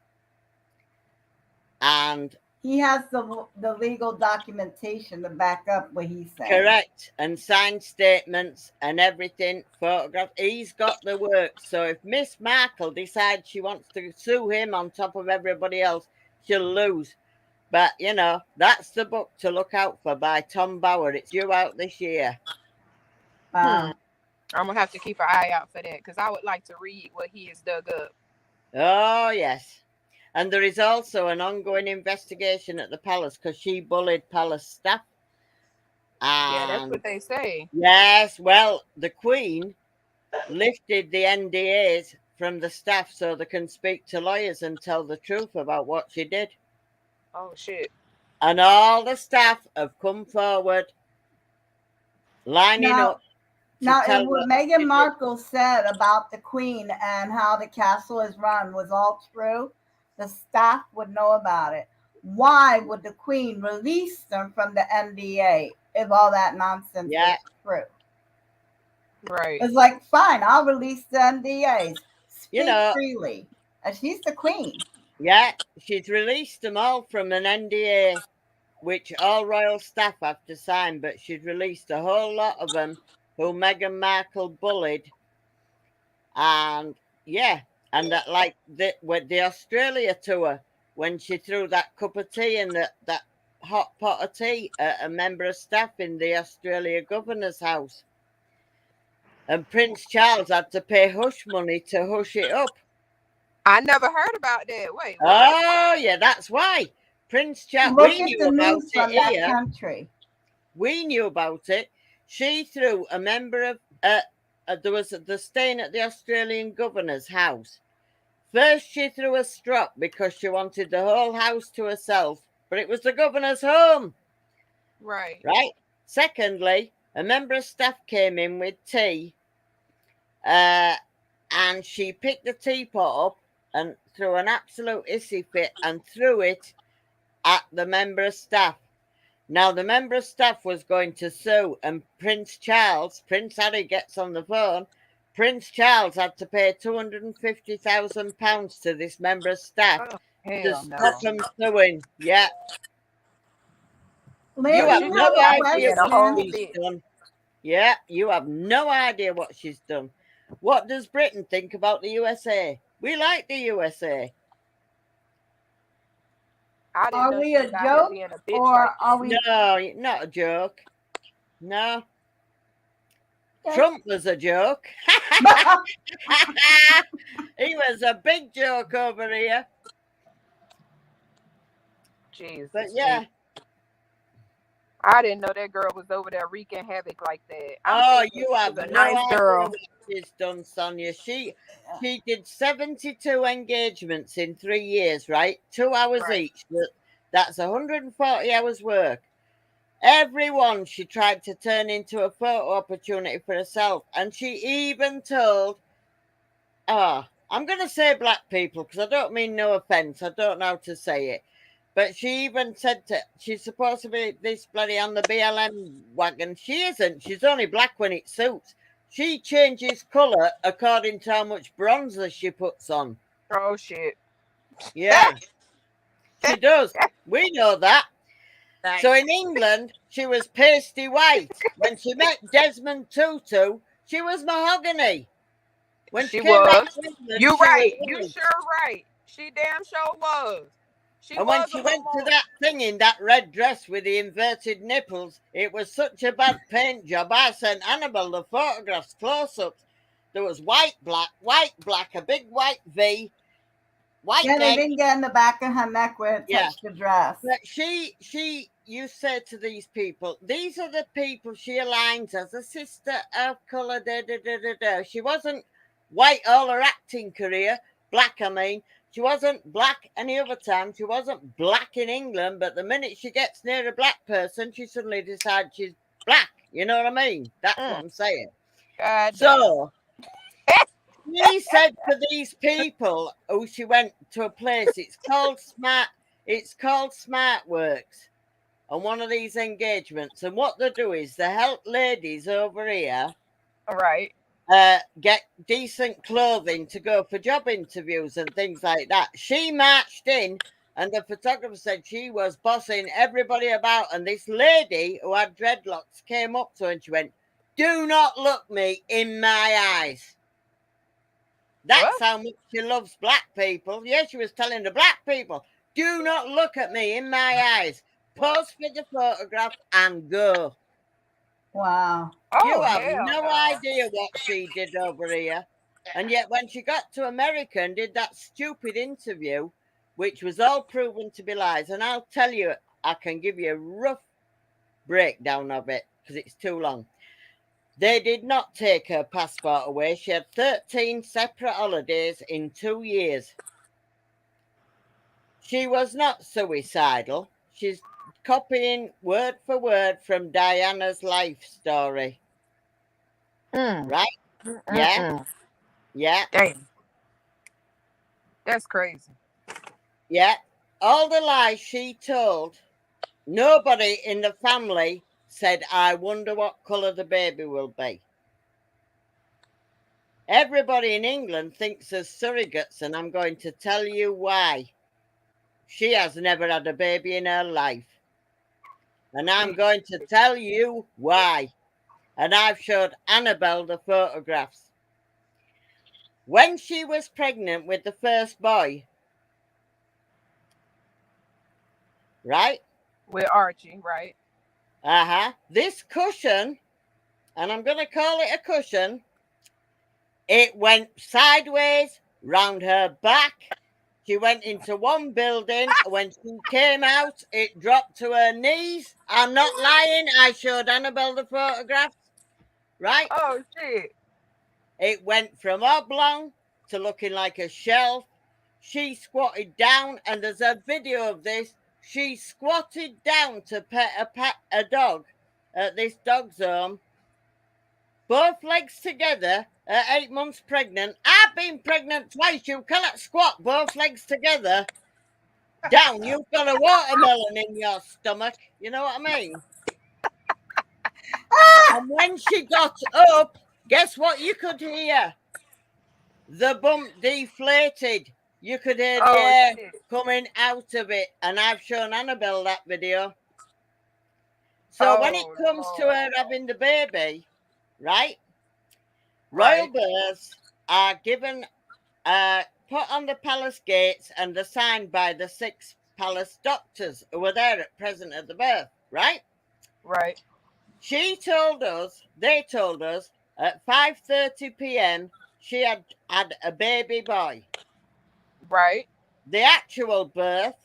And He has the legal documentation to back up what he's saying. correct, and signed statements and everything, photographed. He's got the work. So if Miss Markle decides she wants to sue him on top of everybody else, she'll lose. But you know, that's the book to look out for by Tom Bauer. It's due out this year. I'm gonna have to keep an eye out for that because I would like to read what he has dug up. Oh yes. And there is also an ongoing investigation at the palace because she bullied palace staff. Yeah, that's And what they say. yes, well, the Queen lifted the NDAs from the staff so they can speak to lawyers and tell the truth about what she did. Oh shit. And all the staff have come forward, lining up to Now, if tell what what Meghan she did. Markle said about the Queen and how the castle is run was all true, the staff would know about it. Why would the Queen release them from the NDA if all that nonsense Yeah. was true? Right. It's like, fine, I'll release the NDAs. Speak You know, freely. And she's the Queen. yeah, she's released them all from an NDA, which all royal staff have to sign, but she's released a whole lot of them who Meghan Markle bullied. And yeah, and that like with the Australia tour, when she threw that cup of tea in that hot pot of tea at a member of staff in the Australia governor's house. And Prince Charles had to pay hush money to hush it up. I never heard about that. Wait, what? Oh, yeah, that's why. Prince Charles, Look we at knew the about news it from that here. country. We knew about it. She threw a member of, there was the staying at the Australian governor's house. First, she threw a strop because she wanted the whole house to herself, but it was the governor's home. Right. Right? Secondly, a member of staff came in with tea, and she picked the teapot up and threw an absolute hissy fit and threw it at the member of staff. Now, the member of staff was going to sue, and Prince Harry gets on the phone. Prince Charles had to pay £250,000 to this member of staff Oh, to hell stop no. them suing. Yeah, you Larry, have She you no have just a got to be idea in a what whole question. she's fit. done. Yeah, you have no idea what she's done. What does Britain think about the USA? We like the USA. I didn't Are know we she was a out here joke being a bitch or like are that. we? No, not a joke. No, Okay. Trump was a joke. He was a big joke over here. Jesus, But Pete. yeah. I didn't know that girl was over there wreaking havoc like that. I'm Oh, thinking you she have was a no nice idea girl. what she's done, Sonia. She did 72 engagements in 3 years, right? 2 hours Right. each. That's 140 hours work. Every one she tried to turn into a photo opportunity for herself. And she even told, I'm going to say black people because I don't mean no offense. I don't know how to say it. But she even said she's supposed to be this bloody on the BLM wagon. She isn't. She's only black when it suits. She changes colour according to how much bronzer she puts on. Oh shit. Yeah, she does. We know that. Nice. So in England, she was pasty white. When she met Desmond Tutu, she was mahogany. When she She came back was. to England, You she was right. You white. sure right. She damn sure was. She And when was a she little went to more. that thing in that red dress with the inverted nipples, it was such a bad paint job. I sent Annabelle the photographs, close-ups. There was white, black, a big white V, white Yeah, they neck. didn't get in the back of her neck where it Yeah. touched the dress. But you said to these people, these are the people she aligns as a sister of colour, da da da da da. She wasn't white all her acting career, black, I mean. She wasn't black any other time. She wasn't black in England, but the minute she gets near a black person, she suddenly decides she's black. You know what I mean? That's what I'm saying. God damn. So she said to these people who she went to a place, it's called Smart Works, on one of these engagements. And what they do is they help ladies over here All right. get decent clothing to go for job interviews and things like that. She marched in, and the photographer said she was bossing everybody about. And this lady who had dreadlocks came up to her and she went, "Do not look me in my eyes." That's What? how much she loves black people. Yeah, she was telling the black people, "Do not look at me in my eyes. Pose for the photograph and go." Wow. You Oh have hell no no. idea what she did over here. And yet, when she got to America and did that stupid interview, which was all proven to be lies, and I'll tell you, I can give you a rough breakdown of it because it's too long. They did not take her passport away. She had 13 separate holidays in 2 years. She was not suicidal. She's copying word for word from Diana's life story. Right? Yeah. Yeah. Damn. That's crazy. Yeah. All the lies she told, nobody in the family said, "I wonder what colour the baby will be." Everybody in England thinks there's surrogates, and I'm going to tell you why. She has never had a baby in her life. And I'm going to tell you why. And I've showed Annabelle the photographs. When she was pregnant with the first boy, right? With Archie, right? This cushion, and I'm going to call it a cushion, it went sideways round her back. She went into one building. When she came out, it dropped to her knees. I'm not lying. I showed Annabelle the photographs, right? Oh shit. It went from oblong to looking like a shelf. She squatted down, and there's a video of this. She squatted down to pet a dog at this dog's home. Both legs together at 8 months pregnant. I've been pregnant twice. You cannot squat both legs together. down, you've got a watermelon in your stomach. You know what I mean? And when she got up, guess what you could hear? The bump deflated. You could hear the Oh air shit. coming out of it. And I've shown Annabelle that video. So when it Oh comes to Lord. her having the baby, right? Royal Right. births are given, put on the palace gates and are signed by the 6 palace doctors who were there at present at the birth, right? Right. They told us at 5:30 p.m. she had a baby boy. Right. The actual birth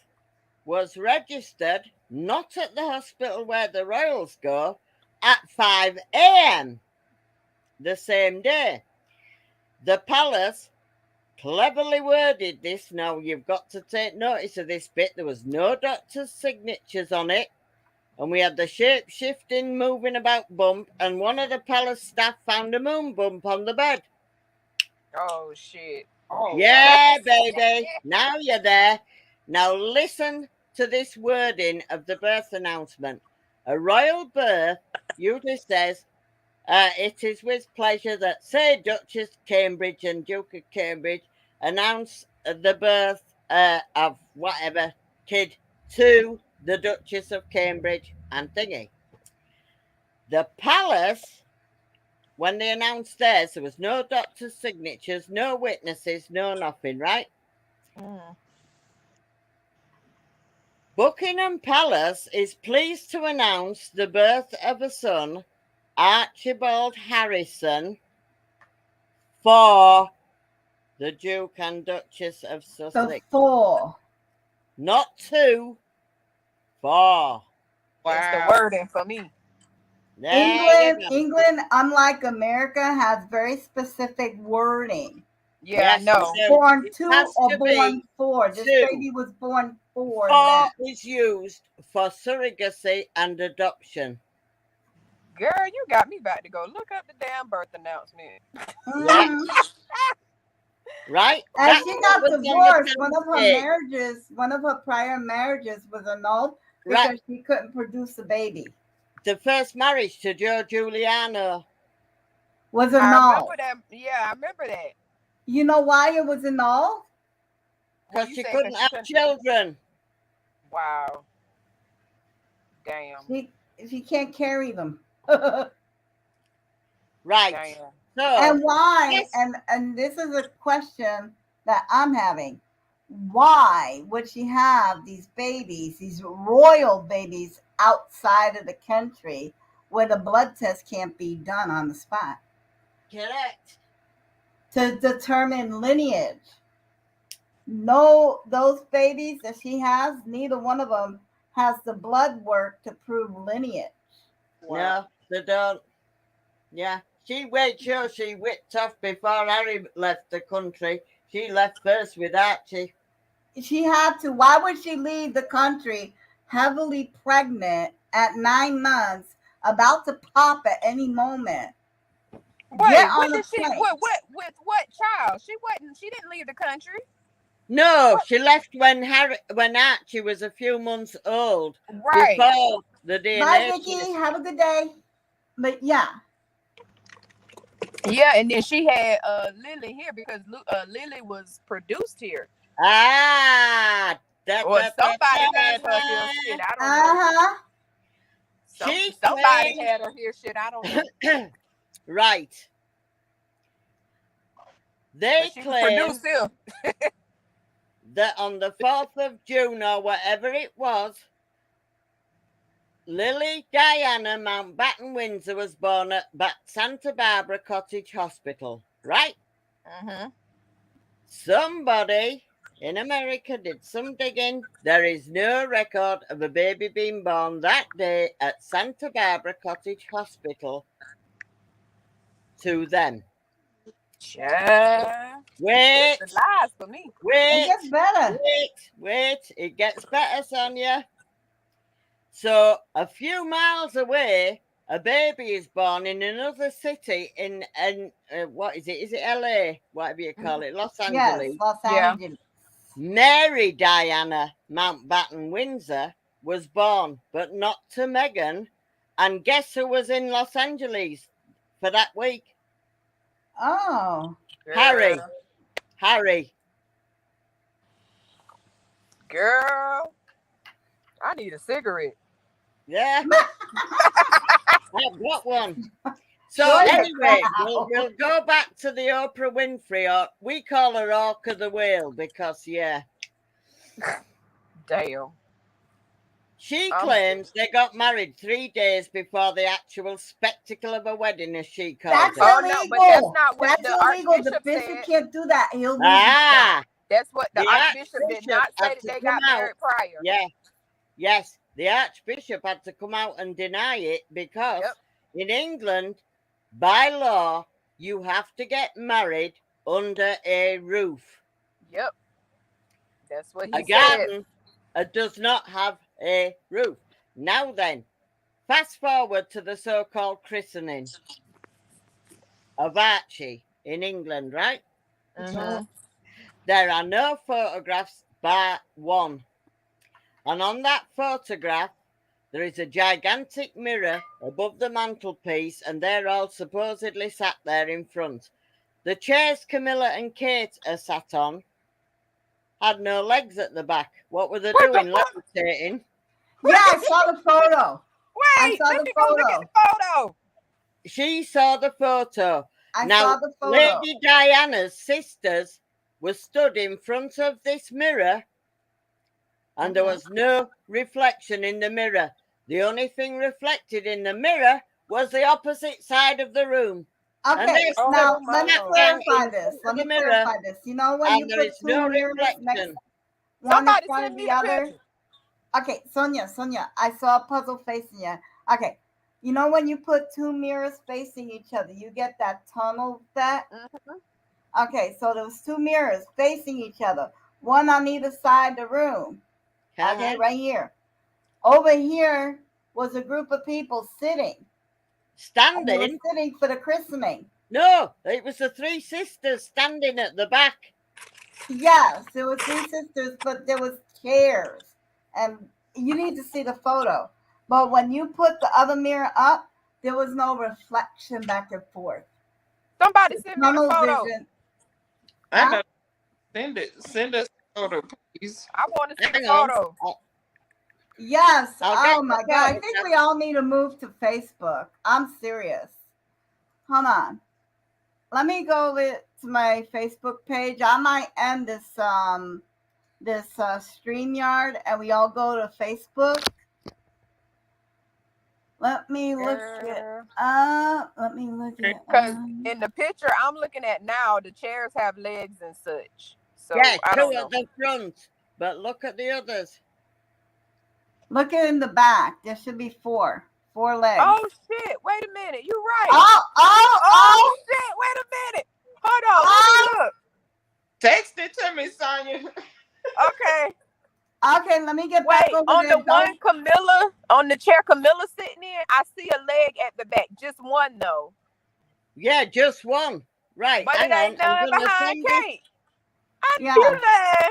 was registered not at the hospital where the royals go at 5 a.m. the same day. The palace cleverly worded this. Now you've got to take notice of this bit. There was no doctor's signatures on it. And we had the shape-shifting, moving about bump, and one of the palace staff found a moon bump on the bed. Oh shit. Oh Yeah, baby. Now you're there. Now listen to this wording of the birth announcement. A royal birth usually says, it is with pleasure that, say, Duchess Cambridge and Duke of Cambridge announce the birth of whatever kid to the Duchess of Cambridge and thingy. The palace, when they announced theirs, there was no doctor's signatures, no witnesses, no nothing, right? Mm. Buckingham Palace is pleased to announce the birth of a son, Archibald Harrison, for the Duke and Duchess of The Sussex. 4. Not 2, 4. That's the Wow. wording for me. There you go. England, unlike America, has very specific wording. Yeah, Yes, I know. they do. Born It 2 has or to born be 4. This 2. baby was born 4 4 that. is used for surrogacy and adoption. Girl, you got me about to go look up the damn birth announcement. Yeah, Mhm. right? And That's she what got was on the divorced. One of her page. marriages, one of her prior marriages was annulled Right. because she couldn't produce a baby. The first marriage to Joe Giuliano. Was I annulled. remember that. Yeah, I remember that. You know why it was annulled? Well, Because you she said couldn't because she have couldn't. children. Wow. Damn. She can't carry them. Right. Damn. So, And why? yes, And this is a question that I'm having. Why would she have these babies, these royal babies, outside of the country where the blood test can't be done on the spot correct. to determine lineage? No, those babies that she has, neither one of them has the blood work to prove lineage. No, they don't. Yeah. She whipped off before Harry left the country. She left first with Archie. She had to. Why would she leave the country heavily pregnant at 9 months, about to pop at any moment? Wait, Get what on a did she? plane. What? With what child? She wasn't. She didn't leave the country. No, What? she left when Archie was a few months old. Right. Before the Bye, DNA Vicky. test. Have a good day. But yeah, Yeah, and then she had Lily here because Lily was produced here. Ah, Or somebody had her here. Shit, I don't know. uh-huh. Somebody had her here. Shit, I don't know. Right. They But she was claim produced here. that on the 4th of June or whatever it was, Lily Diana Mountbatten Windsor was born at Santa Barbara Cottage Hospital, right? Mm-hmm. Somebody in America did some digging. There is no record of a baby being born that day at Santa Barbara Cottage Hospital to them. Yeah. Wait, It's the lies for me. It gets better. wait. It gets better, Sonia. So a few miles away, a baby is born in another city in what is it? Is it LA? Whatever you call it, Los Yes, Angeles. Los Yeah. Angeles. Mary Diana Mountbatten Windsor was born, but not to Meghan. And guess who was in Los Angeles for that week? Oh. Harry. Girl. Harry. Girl, I need a cigarette. Yeah. I've got one. So Join the anyway, crowd. we'll go back to the Oprah Winfrey, or we call her Orca the Whale because, yeah. Damn. She claims they got married 3 days before the actual spectacle of a wedding, as she calls That's it. Oh illegal. no, but that's not what That's the illegal. The Archbishop bishop said. can't do that. He'll lose his Ah, That's what the the Archbishop did Archbishop not say had that to they come got out. married prior. Yeah, yes, the Archbishop had to come out and deny it because Yep. in England, by law, you have to get married under a roof. Yep. That's what A he said. garden does not have a roof. Now then, fast forward to the so-called christening of Archie in England, right? Mm-hmm. There are no photographs bar one. And on that photograph, there is a gigantic mirror above the mantelpiece, and they're all supposedly sat there in front. The chairs Camilla and Kate are sat on had no legs at the back. What were they What the doing? fuck? Levitating. Yeah, I saw the photo. I Wait, saw let the me go look at photo. the photo. She saw the photo. I Now, saw the photo. Lady Diana's sisters were stood in front of this mirror, and there was no reflection in the mirror. The only thing reflected in the mirror was the opposite side of the room. And Okay, they stood now my let me Lord. clarify in this. front Let of me the mirror, clarify this. You know when you and there put is two no mirrors next, reflection. one in Somebody front send of me the the other? picture. Okay, Sonia, I saw a puzzle facing you. Okay, you know when you put two mirrors facing each other, you get that tunnel effect? Mm-hmm. Okay, so there was two mirrors facing each other, one on either side of the room. Okay, right here. Over here was a group of people sitting. And they were Standing? sitting for the christening. No, it was the three sisters standing at the back. Yes, there were three sisters, but there was chairs. And you need to see the photo. But when you put the other mirror up, there was no reflection back and forth. Somebody send me the Tunnel photo. vision. I Huh? know. Send us a photo, please. I want to see the Hang on. photo. Yes. I'll get Oh my the God. I photograph. think we all need to move to Facebook. I'm serious. Hold on. Let me go to my Facebook page. I might end this StreamYard and we all go to Facebook. Let me look Girl. at let me look at Because in the picture I'm looking at now, the chairs have legs and such. So Yeah, I two don't at know. the front, but look at the others. look at in the back. There should be four legs. Oh shit! Wait a minute. You're right. Oh, Shit! Wait a minute. Hold on. Let me look. Text it to me, Sonia. Okay. Okay, let me get Wait, back over on there. the one Camilla, on the chair Camilla sitting in, I see a leg at the back. Just one though. Yeah, just one. Right, But hang it ain't on. I'm none going to behind send it. Kate. I Yeah. knew that.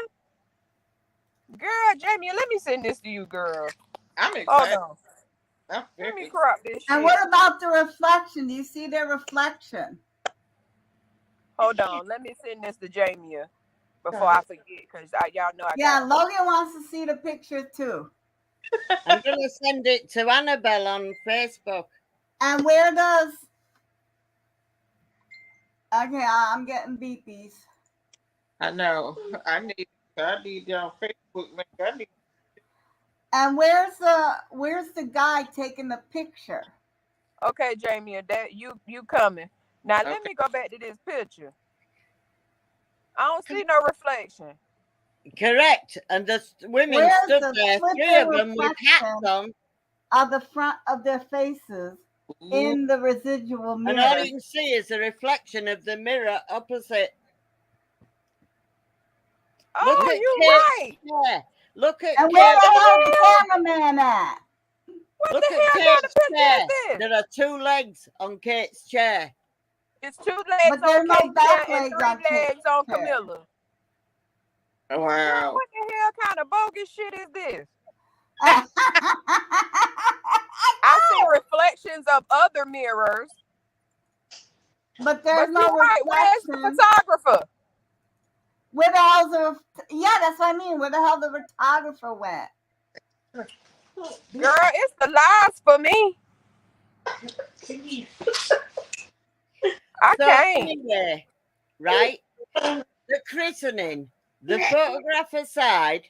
Girl, Jamie, let me send this to you, girl. I'm Hold excited. on. I'm Let me very crop this shit. And what about the reflection? Do you see their reflection? Hold on. Let me send this to Jamie before I forget, because y'all know I Yeah, got Logan wants to see the picture too. I'm going to send it to Annabelle on Facebook. And where does? Okay, I'm getting beepies. I know. I need you on Facebook, man. I need. And where's the guy taking the picture? Okay, Jamie, that you coming. Now let Okay. me go back to this picture. I don't see no reflection. Correct. And the women Where's stood the there, three flipping of them with hats on. of the front of their faces Ooh. in the residual And all mirror? you can see is a reflection of the mirror opposite. Look Oh, at you Kate's right. chair. Look at And where Kate's the hell chair. the cameraman at? What Look the at hell kind of Kate's picture chair. is this? There are two legs on Kate's chair. It's two legs But there's on no Kate's back chair and legs three on Kate's legs on chair. Camilla. Girl, Wow. what the hell kind of bogus shit is this? I I see know. reflections of other mirrors, But but there's you're no right. Where's the reflection. photographer? Where the hell's the? Yeah, that's what I mean. Where the hell the photographer went? Girl, it's the lies for me. I So can't. anyway, right? The christening, the photographer side,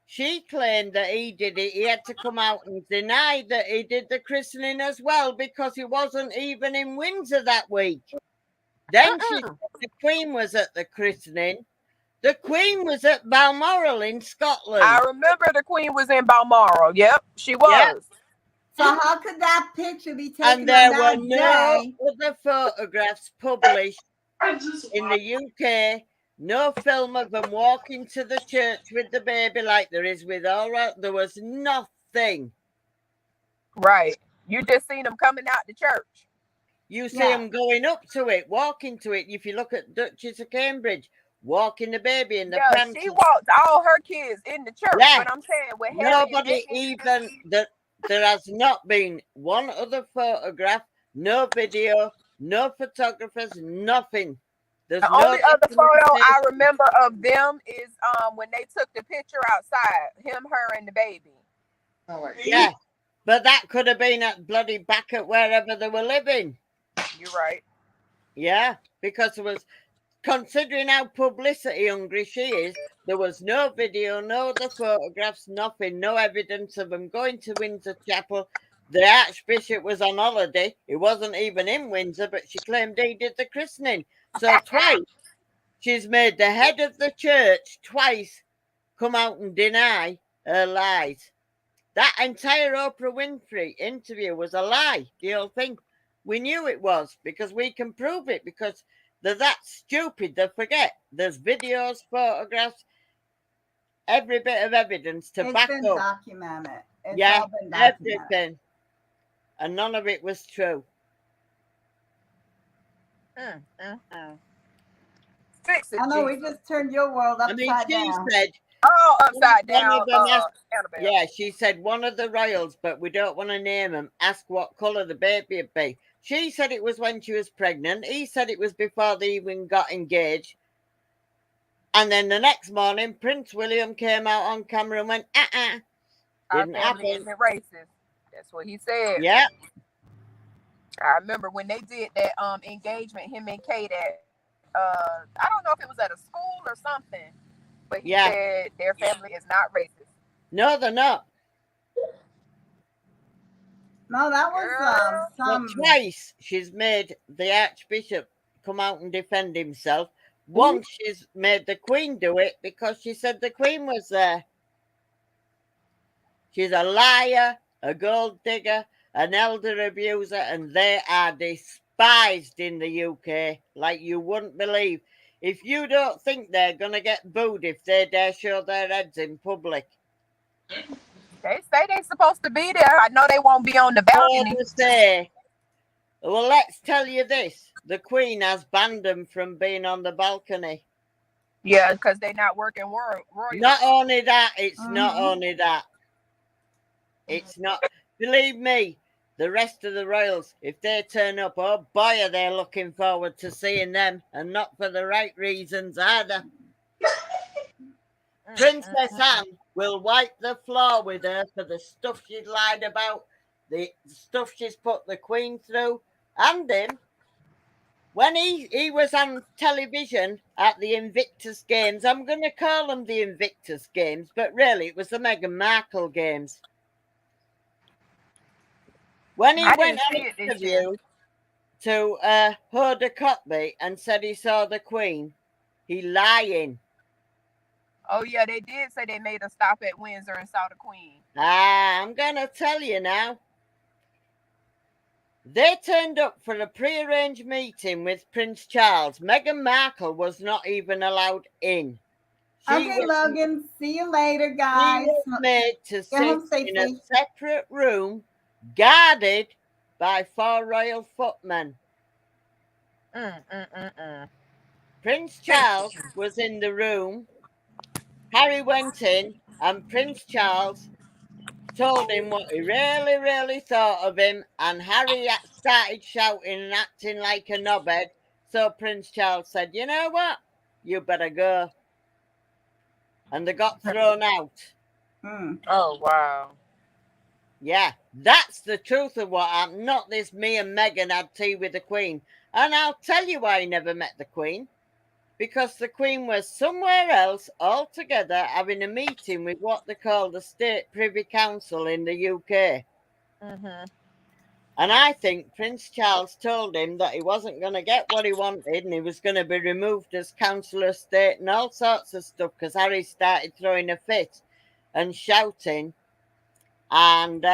she claimed that he did it. He had to come out and deny that he did the christening as well because he wasn't even in Windsor that week. Then she said the Queen was at the christening. The Queen was at Balmoral in I Scotland. remember the Queen was in Balmoral. Yep, she Yeah. was. So how could that picture be And taken on there were that no day? other photographs published in the UK. No film of them walking to the church with the baby like there is with Aura. There was nothing. Right. You just seen them coming out the church. You see Yeah. them going up to it, walking to it. If you look at Duchess of Cambridge, walking the baby in the Yeah, she pram. walked all her kids in the church. Yeah, But I'm saying with Harry and nobody Meghan, even that. There has not been one other photograph, no video, no photographers, nothing. There's the no only other photo I documentation. remember of them is when they took the picture outside, him, her, and the baby. Yeah, but that could have been at bloody back at wherever they were living. You're right. Yeah, because there was, considering how publicity hungry she is, there was no video, no other photographs, nothing, no evidence of them going to Windsor Chapel. The Archbishop was on holiday. He wasn't even in Windsor, but she claimed he did the christening. So twice she's made the head of the church twice come out and deny her lies. That entire Oprah Winfrey interview was a lie, the whole thing. We knew it was because we can prove it because they're that stupid they forget. There's videos, photographs, every bit of evidence to It's back been up. documented. It's Yeah, all been documented. everything. And none of it was true. Fix it, I know we Jesus. just turned your world I mean, upside she down. said, Oh, upside one down, of them asked, Annabelle. yeah, she said one of the royals, but we don't want to name them, asked what colour the baby would be. She said it was when she was pregnant. He said it was before they even got engaged. And then the next morning, Prince William came out on camera and went, Our didn't family happen. isn't racist. That's what he said. Yeah, I remember when they did that engagement, him and Kate at I don't know if it was at a school or something, but he yeah. said their family is not racist. No, they're not. No, that was Girl. But some. twice she's made the Archbishop come out and defend himself. Once she's made the Queen do it because she said the Queen was there. She's a liar, a gold digger, an elder abuser, and they are despised in the UK like you wouldn't believe. If you don't think they're going to get booed if they dare show their heads in public. They say they're supposed to be there. I know they won't be on the So balcony. to say, well, let's tell you this. The Queen has banned them from being on the balcony. Yeah, because they're not working royal. Not only that, it's not Mhm. only that. It's not. Believe me, the rest of the royals, if they turn up, oh boy, are they looking forward to seeing them, and not for the right reasons either. Princess Anne will wipe the floor with her for the stuff she's lied about, the stuff she's put the Queen through, and him. When he was on television at the Invictus Games, I'm going to call them the Invictus Games, but really it was the Meghan Markle Games. When he went on an interview to Hoda Kotb and said he saw the Queen, he lying. Oh yeah, they did say they made a stop at Windsor and saw the Queen. I'm going to tell you now. They turned up for a pre-arranged meeting with Prince Charles. Meghan Markle was not even allowed in. Okay, Logan. See you later, guys. She was made to Get home sit in a safely. separate room, guarded by 4 royal footmen. Prince Charles was in the room Harry went in and Prince Charles told him what he really, really thought of him, and Harry started shouting and acting like a knobhead. So Prince Charles said, "You know what? You better go." And they got thrown out. Mm. Oh wow. Yeah, that's the truth of what happened, not this me and Meghan had tea with the Queen. And I'll tell you why he never met the Queen. Because the Queen was somewhere else altogether having a meeting with what they call the State Privy Council in the UK. Mm-hmm. And I think Prince Charles told him that he wasn't going to get what he wanted and he was going to be removed as Councillor of State and all sorts of stuff because Harry started throwing a fit and shouting, and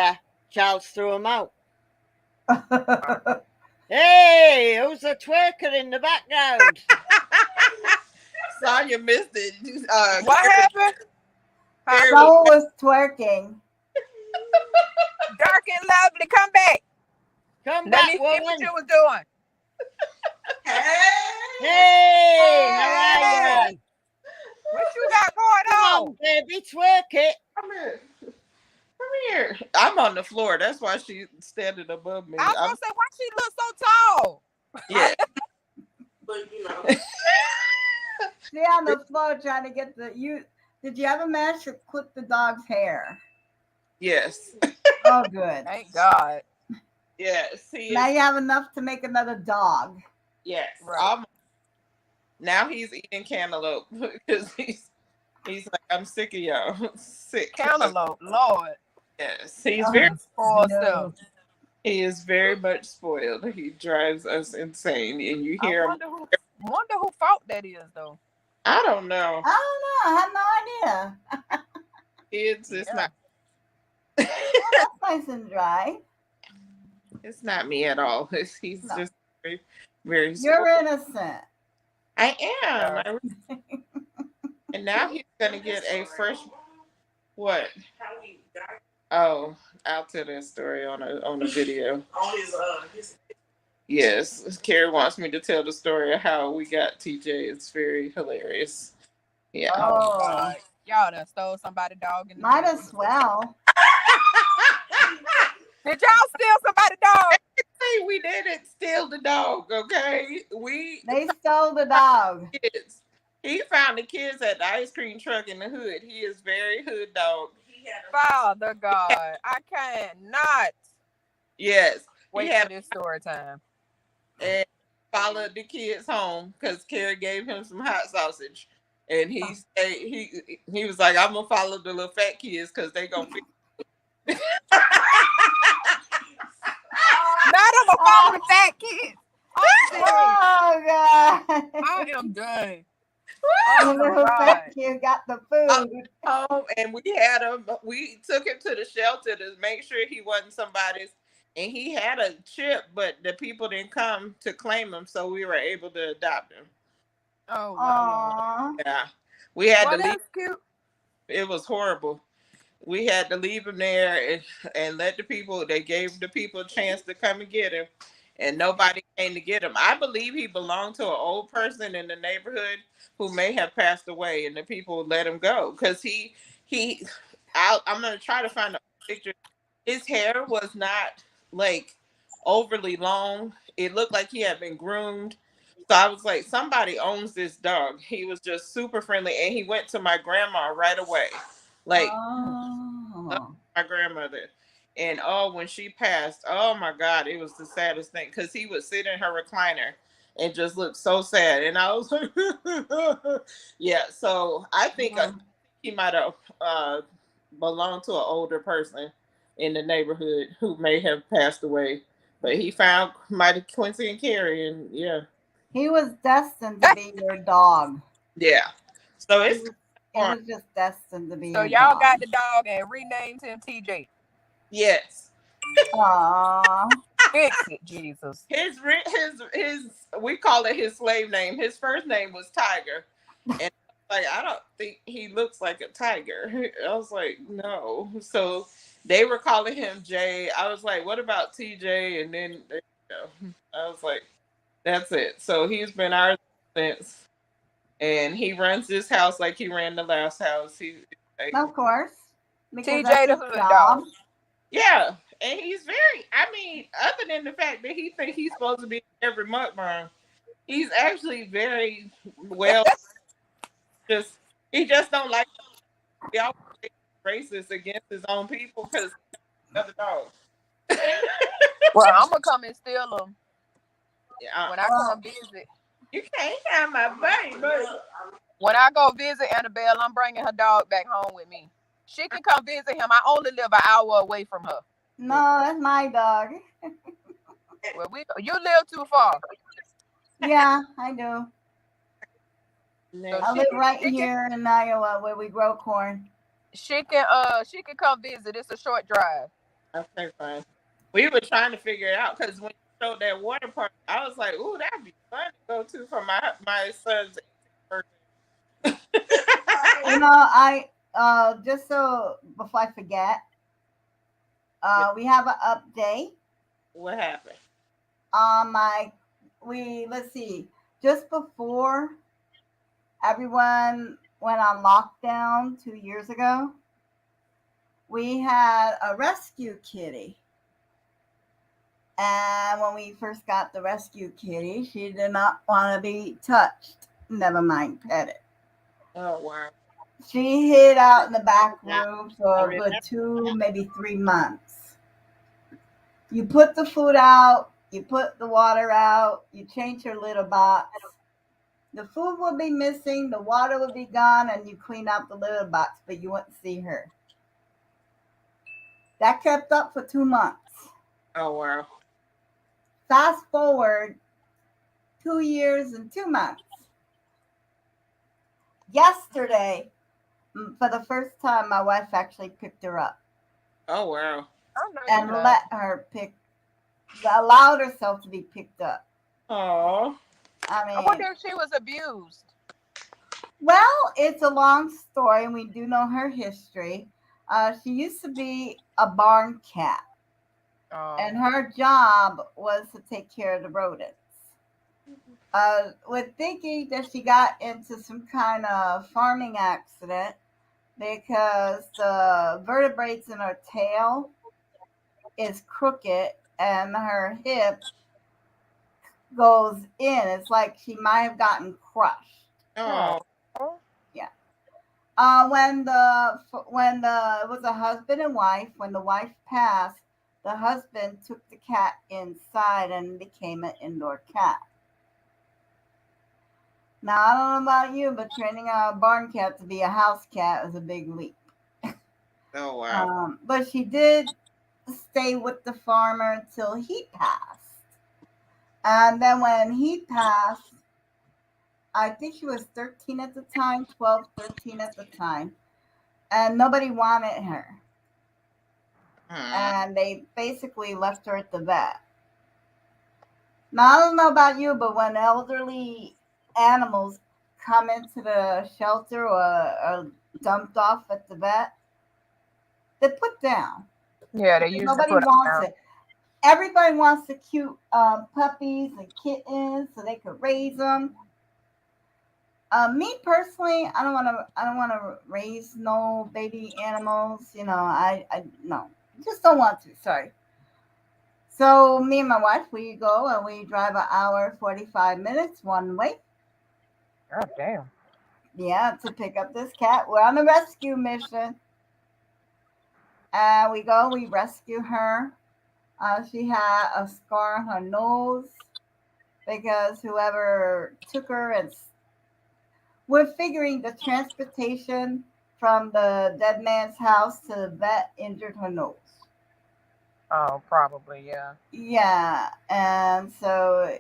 Charles threw him out. Hey, who's a twerker in the background? Sonya missed it. What happened? Carrie Someone was twerking. Dark and lovely, come back. Come Let back, me see what woman. you was doing. Hey, how are you? What you got going Come on? on, baby, twerk it. Come here. Come here. I'm on the floor. That's why she's standing above me. I was gonna say, why she look so tall? Yeah. But you know, She on the floor trying to get the you. Did you ever manage to clip the dog's hair? Yes. Oh, good. Thank God. Yes. He Now is. you have enough to make another dog. Yes. Right. Now he's eating cantaloupe because he's like, I'm sick of y'all. Sick. Cantaloupe, Lord. Yes. He's Oh, very Poor no. stuff. he is very much spoiled. He drives us insane. And you I hear him. wonder who fault that is though. I don't know. I don't know. I have no idea. It's Yeah. not Oh, that's nice and dry. it's not me at all. He's No. just very, very You're spoiled. innocent. I am. Yeah. And now he's gonna get a fresh what? Oh, I'll tell that story on a video. on his Yes, Carrie wants me to tell the story of how we got TJ. It's very hilarious. Yeah. Oh Oh, God. Y'all done stole somebody's dog in the might middle. as well. Did y'all steal somebody's dog? Hey, we didn't steal the dog, okay? They stole the dog. Kids. He found the kids at the ice cream truck in the hood. He is very hood dog. Father God, I cannot Yes. wait He had for this story time. and followed the kids home because Carrie gave him some hot sausage. And he stayed, he was like, I'm gonna follow the little fat kids because they gonna feed. Not I'm gonna follow the fat kids. I'm serious. Oh, God. I am done. The Oh little God. fat kid got the food. Home and we took him to the shelter to make sure he wasn't somebody's, and he had a chip, but the people didn't come to claim him, so we were able to adopt him. Oh my Lord. Aww. Yeah, we had Well, to leave. that's cute. It was horrible. We had to leave him there and let the people. They gave the people a chance to come and get him, and nobody came to get him. I believe he belonged to an old person in the neighborhood who may have passed away, and the people let him go because I'm gonna try to find a picture. His hair was not like overly long. It looked like he had been groomed. So I was like, somebody owns this dog. He was just super friendly, and he went to my grandma right away. Like Oh. my grandmother. And oh, when she passed, oh my God, it was the saddest thing because he would sit in her recliner and just look so sad. And I was like, yeah. So I think Yeah. he might have belonged to an older person in the neighborhood who may have passed away. But he found Mighty Quincy and Carrie, and yeah, He was destined to be your dog. yeah. So He it's was, he was just destined to be So your y'all dog. got the dog and renamed him TJ. yes. Aww. Fix it, Jesus. His we call it his slave name. His first name was Tiger, and like I don't think he looks like a tiger. I was like, no. So they were calling him Jay. I was like, what about TJ? And then I was like, that's it. So he's been ours since, and he runs this house like he ran the last house. Of course, because that's TJ the his hood job. dog. Yeah, and he's very. I mean, other than the fact that he thinks he's supposed to be every mukbang, he's actually very well. Just he just don't like. He always racist against his own people because other dogs. Well, I'm gonna come and steal them Yeah, when I Well, come visit. you can't have my baby. When I go visit Annabelle, I'm bringing her dog back home with me. She can come visit him. I only live an hour away from her. no, that's my dog. Well, you live too far, Yeah, I do. so I Nasty. live right here in Iowa where we grow corn. she can come visit. It's a short drive. Okay, fine. We were trying to figure it out because when you showed that water park, I was like, "Ooh, that'd be fun to go to for my son's 18th birthday." I just so before I forget, we have an update What happened? on let's see, just before everyone went on lockdown 2 years ago, we had a rescue kitty. And when we first got the rescue kitty, she did not want to be touched. Never mind petted. Oh wow! She hid out in the back Yeah, room I for a remember. good 2, maybe 3 months. You put the food out, you put the water out, you change her litter box. The food would be missing, the water would be gone, and you clean out the litter box, but you wouldn't see her. That kept up for 2 months. Oh wow! Fast forward 2 years and 2 months. Yesterday, for the first time, my wife actually picked her up Oh wow! I know you and lying. allowed herself to be picked up. Oh, I I wonder mean, if she was abused. well, it's a long story, and we do know her history. She used to be a barn cat, and her job was to take care of the rodents. With thinking that she got into some kind of farming accident because the vertebrae in her tail is crooked and her hip goes in. It's like she might have gotten crushed. oh, Yeah. When it was a husband and wife, when the wife passed, the husband took the cat inside and became an indoor cat. Now I don't know about you, but training a barn cat to be a house cat is a big leap. oh wow! But she did stay with the farmer until he passed. And then when he passed, I think she was 13 at the time, 12, 13 at the time, and nobody wanted her. And they basically left her at the vet. Now, I don't know about you, but when elderly animals come into the shelter or dumped off at the vet, they're put down. Yeah, they usually Nobody put wants down. it. Everybody wants the cute puppies and kittens so they could raise them. Me personally, I don't want to. I don't want to raise no baby animals. I no, just don't want to. Sorry. So me and my wife, we go and we drive an hour 45 minutes one way. God damn. Yeah, to pick up this cat. We're on a rescue mission, and we go. We rescue her. She had a scar on her nose because whoever took her and we're figuring the transportation from the dead man's house to the vet injured her nose. Oh, probably, yeah. Yeah, and so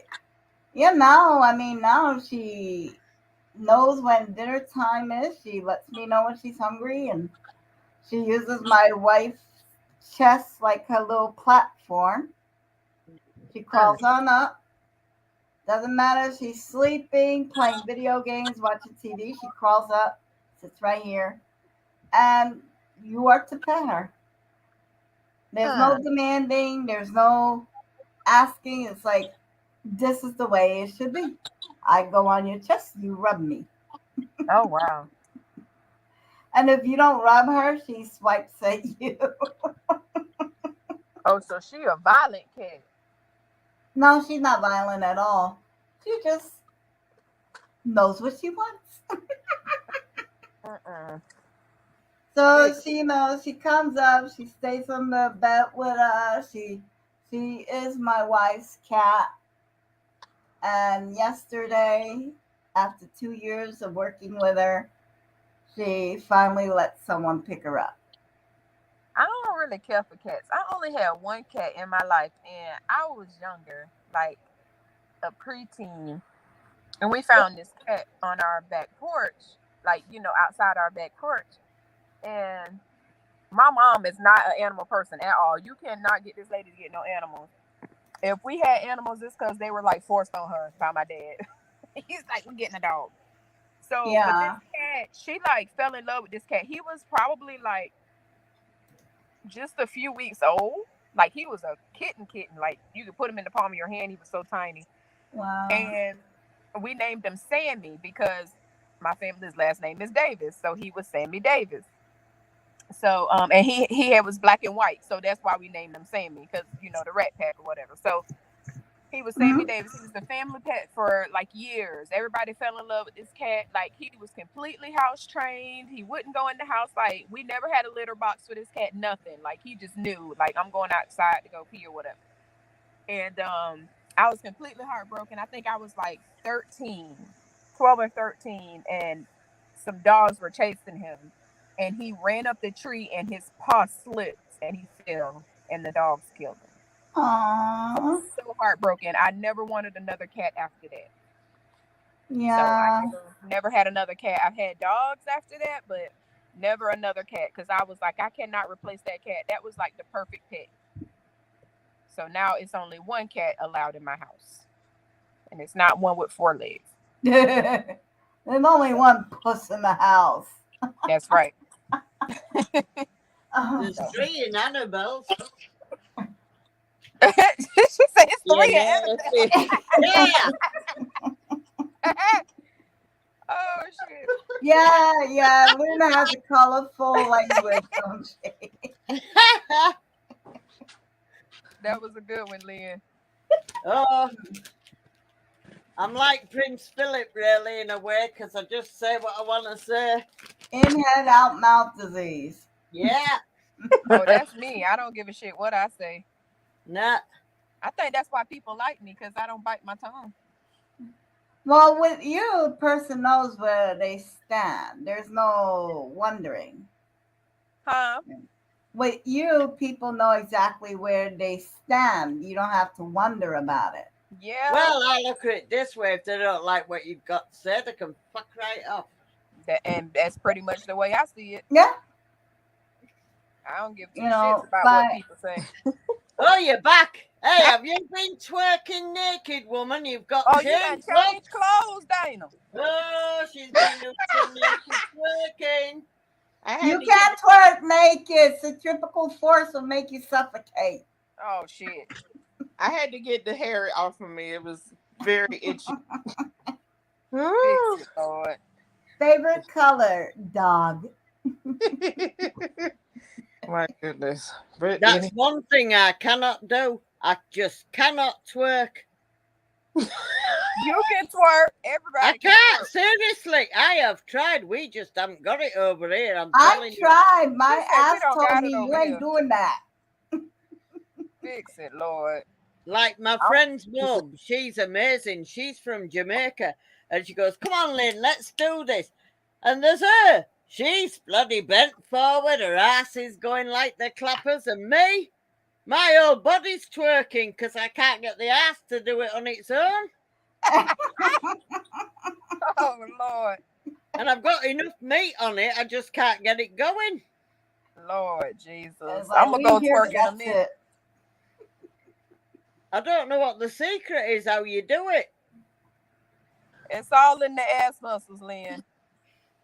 now she knows when dinner time is. She lets me know when she's hungry, and she uses my wife's chest like her little platform. She crawls on up. Doesn't matter if she's sleeping, playing video games, watching TV. She crawls up, sits right here, and you are to pet her. There's no demanding. There's no asking. It's like this is the way it should be. I go on your chest, you rub me. Oh wow. And if you don't rub her, she swipes at you. Oh, so she a violent cat. No, she's not violent at all. She just knows what she wants. Mm-mm. So Big. she, she comes up, she stays on the bed with us. She is my wife's cat. And yesterday, after 2 years of working with her, she finally let someone pick her up. I don't really care for cats. I only had one cat in my life, and I was younger, like a preteen, and we found this cat on our back porch, like outside our back porch. And my mom is not an animal person at all. You cannot get this lady to get no animals. If we had animals, it's because they were like forced on her by my dad. He's like, we're getting a dog. So, but this Yeah. cat, she like fell in love with this cat. He was probably like just a few weeks old. Like he was a kitten. Like you could put him in the palm of your hand. He was so tiny. Wow. And we named him Sammy because my family's last name is Davis. So he was Sammy Davis. So and he was black and white. So that's why we named him Sammy, because the Rat Pack or whatever. So he was Sammy Mhm. Davis. He was the family pet for like years. Everybody fell in love with this cat. Like he was completely house trained. He wouldn't go in the house. Like we never had a litter box for this cat. Nothing. Like he just knew. Like I'm going outside to go pee or whatever. And I was completely heartbroken. I think I was like 13, 12 or 13, and some dogs were chasing him. And he ran up the tree and his paw slipped and he fell and the dogs killed him. Aww. So heartbroken. I never wanted another cat after that. So I Yeah. never had another cat. I've had dogs after that, but never another cat, because I was like, I cannot replace that cat. That was like the perfect pet. So now it's only one cat allowed in my house, and it's not one with 4 legs. There's only So one puss in the house. that's right. There's So. three in Annabelle. She said it's Yeah, three in nasty. Yeah. Oh shit. Yeah. Luna has a colorful language, don't she? That was a good one, Lynn. Oh, I'm like Prince Philip, really, in a way, because I just say what I want to say. In head, out mouth disease. Yeah. Oh, that's me. I don't give a shit what I say. Nah. I think that's why people like me, because I don't bite my tongue. Well, with you, a person knows where they stand. There's no wondering. Huh? With you, people know exactly where they stand. You don't have to wonder about it. Yeah. Well, I look at it this way: if they don't like what you've got to say, they can fuck right off. And that's pretty much the way I see it. Yeah. I don't give two shits about what people say. Oh, you're back. Hey, have you been twerking naked, woman? You've got Oh, you done changed up. changed clothes, Dana. Oh, she's been up to naked twerking. I had You to can't twerk naked. Centrifugal force will make you suffocate. Oh shit. I had to get the hair off of me. It was very itchy. Fix it, Lord. Favorite color? Dog. My goodness. But That's one thing I cannot do. I just cannot twerk. You can twerk. Everybody I can can't. twerk. Seriously, I have tried. We just haven't got it over here. I'm I telling you. tried. My She said we ass don't told got me it you over ain't here. doing that. Fix it, Lord. Like my friend's mum, she's amazing. She's from Jamaica. And she goes, come on, Lynn, let's do this. And there's her. She's bloody bent forward. Her ass is going like the clappers. And me, my whole body's twerking because I can't get the ass to do it on its own. Oh Lord. And I've got enough meat on it. I just can't get it going. Lord Jesus. It's I'm like, gonna go we here, twerk in a that's minute. it. I don't know what the secret is, how you do it. It's all in the ass muscles, Lynn.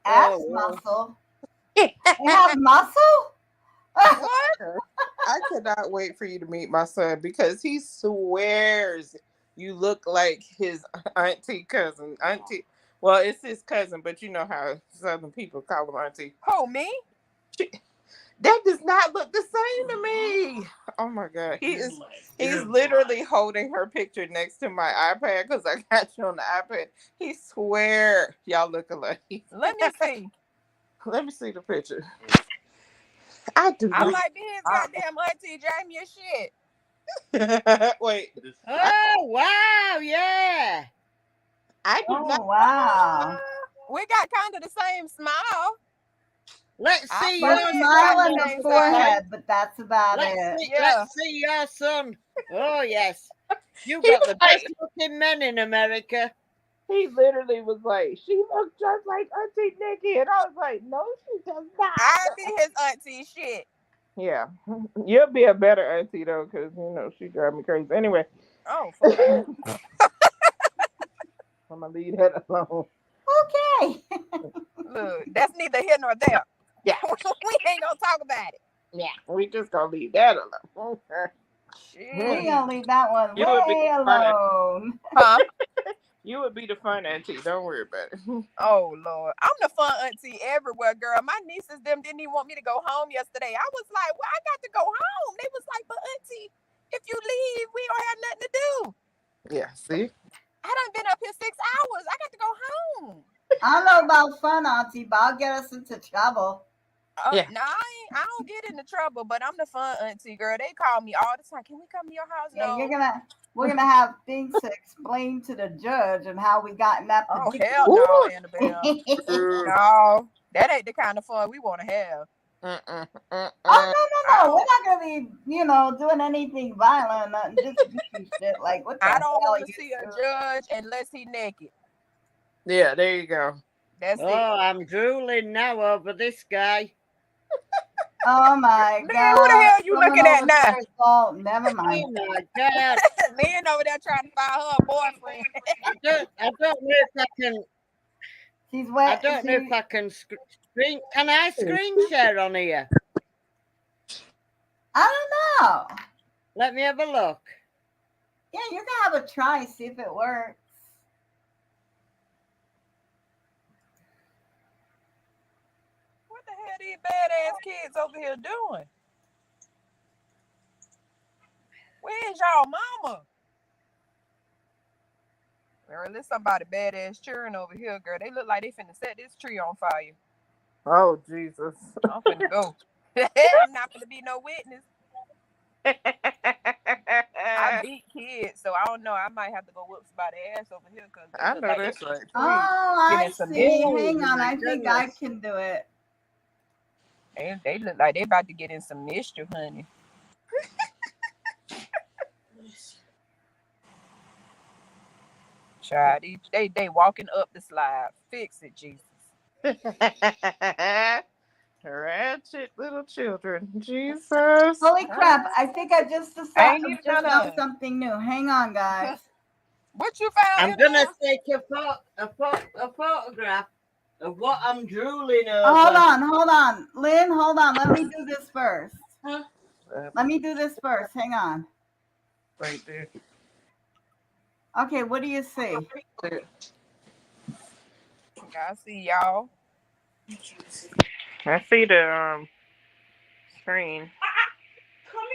Ass muscle. They have muscle? What? I cannot wait for you to meet my son because he swears you look like his auntie cousin. Well, it's his cousin, but you know how Southern people call him auntie. Who, me? That does not look the same to me. Oh my god, he's literally holding her picture next to my iPad because I got you on the iPad. He swear y'all look alike. Let me see. Let me see the picture. I do I not. might be his goddamn auntie Jamie and shit. Wait. Oh, wow, yeah. I do Oh, not. wow. We got kind of the same smile. Let's I see The your probably ain't smile got son. and the the same size. forehead, but that's about it. Yeah. Let's see your son. Oh, yes. You He got was the like, best looking men in America. he literally was like, she looks just like Auntie Nikki, and I was like, no, she does not. I be his auntie shit. Yeah, you'll be a better auntie though, because you know she drive me crazy. Anyway, Oh, for real. I'm gonna leave that alone. Okay. Look, that's neither here nor there. Yeah, We ain't gonna talk about it. yeah, we just gonna leave that alone. Okay. We Shit. gonna leave that one You would be way fun. alone. Huh? You would be the fun auntie. Don't worry about it. Oh Lord. I'm the fun auntie everywhere, girl. My nieces them didn't even want me to go home yesterday. I was like, well, I got to go home. They was like, but auntie, if you leave, we don't have nothing to do. Yeah, see. I done been up here 6 hours. I got to go home. I don't know about fun, Auntie, but I'll get us into trouble. Yeah. No, I don't get into trouble, but I'm the fun auntie, girl. They call me all the time. Can we come to your house? Yeah, No. we're gonna have things to explain to the judge and how we got in that Oh predicament. hell no, Ooh. Annabelle. No, that ain't the kind of fun we want to have. Oh Mm-mm. no, we're not gonna be, doing anything violent, nothing, just goofy shit. Like what the I hell don't are want to you see a doing? judge unless he naked. Yeah, there you go. That's Oh, it. I'm drooling now over this guy. Oh my Man, who the god, hell you someone looking at over now? there fault. Never mind. Oh my God! Lynn over there trying to find her a boyfriend. I don't know if I can. She's I wet. don't know if I can screen. Can I screen share on here? I don't know. Let me have a look. Yeah, you can have a try, see if it works. What the hell these badass kids over here doing? Where's y'all mama? Girl, there's somebody badass cheering over here, girl. They look like they finna set this tree on fire. Oh Jesus. I'm finna go. I'm not finna be no witness. I beat kids, so I don't know. I might have to go whoop somebody's ass over here because they I look know like that's they right. Oh, getting I some see. mischief. Oh Hang on, my I think I goodness! can do it. They look like they about to get in some mischief, honey. Child, they walking up the slide. Fix it, Jesus. Ratchet little children. Jesus. Holy crap! I think I just Ain't even just none of found them. something new. Hang on, guys. What you found, I'm gonna Annabelle? take a photograph of what I'm drooling Hold over. on, Lynn. Hold on. Let me do this first. Huh? Let me do this first. Hang on. Right there. Okay, what do you see? I see y'all. I see the screen. Come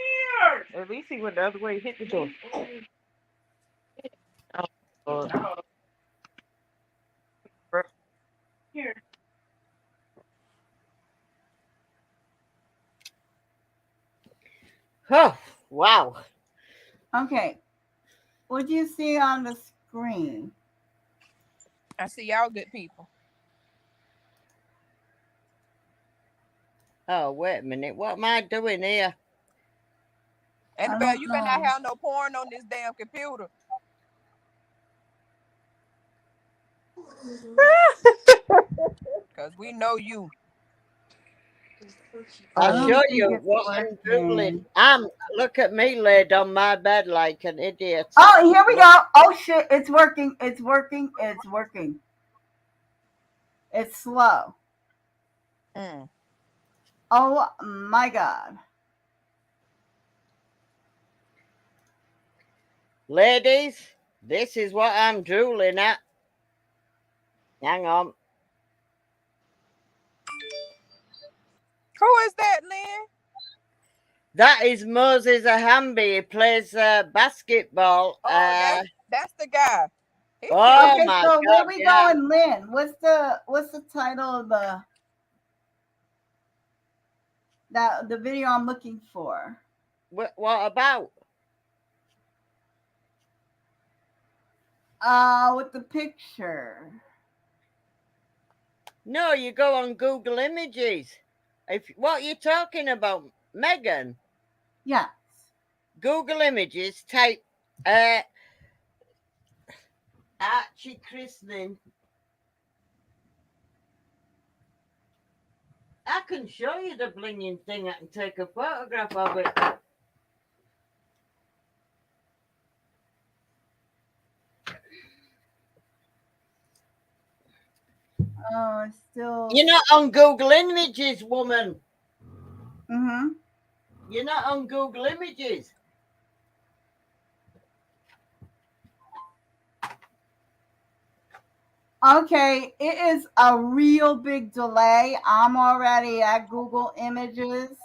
here. At least he went the other way. Hit the door. Oh, Lord. Here. Oh wow! Okay, what do you see on the screen? I see y'all good people. Oh wait a minute! What am I doing here? I Annabelle, don't you better not know. have no porn on this damn computer. Cause we know you. I I'll Oh, show don't think you it's what I'm drooling. working. Look at me laid on my bed like an idiot. Oh, here we Look. go. Oh shit! It's working. It's working. It's working. It's slow. Mm. Oh my god. Ladies, this is what I'm drooling at. Hang on. Who is that, Lynn? That is Moses Ahambi. He plays basketball. Oh, that's the guy. He cute. Oh Okay, my so where God! we Yeah. going, Lynn? What's the title of the video I'm looking for? What about? With the picture. No, you go on Google Images. If what you're talking about, Megan? Yes. Google Images. Type Archie christening. I can show you the blinging thing. I can take a photograph of it. Oh, it's still. You're not on Google Images, woman. Mm-hmm. You're not on Google Images. Okay, it is a real big delay. I'm already at Google Images.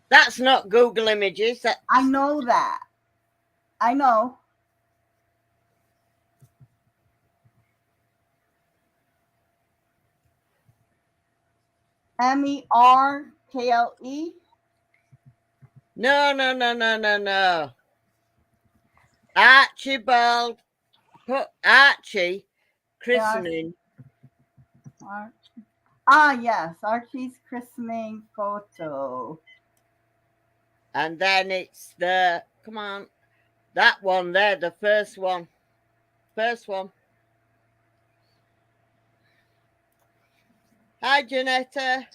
That's not Google Images. I know that. I know. MERKLE. No. Archibald. Put Archie christening. Yes, Archie's christening photo. And then it's come on, that one there, the first one. Hi, Janetta.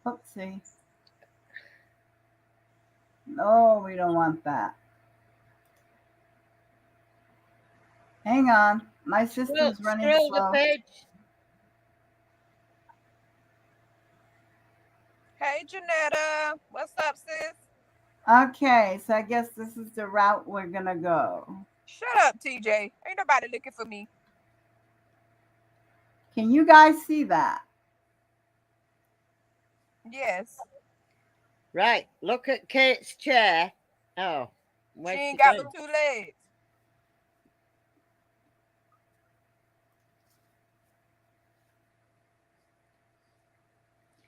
Oopsie. No, we don't want that. Hang on. My system's running Scroll slow. the page. Hey, Janetta. What's up, sis? Okay, so I guess this is the route we're going to go. Shut up, TJ. Ain't nobody looking for me. Can you guys see that? Yes. Right, look at Kate's chair. Oh, she ain't got but 2 legs.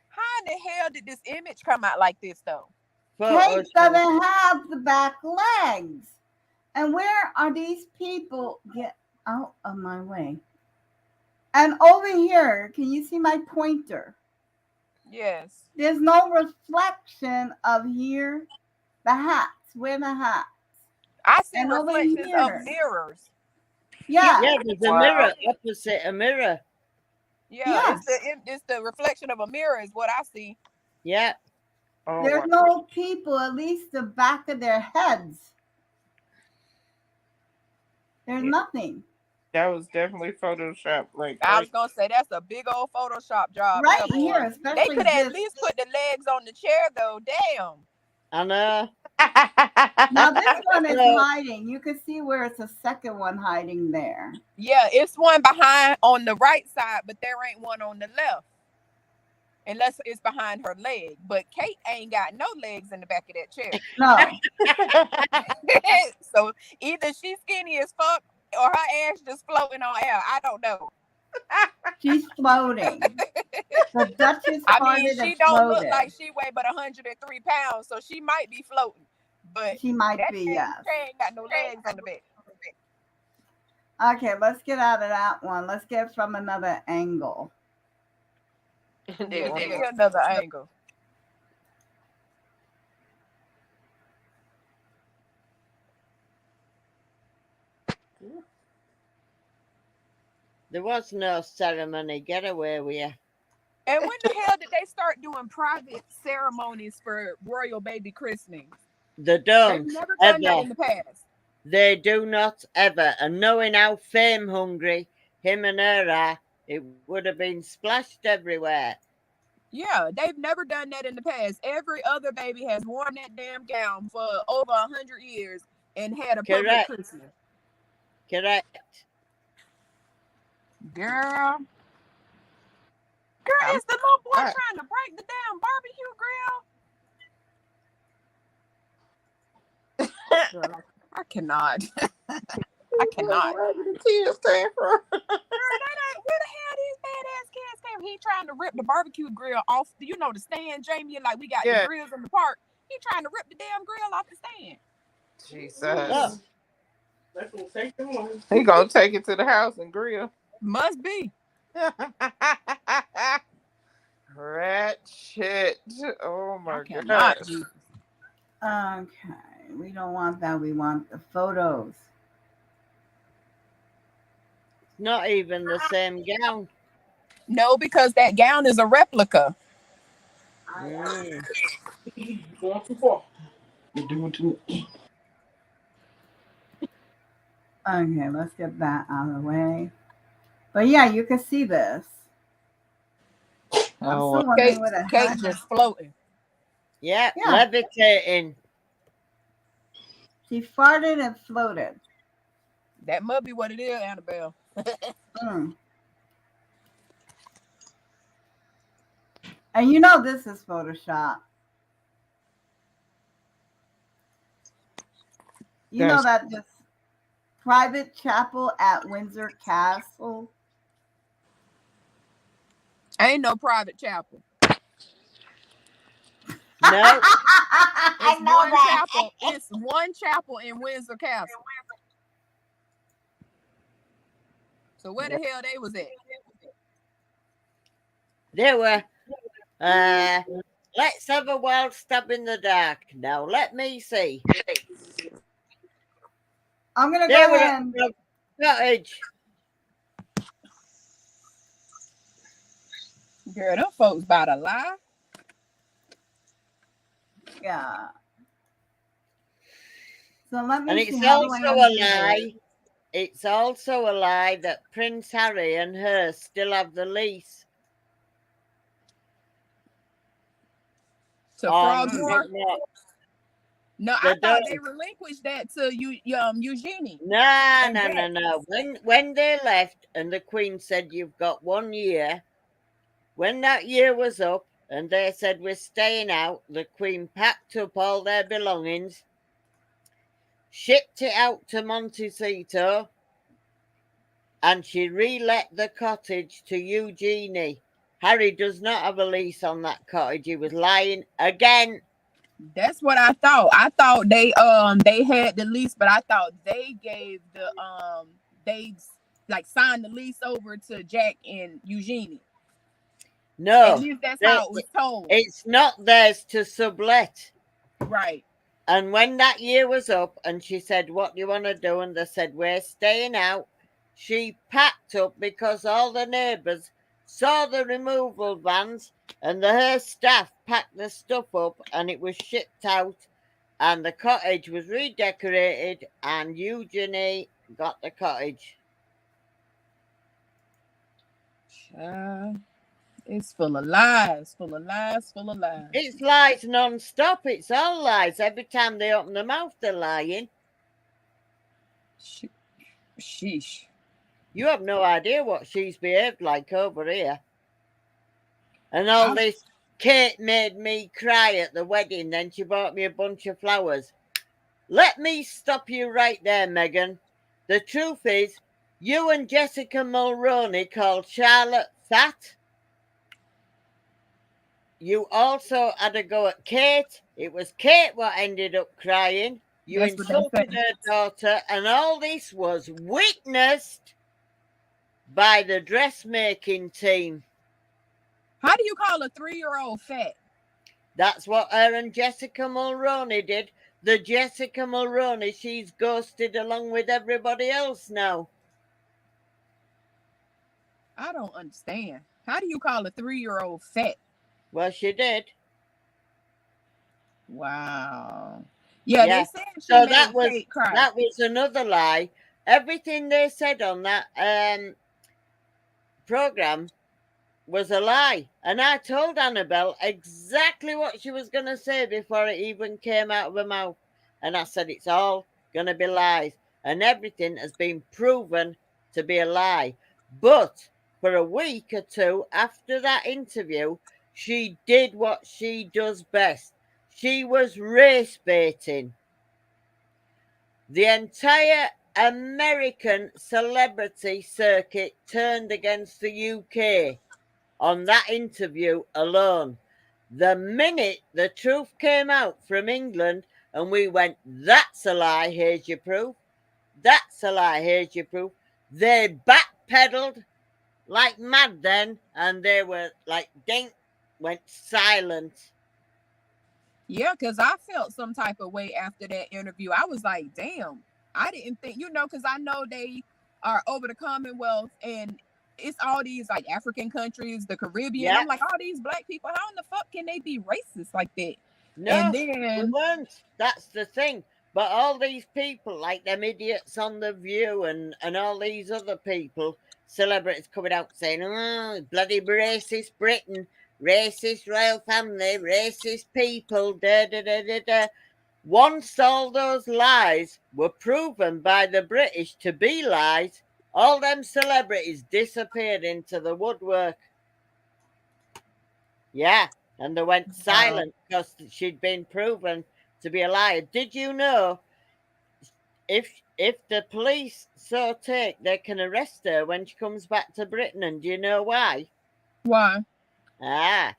How in the hell did this image come out like this, though? Kate doesn't have the back legs. And where are these people? Get out of my way. And over here, can you see my pointer? Yes. There's no reflection of here. The hats. Where the hats? I see reflections of mirrors. Yeah. Yeah, there's a mirror opposite a mirror. Yeah, it's the reflection of a mirror is what I see. Yeah. Oh, There's no people, at least the back of their heads. There's nothing. That was definitely Photoshop. Like I was gonna say that's a big old Photoshop job. Right here, especially they could at least put the legs on the chair though. Damn. I know. Now this one is hiding. You can see where it's a second one hiding there. Yeah, it's one behind on the right side, but there ain't one on the left. Unless it's behind her leg. But Kate ain't got no legs in the back of that chair. No. So either she's skinny as fuck or her ass just floating on air. I don't know. She's floating. The Duchess she don't look like she weigh but 103 pounds, so she might be floating. But she might be, yes. She ain't got no legs on the back. Okay, let's get out of that one. Let's get from another angle. Another angle. There was no ceremony. Get away with you. And when the hell did they start doing private ceremonies for royal baby christenings? They don't. They've never done that in the past. They do not ever. And knowing how fame hungry him and her are, it would have been splashed everywhere. Yeah, they've never done that in the past. Every other baby has worn that damn gown for over 100 years and had a public christening. Correct. Girl, I'm is the little boy not. trying to break the damn barbecue grill? Girl, I cannot. I cannot. Where did the kids came from? Girl, where the hell these badass kids came? He trying to rip the barbecue grill off. You know the stand, Jamie. Like we got the Yeah. grills in the park. He trying to rip the damn grill off the stand. Jesus. That's gonna take them one. He gonna take it to the house and grill. Must be. Rat shit. Oh my I cannot. gosh. Jesus. Okay, we don't want that. We want the photos. Not even the same gown. No, because that gown is a replica. Mm. Going too far. You're doing too much. Okay, let's get that out of the way. But yeah, you can see this. I'm Oh, still wondering what the hell. Kate just floating. Yeah, Yeah. levitating. She farted and floated. That must be what it is, Annabelle. Mm. And you know this is Photoshop. You know that this private chapel at Windsor Castle. Ain't no private chapel. No. It's one chapel. It's one chapel in Windsor Castle. So where the hell they was at? They were. Let's have a wild stab in the dark. Now let me see. I'm gonna They go were ahead at and the cottage. Girl, them folks about to lie. yeah. So let me And see. it's How do I also a undo this? lie. It's also a lie that Prince Harry and her still have the lease. To Frogmore? No, No, I thought they relinquished that to Eugenie. No. When they left and the Queen said you've got 1 year, when that year was up and they said we're staying out, the Queen packed up all their belongings, shipped it out to Montecito, and she relet the cottage to Eugenie. Harry does not have a lease on that cottage. He was lying again. That's what I thought. I thought they had the lease, but I thought they gave the they like signed the lease over to Jack and Eugenie. No, at least that's how it was told. It's not theirs to sublet. Right. And when that year was up and she said, what do you want to do? And they said, we're staying out. She packed up because all the neighbours saw the removal vans and her staff packed the stuff up and it was shipped out and the cottage was redecorated and Eugenie got the cottage. It's full of lies, full of lies, full of lies. It's lies non-stop. It's all lies. Every time they open their mouth, they're lying. Sheesh. You have no idea what she's behaved like over here. And all this, Kate made me cry at the wedding, then she bought me a bunch of flowers. Let me stop you right there, Megan. The truth is, you and Jessica Mulroney called Charlotte fat. You also had a go at Kate. It was Kate what ended up crying. You insulted her daughter, and all this was witnessed by the dressmaking team. How do you call a 3-year-old fat? That's what her and Jessica Mulroney did. The Jessica Mulroney, she's ghosted along with everybody else now. I don't understand. How do you call a 3-year-old fat? Well, she did. Wow. Yeah. They said she so made Kate cry. That was another lie. Everything they said on that program was a lie. And I told Annabelle exactly what she was going to say before it even came out of her mouth. And I said, it's all going to be lies. And everything has been proven to be a lie. But for a week or two after that interview, she did what she does best. She was race baiting. The entire American celebrity circuit turned against the UK on that interview alone. The minute the truth came out from England and we went, that's a lie, here's your proof. That's a lie, here's your proof. They backpedaled like mad then, and they were like, ding, went silent. Yeah, because I felt some type of way after that interview. I was like, damn, I didn't think, because I know they are over the Commonwealth and it's all these like African countries, the Caribbean. Yeah, I'm like, all these black people, how in the fuck can they be racist like that? And no, we then, weren't. That's the thing. But all these people, like them idiots on The View and all these other people, celebrities coming out saying, oh, bloody racist Britain, racist royal family, racist people, da da da da da. Once all those lies were proven by the British to be lies, all them celebrities disappeared into the woodwork. Yeah, and they went silent because she'd been proven to be a liar. Did you know if the police so take, they can arrest her when she comes back to Britain? And do you know why? why? Ah,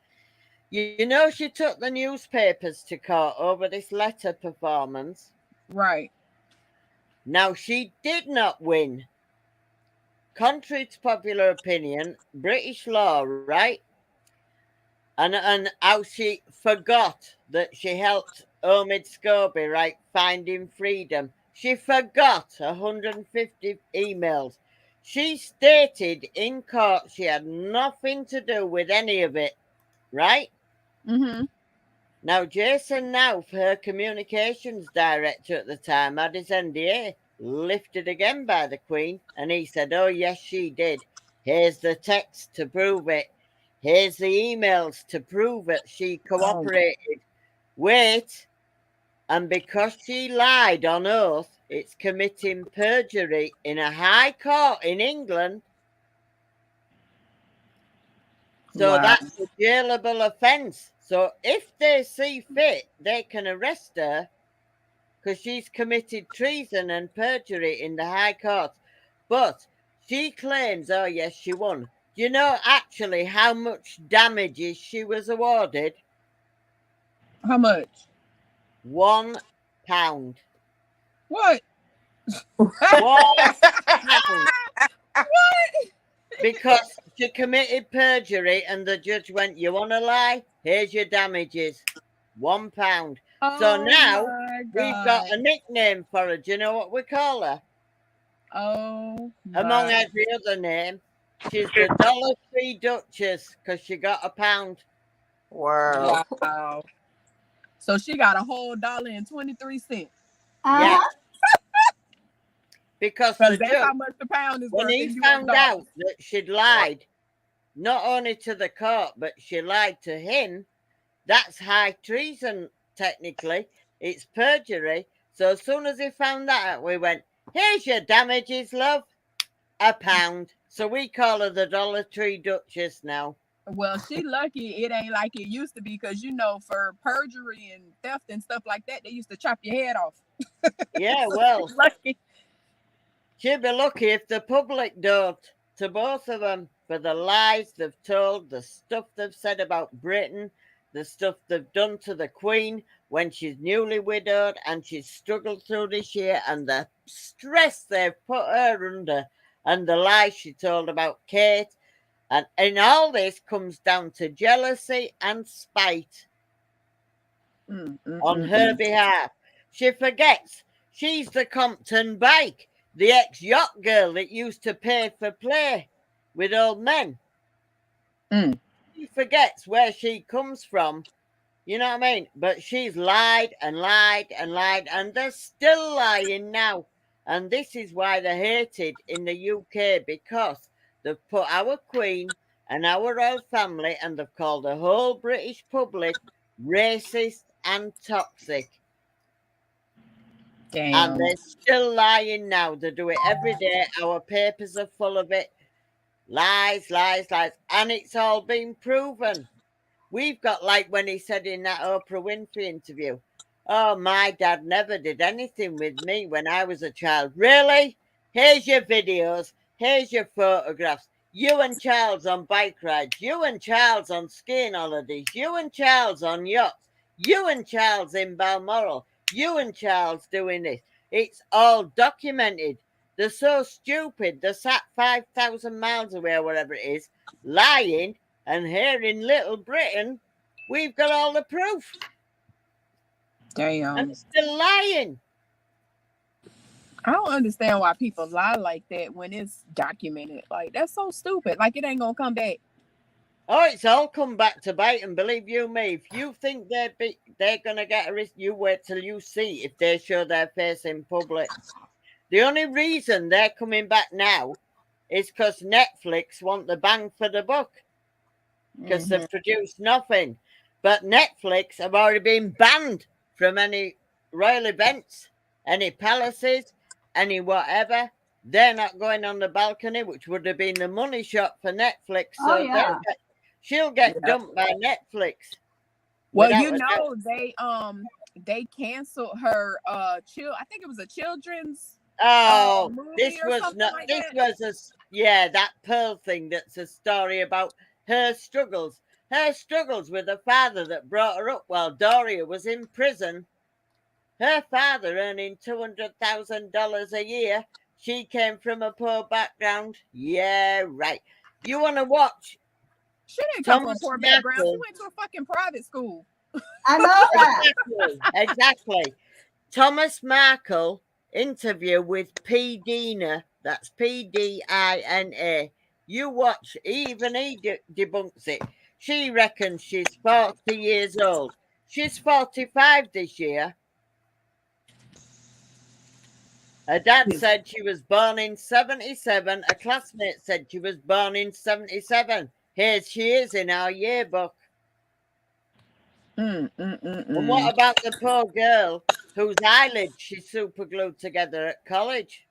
you know she took the newspapers to court over this letter performance. Right. Now she did not win. Contrary to popular opinion, British law, right? And how she forgot that she helped Omid Scobie, right, finding freedom. She forgot 150 emails. She stated in court she had nothing to do with any of it, right? Mm-hmm. Now, Jason Nauf, her communications director at the time, had his NDA lifted again by the Queen, and he said, oh, yes, she did. Here's the text to prove it. Here's the emails to prove it. She cooperated. Wait. And because she lied on oath, it's committing perjury in a high court in England. So Wow. that's a jailable offence. So if they see fit, they can arrest her because she's committed treason and perjury in the High Court. But she claims, oh yes, she won. Do you know actually how much damages she was awarded? How much? £1. What? £1. What? Because she committed perjury and the judge went, you want to lie? Here's your damages. £1. So Oh now my we've got God. a nickname for her. Do you know what we call her? Oh Among my. every other name, she's the Dollar Tree Duchess because she got £1. Wow. Wow. So she got a whole $1.23. Yeah, Uh-huh. because the Because that's judge, how much the pound is when worth he in US found dollars. out that she'd lied, not only to the court, but she lied to him, that's high treason, technically. It's perjury. So as soon as he found that out, we went, here's your damages, love. £1. So we call her the Dollar Tree Duchess now. Well, she lucky it ain't like it used to be because for perjury and theft and stuff like that, they used to chop your head off. Yeah, So well, she's lucky. she'd be lucky if the public don't, to both of them, for the lies they've told, the stuff they've said about Britain, the stuff they've done to the Queen when she's newly widowed and she's struggled through this year, and the stress they've put her under, and the lies she told about Kate. And all this comes down to jealousy and spite on her Mm. behalf. She forgets she's the Compton Bike, the ex-yacht girl that used to pay for play with old men. Mm. She forgets where she comes from. You know what I mean? But she's lied and lied and lied, and they're still lying now. And this is why they're hated in the UK, because they've put our Queen and our royal family, and they've called the whole British public racist and toxic. And Damn. they're still lying now. They do it every day. Our papers are full of it. Lies, lies, lies. And it's all been proven. We've got, like when he said in that Oprah Winfrey interview, oh, my dad never did anything with me when I was a child. Really? Here's your videos. Here's your photographs. You and Charles on bike rides. You and Charles on skiing holidays. You and Charles on yachts. You and Charles in Balmoral. You and Charles doing this. It's all documented. They're so stupid. They're sat 5,000 miles away or whatever it is, lying. And here in Little Britain, we've got all the proof. Damn. And still lying. I don't understand why people lie like that when it's documented. Like, that's so stupid. Like, it ain't gonna come back. Oh, it's all come back to bite. And believe you me, if you think they're going to get a risk, you wait till you see if they show their face in public. The only reason they're coming back now is because Netflix want the bang for the buck. Because they've produced nothing. But Netflix have already been banned from any royal events, any palaces, any whatever. They're not going on the balcony, which would have been the money shot for Netflix. So yeah. she'll get dumped by Netflix. Well, you know, they canceled her I think it was a children's movie this or was something not like this that. was that Pearl thing. That's a story about her struggles with a father that brought her up while Doria was in prison. Her father earning $200,000 a year. She came from a poor background. Yeah, right. You want to watch She didn't come Thomas from a poor background. She Markle? went to a fucking private school. I know that. Exactly. Thomas Markle interview with P. Dina. That's Pdina. You watch, even he debunks it. She reckons she's 40 years old. She's 45 this year. Her dad said she was born in 77. A classmate said she was born in 77. Here she is in our yearbook. And what about the poor girl whose eyelids she super glued together at college?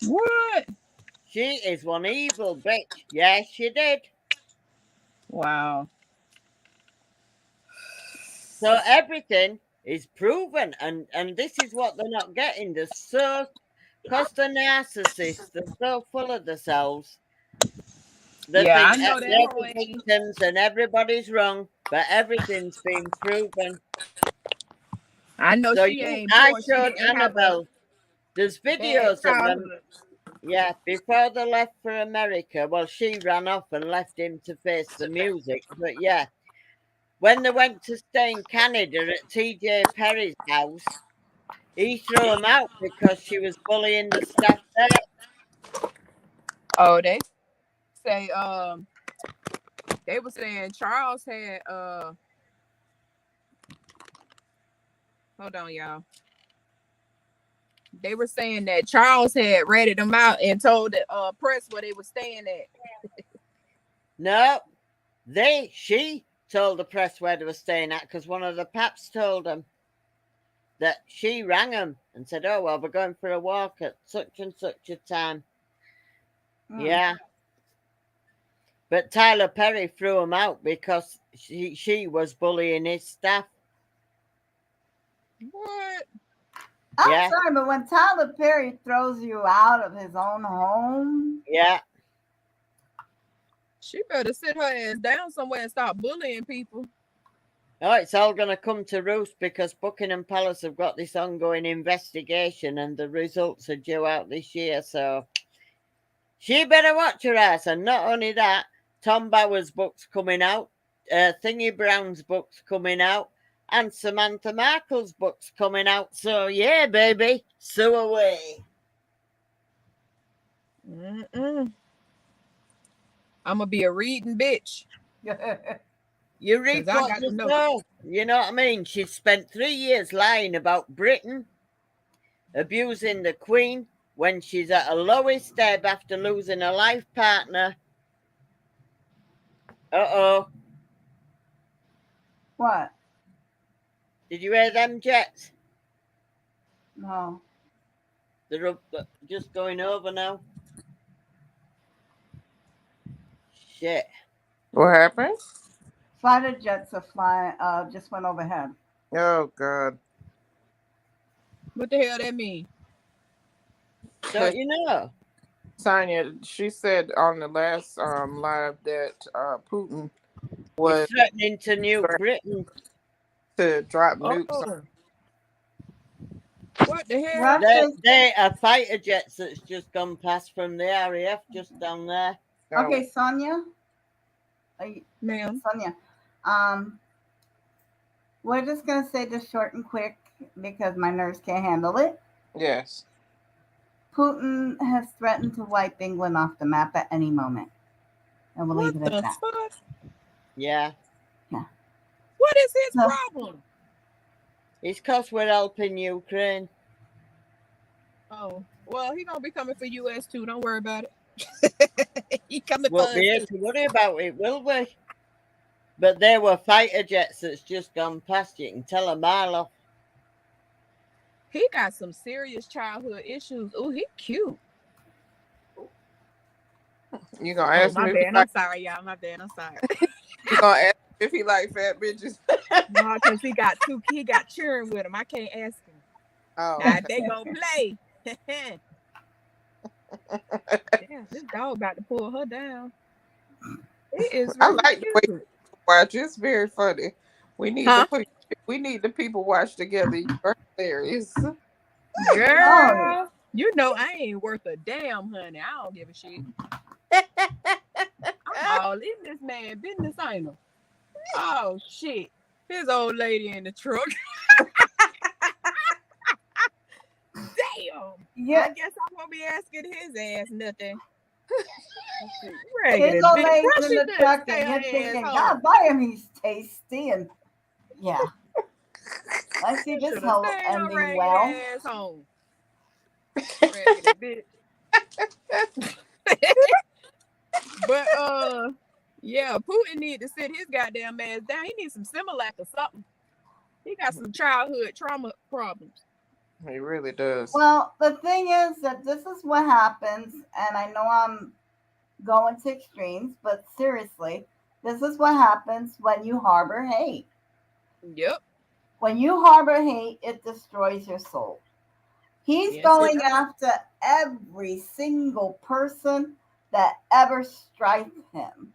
What? She is one evil bitch. Yes, she did. Wow. So everything is proven, and this is what they're not getting. They're so, because they're narcissists, they're so full of themselves. They think I know they're that the way. victims and everybody's wrong, but everything's been proven. I know So she ain't I poor. She showed didn't have Annabelle. There's bad videos of them. childhood. Yeah, before they left for America. Well, she ran off and left him to face the music. But yeah, when they went to stay in Canada at TJ Perry's house, he threw them out because she was bullying the staff there. Oh, they say they were saying Charles had hold on, y'all. They were saying that Charles had ratted them out and told the press where they were staying at. No, she told the press where they were staying at because one of the paps told them that she rang them and said, oh, well, we're going for a walk at such and such a time. Yeah. But Tyler Perry threw him out because she was bullying his staff. What? I'm sorry, but when Tyler Perry throws you out of his own home. Yeah. She better sit her ass down somewhere and stop bullying people. Oh, it's all going to come to roost because Buckingham Palace have got this ongoing investigation and the results are due out this year. So she better watch her ass. And not only that, Tom Bower's book's coming out, Thingy Brown's book's coming out, and Samantha Markle's book's coming out. So yeah, baby, sue away. I'm gonna be a reading bitch. You reap what you sow. You know what I mean? She spent 3 years lying about Britain, abusing the Queen when she's at her lowest ebb after losing a life partner. Uh-oh. What? Did you hear them jets? No. They're just going over now. shit. What happened? Fighter jets are flying. Just went overhead. Oh God. What the hell that mean? Don't you know? Tanya, she said on the last live that Putin He's was threatening to nuke Britain. to drop nukes. Oh, what the hell? Russia's They are fighter jets that's just gone past from the RAF just down there. okay, Sonia. Ma'am. Sonia. We're just gonna say this short and quick because my nerves can't handle it. Yes. Putin has threatened to wipe England off the map at any moment. And we'll What leave it the at that. fuck? Yeah. What is his No. problem? It's because we're helping Ukraine. Oh, well, he gonna be coming for US too. Don't worry about it. He coming for Won't us be here too. to worry about it, will we? But there were fighter jets that's just gone past. You can tell a mile off. He got some serious childhood issues. Oh, he cute. You gonna Oh, ask my me if he bad. like, I'm sorry, y'all. My bad. I'm sorry. you gonna ask me if he like fat bitches? No, because he got children with him. I can't ask him. Oh, Now, okay. if they gonna play. Damn, this dog about to pull her down. It is I really like the way cute. you watch. It's very funny. We need Huh? the people watch together. You're hilarious. Girl, you know I ain't worth a damn, honey. I don't give a shit. I'm all in this man business, ain't I? Oh shit. His old lady in the truck. Damn. Yeah, I guess I won't be asking his ass nothing. his Raggedy old bitch. lady's Why in she the couldn't truck stay and you're her thinking, ass God home? damn, he's tasty. And yeah, I see She this should have whole stayed her ending raggedy well. ass home. Raggedy bitch. But yeah, Putin need to sit his goddamn ass down. He needs some Similac or something. He got some childhood trauma problems. He really does. Well, the thing is that this is what happens, and I know I'm going to extremes, but seriously, this is what happens when you harbor hate. Yep. When you harbor hate, it destroys your soul. He's Yes, going after every single person that ever striked him.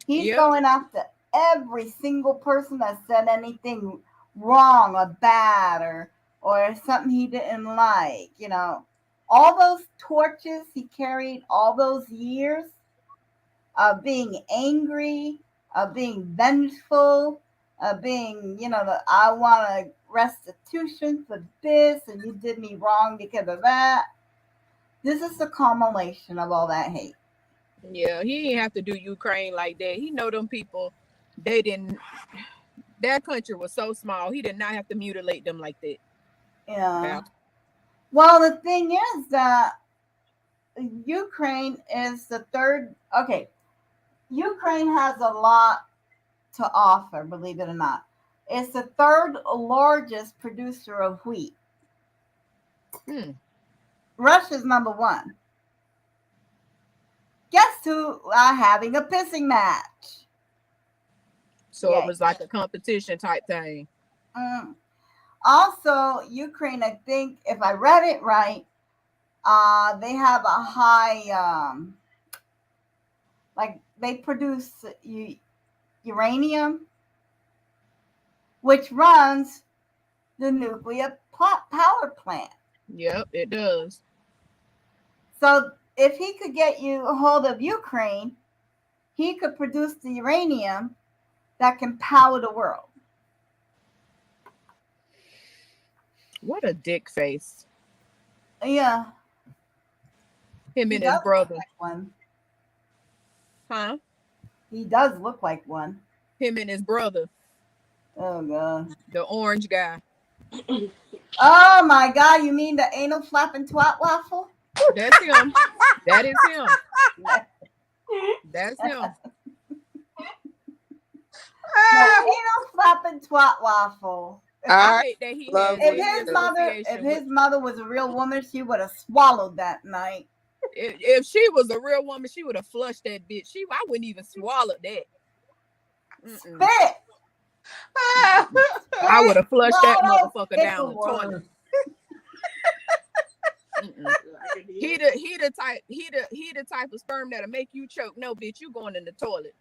He's going after every single person that said anything wrong or bad or something he didn't like. You know, all those torches he carried all those years of being angry, of being vengeful, of being, I want a restitution for this and you did me wrong because of that. This is the culmination of all that hate. Yeah, he didn't have to do Ukraine like that. He know them people, they didn't, their country was so small, he did not have to mutilate them like that. Yeah. Well, the thing is that Ukraine is the third. Okay, Ukraine has a lot to offer, believe it or not. It's the third largest producer of wheat. Russia's number one. Guess who are having a pissing match? So it was like a competition type thing. Also, Ukraine, I think, if I read it right, they have a high, like they produce uranium, which runs the nuclear power plant. Yep, it does. So if he could get you a hold of Ukraine, he could produce the uranium that can power the world. What a dick face. Yeah. Him and his brother. Like one. Huh? He does look like one. Him and his brother. Oh, God. The orange guy. Oh, my God. You mean the anal flapping twat waffle? That's him. That is him. That's him. The anal flapping twat waffle. I hate that if his mother was a real woman, she would have swallowed that night. If she was a real woman, she would have flushed that bitch. I wouldn't even swallow that. Spit. I would have flushed that Swallow motherfucker down the paperwork. toilet. He the type of sperm that'll make you choke. No, bitch, you going in the toilet.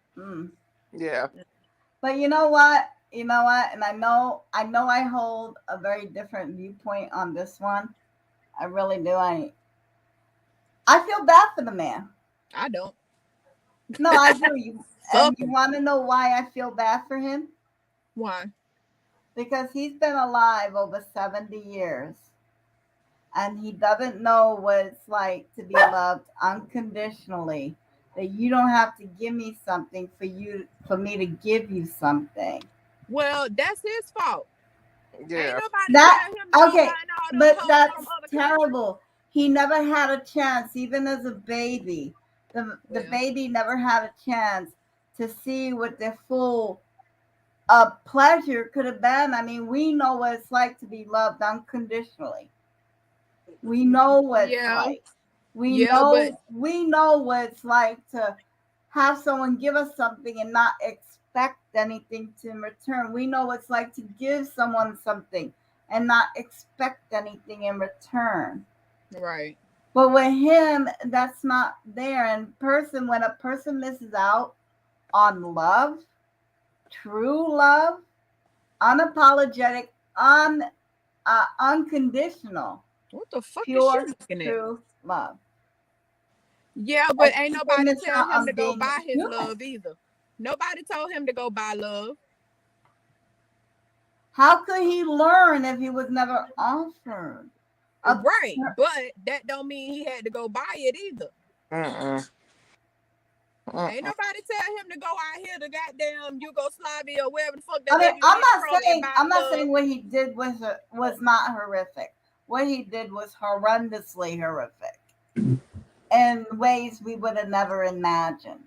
Yeah. But you know what? And I know I hold a very different viewpoint on this one. I really do. I feel bad for the man. I don't. No, I do. You want to know why I feel bad for him? Why? Because he's been alive over 70 years. And he doesn't know what it's like to be loved unconditionally. That you don't have to give me something for me to give you something. Well, that's his fault. Yeah. Ain't nobody tell him to okay, go find all but those that's from other terrible. Countries. He never had a chance, even as a baby. The baby never had a chance to see what the full pleasure could have been. I mean, we know what it's like to be loved unconditionally. We know what it's like. We know what it's like to have someone give us something and not expect anything in return. We know what it's like to give someone something and not expect anything in return. Right. But with him, that's not there. And when a person misses out on love, true love, unapologetic, unconditional, what the fuck pure, is she looking true at? love. Yeah, but ain't nobody tell him to go buy his human. love either. Nobody told him to go buy love. How could he learn if he was never offered? Right, but that don't mean he had to go buy it either. Ain't nobody tell him to go out here to goddamn Yugoslavia or wherever the fuck that. I'm not saying what he did was not horrific. What he did was horrendously horrific in ways we would have never imagined.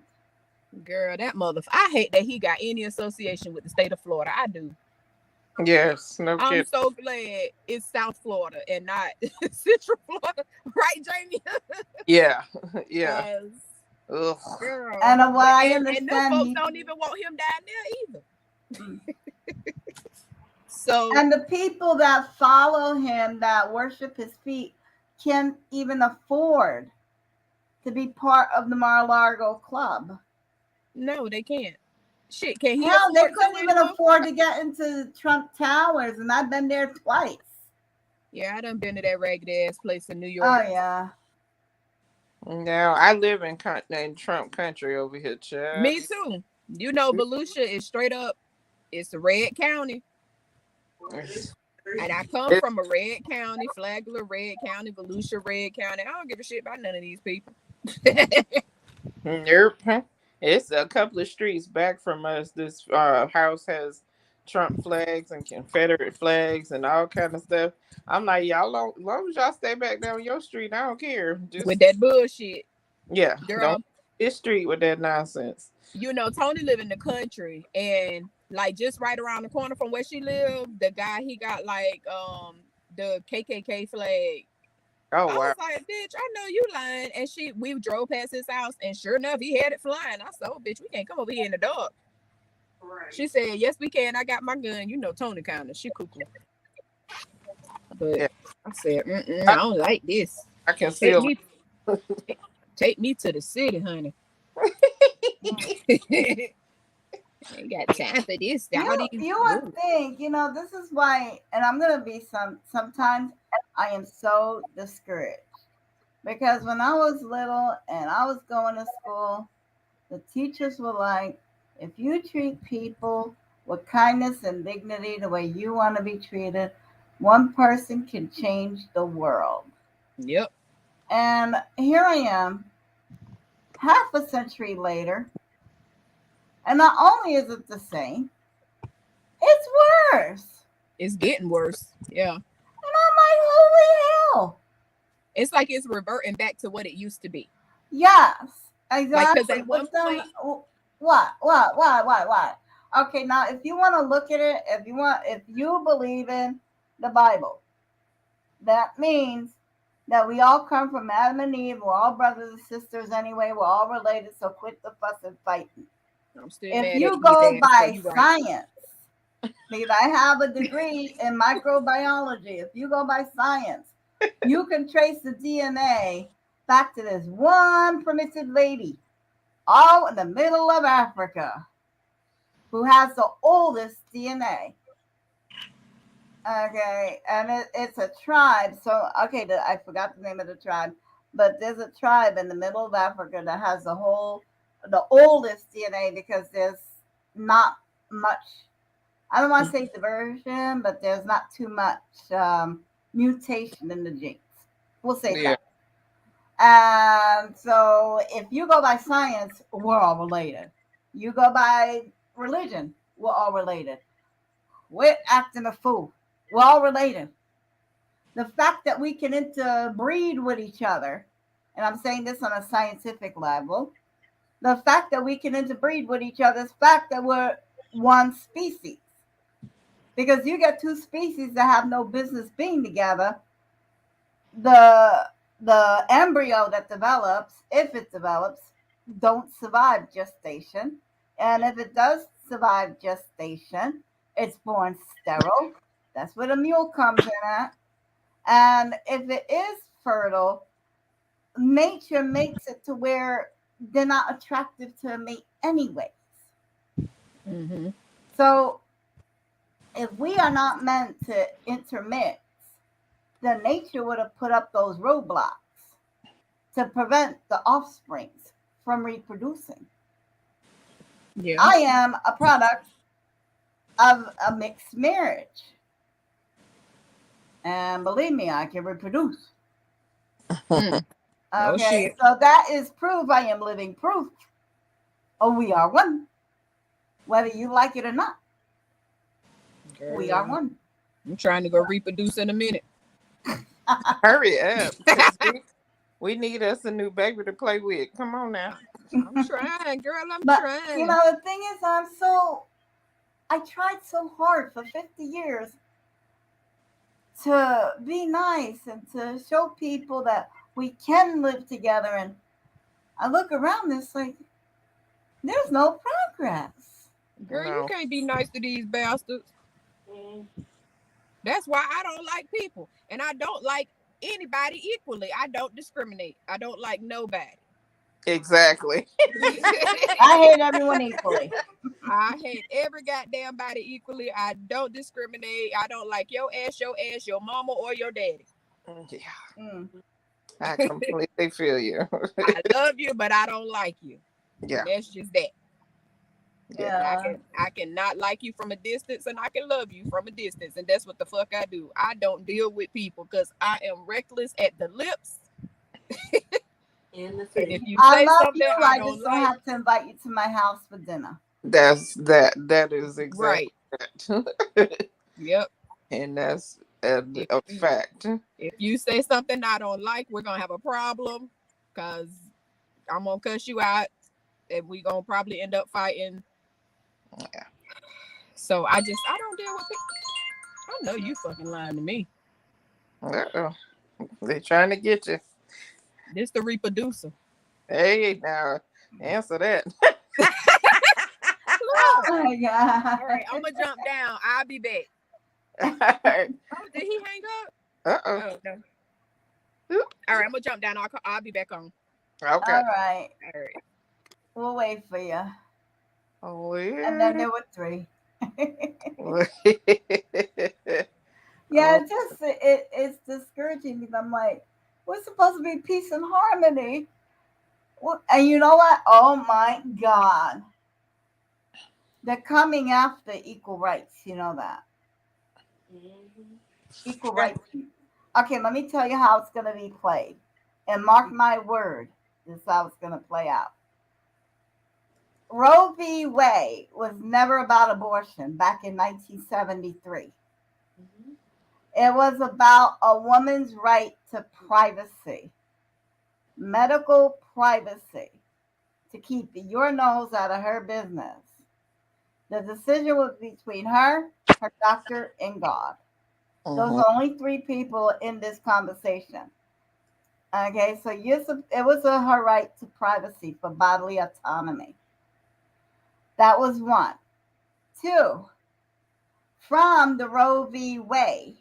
Girl, that motherfucker. I hate that he got any association with the state of Florida. I do. Yes, no kidding. I'm so glad it's South Florida and not Central Florida, right, Jamie? Yeah. Ugh. Girl. And what I understand, and them folks don't even want him down there either. So, and the people that follow him, that worship his feet, can't even afford to be part of the Mar-a-Lago club. No, they can't. Shit, can he? Hell, they couldn't even afford to get into Trump Towers, and I've been there twice. Yeah, I done been to that ragged ass place in New York. Oh yeah. Now I live in Trump country over here, child. Me too. You know, Volusia is straight up. It's a red county, and I come from a red county, Flagler red county, Volusia red county. I don't give a shit about none of these people. Nope. It's a couple of streets back from us. This house has Trump flags and Confederate flags and all kind of stuff. I'm like, y'all, long as y'all stay back down your street, I don't care. Just with that bullshit. Yeah, girl. Don't this street with that nonsense. You know, Tony live in the country, and like just right around the corner from where she lived, the guy, he got like the KKK flag. Oh, I wow. was like, bitch, I know you lying. And we drove past his house, and sure enough, he had it flying. I said, oh, bitch, we can't come over here in the dark. Right. She said, yes, we can. I got my gun. You know, Tony kind of, she cuckoo. But yeah. I said, I don't like this. I can take me to the city, honey. Ain't got time for this. You would think, this is why, and I'm going to be sometimes I am so discouraged. Because when I was little and I was going to school, the teachers were like, if you treat people with kindness and dignity the way you want to be treated, one person can change the world. Yep. And here I am, half a century later, and not only is it the same, it's worse. It's getting worse. Yeah. And I'm like, holy hell. It's like it's reverting back to what it used to be. Yes, exactly. Like, at one point, what? Okay, now if you want to look at it, if you believe in the Bible, that means that we all come from Adam and Eve. We're all brothers and sisters anyway. We're all related. So quit the fuss and fighting. I'm still If mad at you Eve go ass, so by you right. science, because I have a degree in microbiology, if you go by science, you can trace the DNA back to this one primitive lady, all in the middle of Africa, who has the oldest DNA. Okay, and it's a tribe. So, okay, I forgot the name of the tribe, but there's a tribe in the middle of Africa that has the oldest DNA because there's not much. I don't want to say diversion, but there's not too much mutation in the genes. We'll say Yeah. that. And so, if you go by science, we're all related. You go by religion, we're all related. Quit acting a fool. We're all related. The fact that we can interbreed with each other, and I'm saying this on a scientific level, the fact that we can interbreed with each other is the fact that we're one species. Because you get two species that have no business being together, the embryo that develops, if it develops, don't survive gestation. And if it does survive gestation, it's born sterile. That's where the mule comes in at. And if it is fertile, nature makes it to where they're not attractive to a mate anyways. Mm-hmm. So if we are not meant to intermix, then nature would have put up those roadblocks to prevent the offsprings from reproducing. Yeah. I am a product of a mixed marriage. And believe me, I can reproduce. Mm. Oh Okay, shit. so that is proof. I am living proof. Oh, we are one. Whether you like it or not, we are Girl, one. I'm trying to go reproduce in a minute. Hurry up, because we need us a new baby to play with. Come on now. I'm trying, girl. I'm But trying. the thing is, I tried so hard for 50 years to be nice and to show people that we can live together. And I look around, it's like there's no progress. Girl, you No. can't be nice to these bastards. That's why I don't like people. And I don't like anybody equally. I don't discriminate. I don't like nobody. Exactly. I hate everyone equally. I hate every goddamn body equally. I don't discriminate. I don't like your ass, your mama, or your daddy. Yeah, Mm. I completely feel you. I love you, but I don't like you. Yeah, And that's just that. yeah. And Yeah. I can not like you from a distance and I can love you from a distance. And that's what the fuck I do. I don't deal with people because I am reckless at the lips. In the And face. if you I say love something you. I I don't just don't like, have to invite you to my house for dinner. That is exactly right. that. Yep. And that's If a you fact. if you say something I don't like, we're gonna have a problem because I'm gonna cuss you out and we gonna probably end up fighting. Yeah. So I don't deal with people. I know you fucking lying to me. Uh-oh. They trying to get you. This the reproducer. Hey, now answer that. Oh Look. my All right, I'm God. gonna jump down. I'll be back. Uh Oh, did he hang up? oh. Oh no. All right, I'm gonna jump down. I'll be back on. Okay. All right. All right. We'll wait for you. And then Well. there were three. Yeah, Oh, it's discouraging because I'm like, we're supposed to be peace and harmony. And you know what? Oh my God. They're coming after equal rights. You know that. Equal rights. Okay, let me tell you how it's going to be played. And mark my word, this is how it's going to play out. Roe v. Wade was never about abortion back in 1973. It was about a woman's right to privacy, medical privacy, to keep your nose out of her business. The decision was between her doctor, and God. Those mhm. are only three people in this conversation. Okay, so it was her right to privacy for bodily autonomy. That was one. Two, from the Roe v. Wade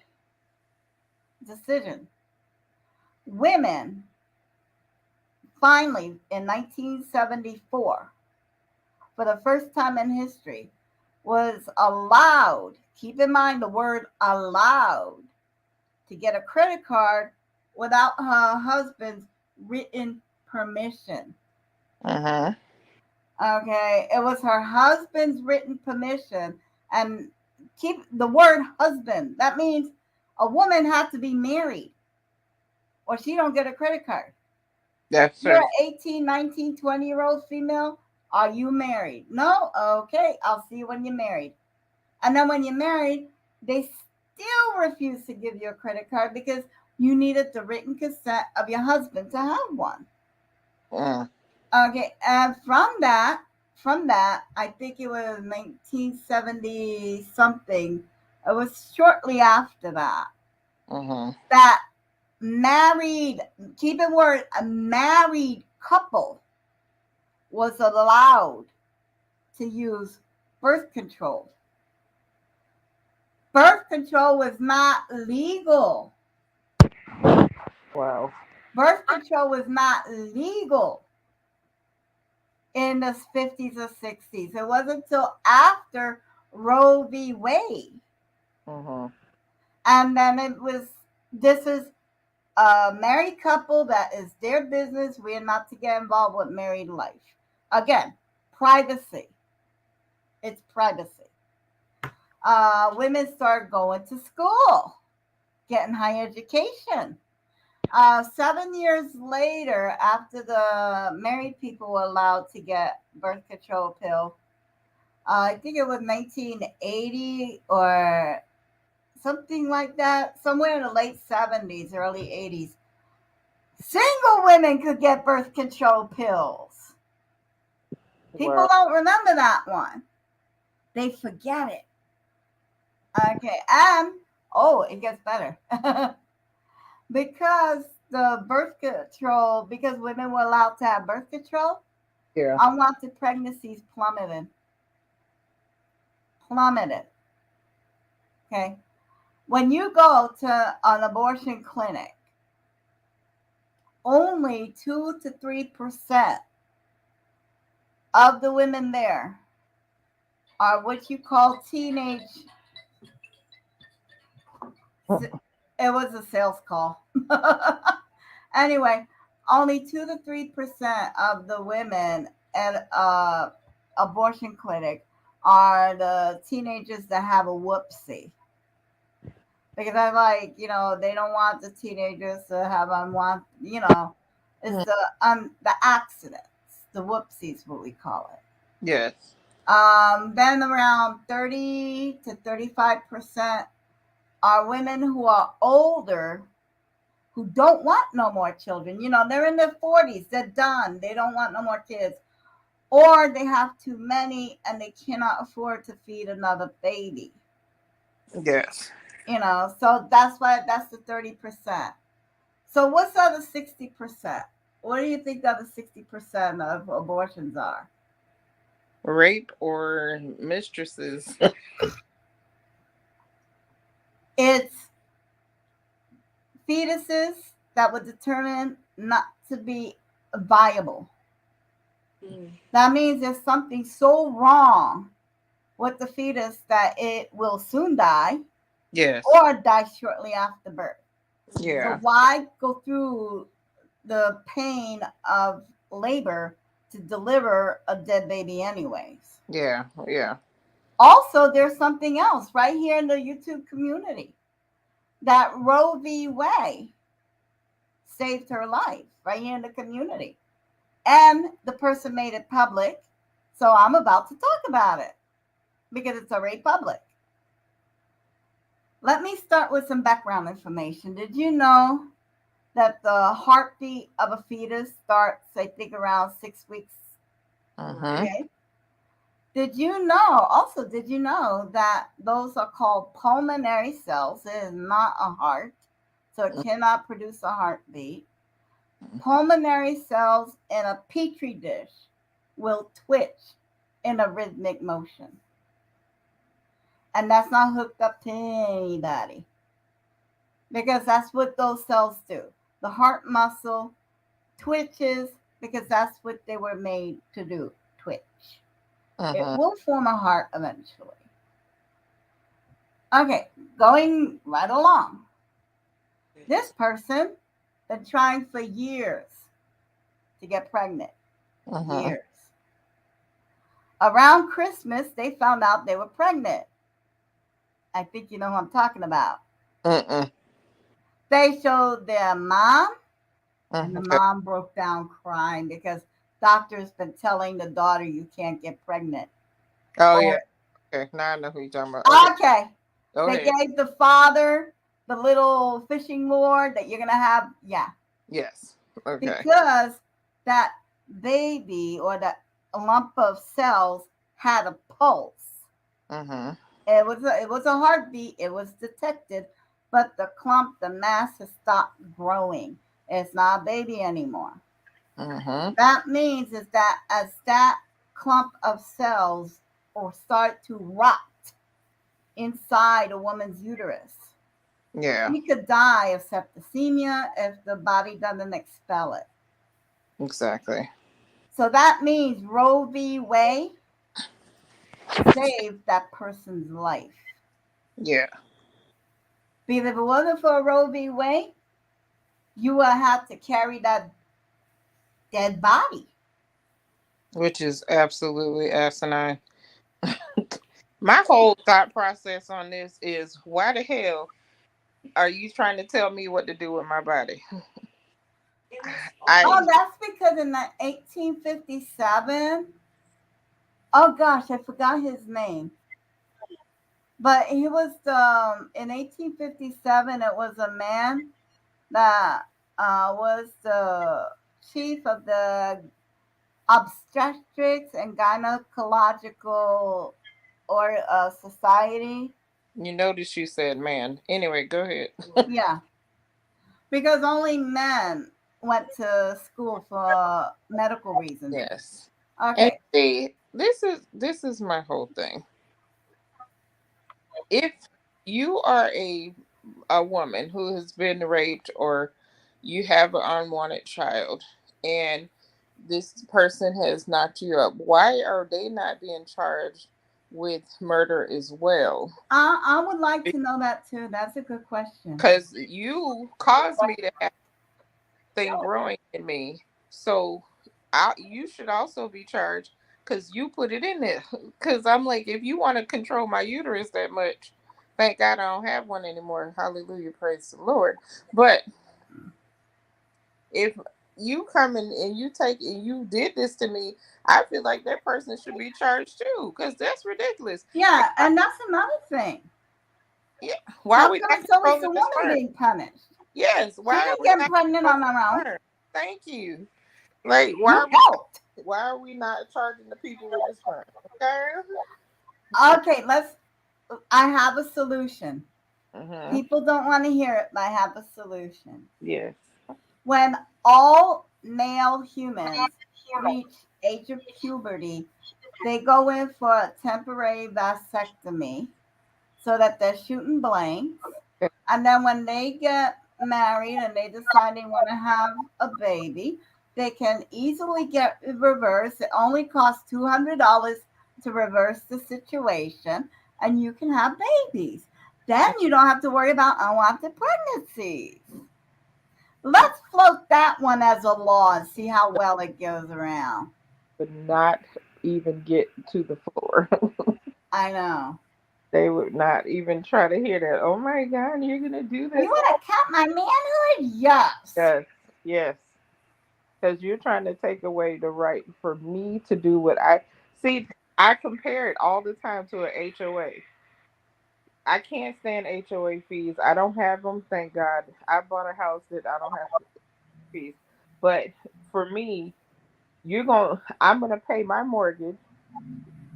decision, women finally in 1974, for the first time in history, was allowed, keep in mind the word allowed, to get a credit card without her husband's written permission. Uh-huh. Okay, it was her husband's written permission. And keep the word husband. That means a woman had to be married or she don't get a credit card. That's You're true. an 18, 19, 20-year-old female. Are you married? No? Okay, I'll see you when you're married. And then when you're married, they still refuse to give you a credit card because you needed the written consent of your husband to have one. Mm. Okay, and from that, I think it was 1970 something. It was shortly after that Uh-huh. that married, keep in word, a married couple was allowed to use birth control. Birth control was not legal. Wow. Birth control was not legal in the 50s or 60s. It wasn't until after Roe v. Wade. Uh-huh. And then this is a married couple that is their business. We are not to get involved with married life. Again, privacy. It's privacy. Women start going to school, getting higher education. 7 years later, after the married people were allowed to get birth control pill, I think it was 1980 or something like that, somewhere in the late 70s, early 80s. Single women could get birth control pills. People Wow. don't remember that one. They forget it. Okay, and it gets better. Because the birth control, because women were allowed to have birth control, Yeah. unwanted pregnancies plummeted. Plummeted. Okay. When you go to an abortion clinic, only 2 to 3% of the women there are what you call teenage. It was a sales call. Anyway, only 2 to 3% of the women at abortion clinic are the teenagers that have a whoopsie. Because I like, they don't want the teenagers to have unwanted, it's Mm. the accidents, the whoopsies, what we call it. Yes. Then around 30 to 35% are women who are older who don't want no more children. They're in their 40s, they're done, they don't want no more kids. Or they have too many and they cannot afford to feed another baby. Yes. So that's why that's the 30%. So what's the other 60%? What do you think the other 60% of abortions are? Rape or mistresses. It's fetuses that would determine not to be viable. That means there's something so wrong with the fetus that it will soon die Yes. or die shortly after birth. So Yeah. why go through the pain of labor to deliver a dead baby anyways? Yeah. Yeah. Also, there's something else right here in the YouTube community that Roe v. Wade saved her life right here in the community. And the person made it public. So I'm about to talk about it because it's already public. Let me start with some background information. Did you know that the heartbeat of a fetus starts, I think, around 6 weeks? Uh-huh. Okay. Did you know that those are called pulmonary cells? It is not a heart, so it cannot produce a heartbeat. Pulmonary cells in a petri dish will twitch in a rhythmic motion. And that's not hooked up to anybody because that's what those cells do. The heart muscle twitches because that's what they were made to do, twitch. It Uh-huh. will form a heart eventually. Okay, going right along. This person been trying for years to get pregnant. Uh-huh. Years. Around Christmas, they found out they were pregnant. I think you know who I'm talking about. Uh-uh. They showed their mom, and the Okay. mom broke down crying because doctors been telling the daughter you can't get pregnant. Oh yeah. Or Okay. Now I know who you're talking about. Okay. okay, Go they ahead. gave the father the little fishing lure that you're gonna have. Yeah, Yes. Okay. because that baby or that lump of cells had a pulse. Uh-huh. It was a heartbeat. It was detected, but the clump, the mass has stopped growing. It's not a baby anymore. Uh-huh. That means is that as that clump of cells or start to rot inside a woman's uterus, Yeah. she could die of septicemia if the body doesn't expel it. Exactly. So that means Roe v. Wade saved that person's life. Yeah. Because if it wasn't for Roe v. Wade, you would have to carry that dead body. Which is absolutely asinine. My whole thought process on this is why the hell are you trying to tell me what to do with my body? Oh, I that's because in the 1857, oh gosh, I forgot his name. But he was in 1857. It was a man that was the chief of the obstetrics and gynecological or society. you notice you said man. Anyway, go ahead. Yeah, because only men went to school for medical reasons. Yes. And Okay. see, this is my whole thing. If you are a woman who has been raped or you have an unwanted child and this person has knocked you up, why are they not being charged with murder as well? I would like to know that too. That's a good question. Because you caused me to have thing growing in me. So you should also be charged because you put it in there. Because I'm like, if you want to control my uterus that much, thank God I don't have one anymore. Hallelujah, praise the Lord. But if you come in and you take and you did this to me, I feel like that person should be charged too because that's ridiculous. And Yeah, and that's another thing. yeah, why How are we come not it's always controlling the the woman sperm? being punished? Yes, She why are didn't we get not pregnant on controlling her the own. sperm? Thank you. Like, You helped. why are we not charging the people with this crime? Okay. Okay, let's. I have a solution. Mm-hmm. People don't want to hear it, but I have a solution. Yes. When all male humans reach age of puberty, they go in for a temporary vasectomy so that they're shooting blanks. And then when they get married and they decide they want to have a baby, they can easily get it reversed. It only costs $200 to reverse the situation, and you can have babies. Then you don't have to worry about unwanted pregnancies. Let's float that one as a law and see how well it goes around. Would not even get to the floor. I know. They would not even try to hear that. Oh my God, you're gonna do You this? want to cut my manhood? Yes. Yes, yes. Because you're trying to take away the right for me to do what I see. I compare it all the time to an HOA. I can't stand HOA fees. I don't have them, thank God. I bought a house that I don't have fees. But for me, I'm gonna pay my mortgage,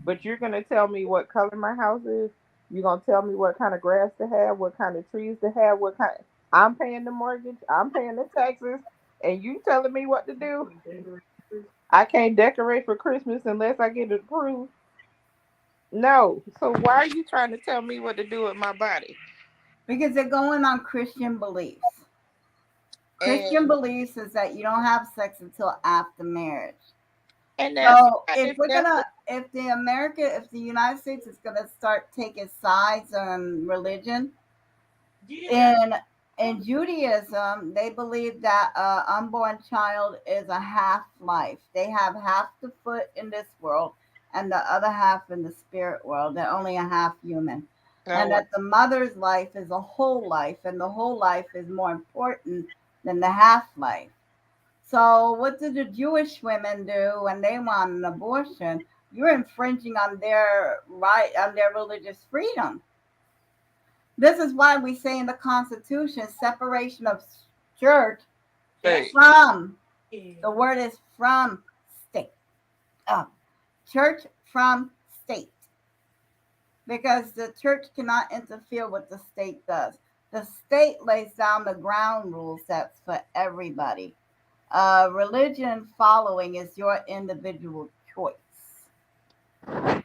but you're gonna tell me what color my house is. You're gonna tell me what kind of grass to have, what kind of trees to have, what kind. I'm paying the mortgage. I'm paying the taxes, And you telling me what to do? I can't decorate for Christmas unless I get it approved. No. So why are you trying to tell me what to do with my body? Because they're going on Christian beliefs. Christian And beliefs is that you don't have sex until after marriage. that's So fine if if we're that's gonna, what. if the United States is gonna start taking sides on religion, in Judaism, they believe that unborn child is a half life. They have half the foot in this world and the other half in the spirit world. They're only a half human. Oh, And wow. that the mother's life is a whole life, and the whole life is more important than the half life. So, what do the Jewish women do when they want an abortion? You're infringing on their right, on their religious freedom. This is why we say in the Constitution separation of church Hey, from, the word is from state. Oh, church from state. Because the church cannot interfere with the state does. The state lays down the ground rules that's for everybody. Religion following is your individual choice.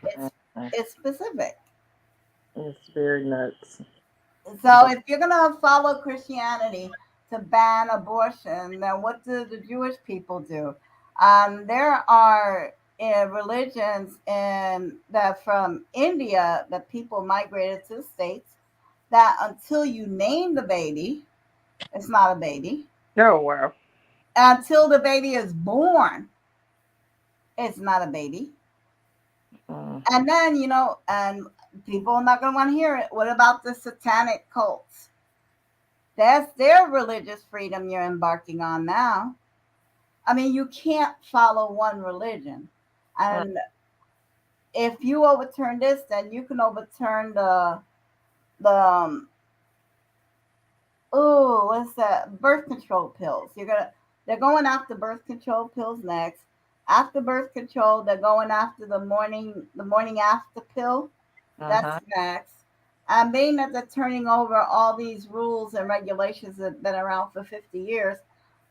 It's it's specific. it's very nuts. So But if you're gonna follow Christianity to ban abortion, then what do the Jewish people do? There are religions in that from India that people migrated to the states that until you name the baby, it's not a baby. oh wow. Until the baby is born, it's not a baby. Mm. And then and people are not gonna want to hear it. What about the satanic cults? That's their religious freedom you're embarking on now. I mean, you can't follow one religion. Mm. And if you overturn this, then you can overturn the oh, what's that? Birth control pills. They're going after birth control pills next. After birth control, they're going after the morning after pill. That's Uh-huh. next. And being that they're turning over all these rules and regulations that have been around for 50 years,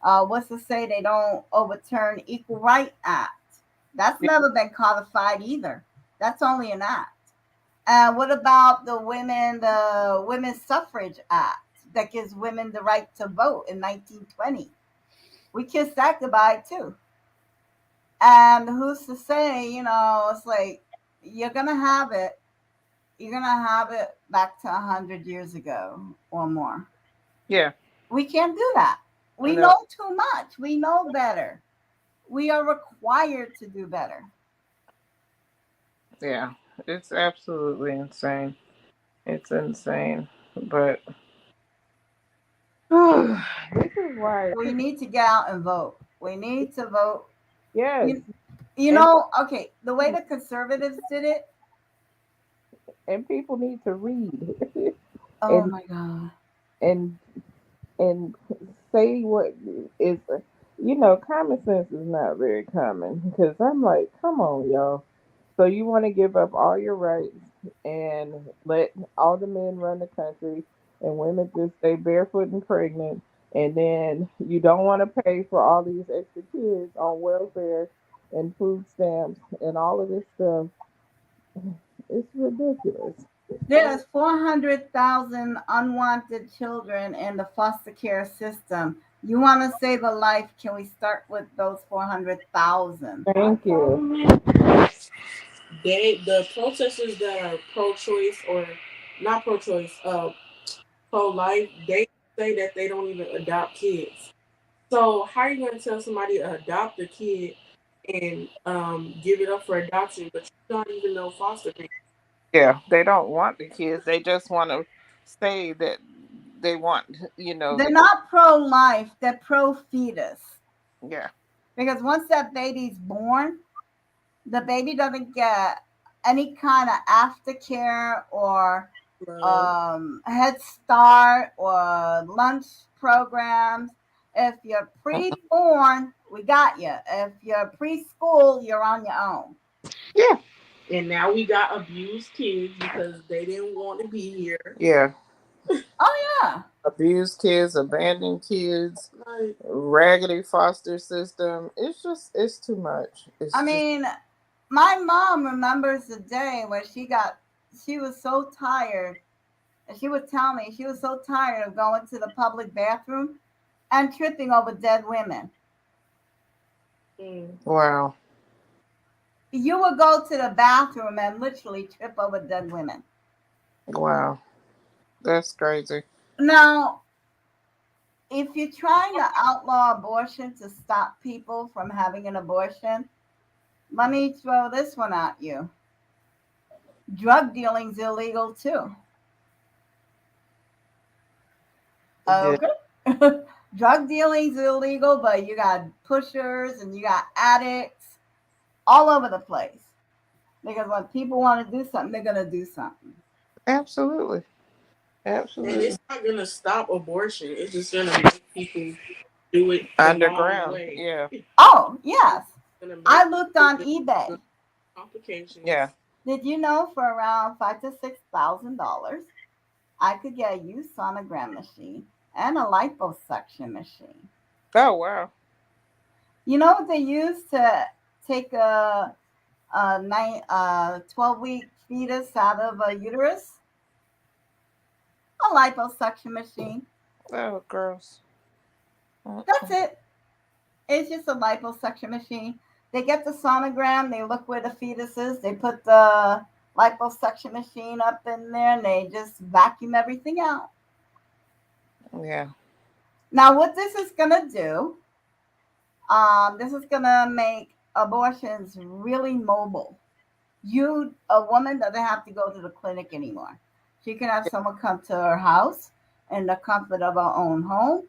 what's to say they don't overturn Equal Right Act? That's Yeah. never been codified either. That's only an act. And what about the Women's Suffrage Act that gives women the right to vote in 1920? We kissed that goodbye too. And who's to say, it's like you're gonna have it you're gonna have it back to 100 years ago or more. Yeah. We can't do that. We No. know too much. We know better. We are required to do better. Yeah. It's absolutely insane. It's insane. But this is why. We need to get out and vote. We need to vote. Yes. You, And okay, the way the conservatives did it. people need to read Oh and my God. and and say what is, common sense is not very common, because I'm like, come on, y'all. So you want to give up all your rights and let all the men run the country and women just stay barefoot and pregnant, and then you don't want to pay for all these extra kids on welfare and food stamps and all of this stuff. It's ridiculous. There's 400,000 unwanted children in the foster care system. You want to save a life? Can we start with those 400,000? Thank you. The protesters that are pro-choice or not pro-choice, pro-life, they say that they don't even adopt kids. So how are you going to tell somebody to adopt a kid and give it up for adoption, but you don't even know foster parents? Yeah, they don't want the kids. They just want to say that they want, They're the not pro life, they're pro fetus. yeah. Because once that baby's born, the baby doesn't get any kind of aftercare or Love. Head Start or lunch programs. If you're pre-born, we got you. If you're preschool, you're on your own. Yeah. And now we got abused kids because they didn't want to be here. Yeah. Oh yeah. abused kids, abandoned kids, Right. raggedy foster system. It's too much. I It's just mean, my mom remembers the day where she was so tired, and she would tell me she was so tired of going to the public bathroom and tripping over dead women. Mm. wow, You would go to the bathroom and literally trip over dead women. wow, that's crazy. Now, if you're trying to outlaw abortion to stop people from having an abortion, let me throw this one at you. Drug dealing's illegal too. Yeah, Okay. Drug dealing's illegal, but you got pushers and you got addicts all over the place. Because when people want to do something, they're going to do something. absolutely, And absolutely. it's not gonna stop abortion. It's just gonna make people do it the wrong Underground, way. yeah, Oh, yes. It's gonna make I looked it on with eBay. complications. yeah. Did you know for around $5,000 to $6,000, I could get a used sonogram machine and a liposuction machine? Oh wow. You know what they use to take a 12-week fetus out of a uterus? A liposuction machine. Oh, gross. That's Mm-mm. it. It's just a liposuction machine. They get the sonogram, they look where the fetus is, they put the liposuction machine up in there, and they just vacuum everything out. Yeah, Now, what this is going to do, this is going to make abortions really mobile. A woman doesn't have to go to the clinic anymore. She can have someone come to her house in the comfort of her own home.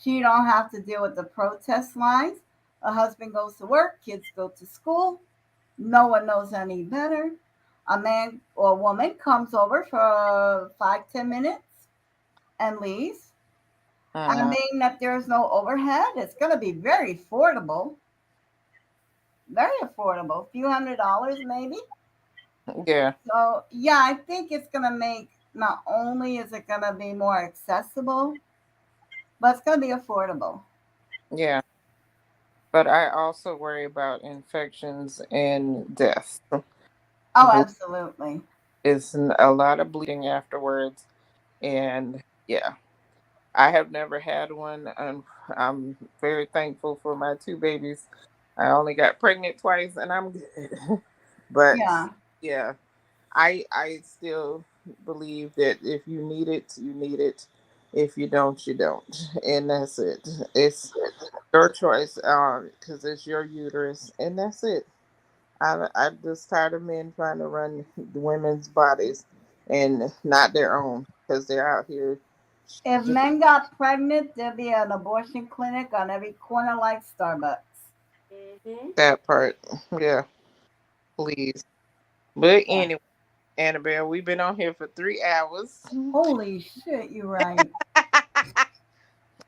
She don't have to deal with the protest lines. Her husband goes to work, kids go to school. No one knows any better. A man or woman comes over for 5, 10 minutes and leaves. And uh, being that there's no overhead, it's going to be very affordable. Very affordable. A few $100s maybe. yeah, So yeah, I think it's gonna make, not only is it gonna be more accessible, but it's gonna be affordable. yeah. But I also worry about infections and death. Oh, absolutely. It's a lot of bleeding afterwards, and yeah, I have never had one. I'm very thankful for my two babies. I only got pregnant twice, and I'm good. But Yeah. yeah, I still believe that if you need it, you need it. If you don't, you don't, and that's it. It's your choice, because it's your uterus, and that's it. I'm just tired of men trying to run the women's bodies and not their own because they're out here If just men got pregnant, there'd be an abortion clinic on every corner like Starbucks. Mm-hmm. that part. Yeah, please. But Yeah. anyway, Annabelle, we've been on here for 3 hours. Holy shit, you're right.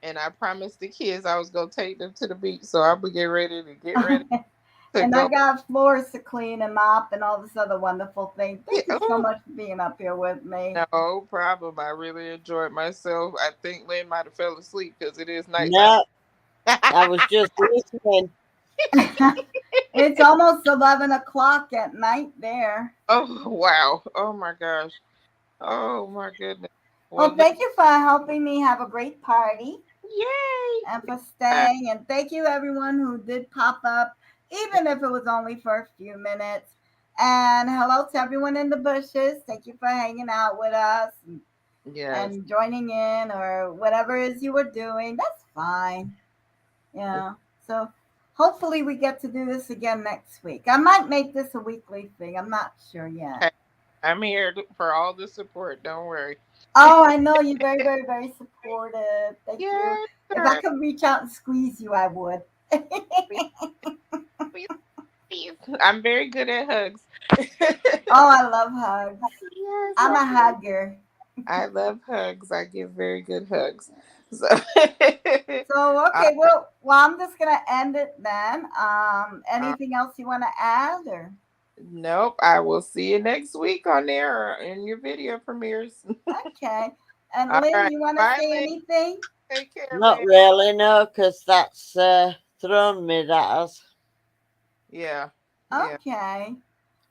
And I promised the kids I was gonna take them to the beach, so I'll be get ready to And I go. got floors to clean and mop and all this other wonderful things. Yeah, Thank you so oh, much for being up here with me. no problem. I really enjoyed myself. I think Lynn might have fell asleep because it is nighttime. No, I was just listening. It's almost 11 o'clock at night there. Oh wow! Oh my gosh! Oh my goodness! Well, Well, thank you for helping me have a great party yay! and for staying. And thank you, everyone who did pop up, even if it was only for a few minutes. And hello to everyone in the bushes. Thank you for hanging out with us Yes. and joining in or whatever it is you were doing. That's fine. Yeah. So hopefully we get to do this again next week. I might make this a weekly thing. I'm not sure yet. Hey, I'm here for all the support. Don't worry. Oh, I know you're very, very, very supportive. Thank you. Yes, If I sir. could reach out and squeeze you, I would. Please, please, please. I'm very good at hugs. Oh, I love hugs. Yes, I'm a hugger. I love hugs. I give very good hugs. So, So uh, okay, well, I'm just gonna end it then. Anything else you want to add, or nope. I will see you next week on there or in your video premieres. okay? And All Lynn, right. you want to Bye, say Lynn. anything? Take care, Not Lynn. really, no, because that's thrown me, that has. Yeah. Yeah. Okay.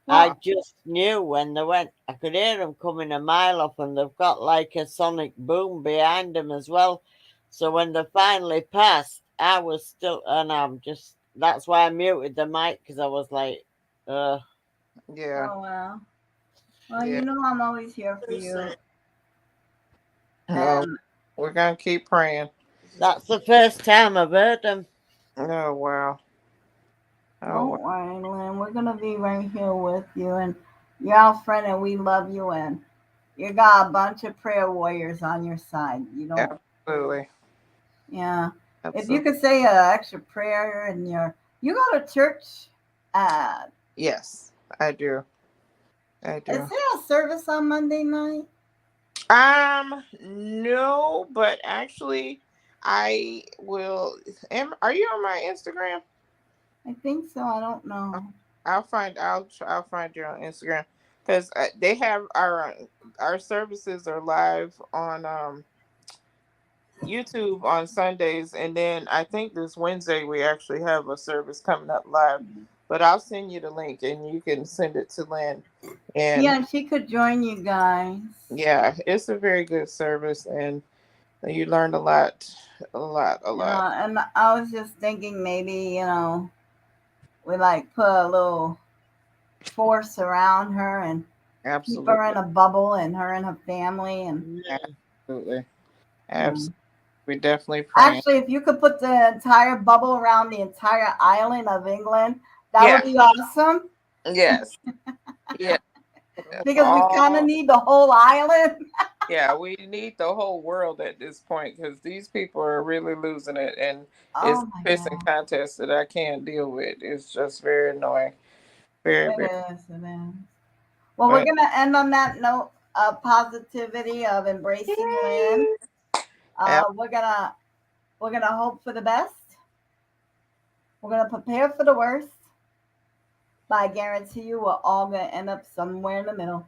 I Well, just knew when they went, I could hear them coming a mile off, and they've got like a sonic boom behind them as well. So when they finally passed, I was still, and that's why I muted the mic, because I was like, Yeah. oh well. Well, Yeah. you know I'm always here for you. Oh, And we're gonna keep praying. that's the first time I've heard them. Oh wow. Oh wow. don't worry, Lynn. We're gonna be right here with you, and you're our friend, and we love you. And you got a bunch of prayer warriors on your side. You don't, Absolutely. yeah. If you Absolutely. could say an extra prayer and you go to church. Uh, Yes, I do. I is do. there a service on Monday night? No, but actually, I will. Are you on my Instagram? I think so. I don't know. I'll find you on Instagram because they have our services are live on YouTube on Sundays, and then I think this Wednesday we actually have a service coming up live. But I'll send you the link, and you can send it to Lynn. And Yeah, she could join you guys. yeah, it's a very good service, and you learn a lot, a lot, a lot. And I was just thinking maybe, we like put a little force around her and keep her Absolutely, in a bubble and her and her family. And absolutely, um, absolutely. We definitely praying. actually, if you could put the entire bubble around the entire island of England, that would Yeah. be awesome Yes. Yeah. because we kind of All. need the whole island. Yeah, we need the whole world at this point because these people are really losing it, and it's Oh my a pissing God. contest that I can't deal with. It's just very annoying, very, It very. is. It is. Well, we're But going to end on that note of positivity, of embracing Lynn. yay! Ab- We're gonna hope for the best. We're gonna prepare for the worst. But I guarantee you, we're all gonna end up somewhere in the middle.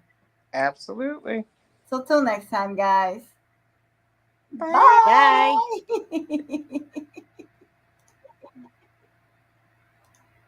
Absolutely. So till next time, guys. Bye. Bye. Bye.